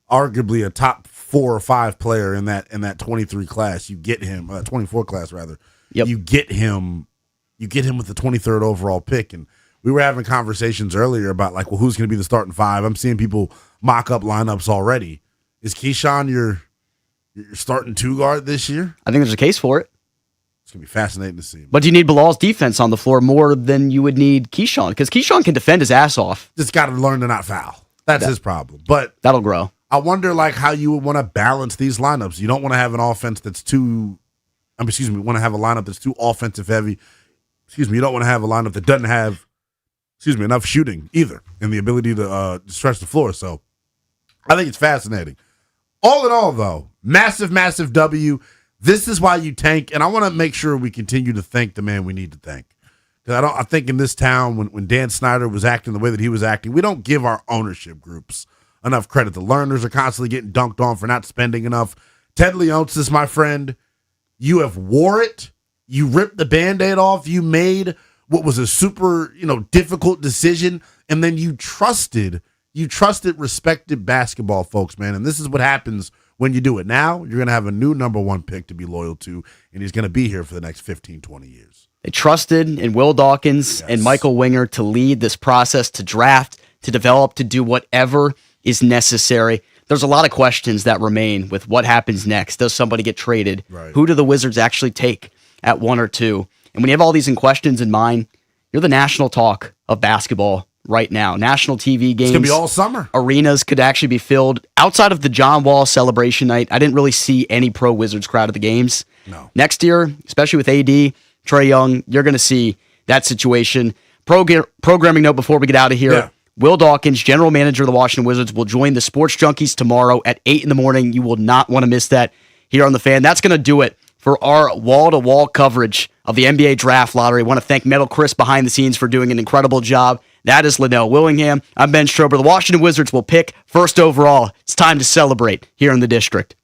Arguably a top 4 or 5 player in that 23 class. You get him, 24 class rather. Yep. You get him with the 23rd overall pick. And we were having conversations earlier about who's going to be the starting 5. I'm seeing people mock up lineups already. Is Keyshawn your starting 2 guard this year? I think there's a case for it. It's going to be fascinating to see. But do you need Bilal's defense on the floor more than you would need Keyshawn? Because Keyshawn can defend his ass off. Just got to learn to not foul. That's his problem. But that'll grow. I wonder how you would want to balance these lineups. You don't want to have an offense that's too, you want to have a lineup that's too offensive heavy. You don't want to have a lineup that doesn't have, enough shooting either and the ability to stretch the floor. So I think it's fascinating. All in all, though, massive, massive W. This is why you tank, and I want to make sure we continue to thank the man we need to thank. Because I think in this town, when Dan Snyder was acting the way that he was acting, we don't give our ownership groups enough credit. The learners are constantly getting dunked on for not spending enough. Ted Leonsis, my friend, you have wore it. You ripped the Band-Aid off. You made what was a super, difficult decision, and then you trusted respected basketball folks, man. And this is what happens when you do it. Now you're going to have a new number one pick to be loyal to, and he's going to be here for the next 15, 20 years. They trusted in Will Dawkins and Michael Winger to lead this process, to draft, to develop, to do whatever is necessary. There's a lot of questions that remain with what happens next. Does somebody get traded? Right. Who do the Wizards actually take at 1 or 2? And when you have all these questions in mind, you're the national talk of basketball right now. National TV games. It's going to be all summer. Arenas could actually be filled. Outside of the John Wall celebration night, I didn't really see any pro Wizards crowd at the games. No. Next year, especially with AD, Trae Young, you're going to see that situation. Programming note before we get out of here. Yeah. Will Dawkins, general manager of the Washington Wizards, will join the Sports Junkies tomorrow at 8 in the morning. You will not want to miss that here on The Fan. That's going to do it for our wall-to-wall coverage of the NBA Draft Lottery. I want to thank Metal Chris behind the scenes for doing an incredible job. That is Lynnell Willingham. I'm Ben Strober. The Washington Wizards will pick first overall. It's time to celebrate here in the district.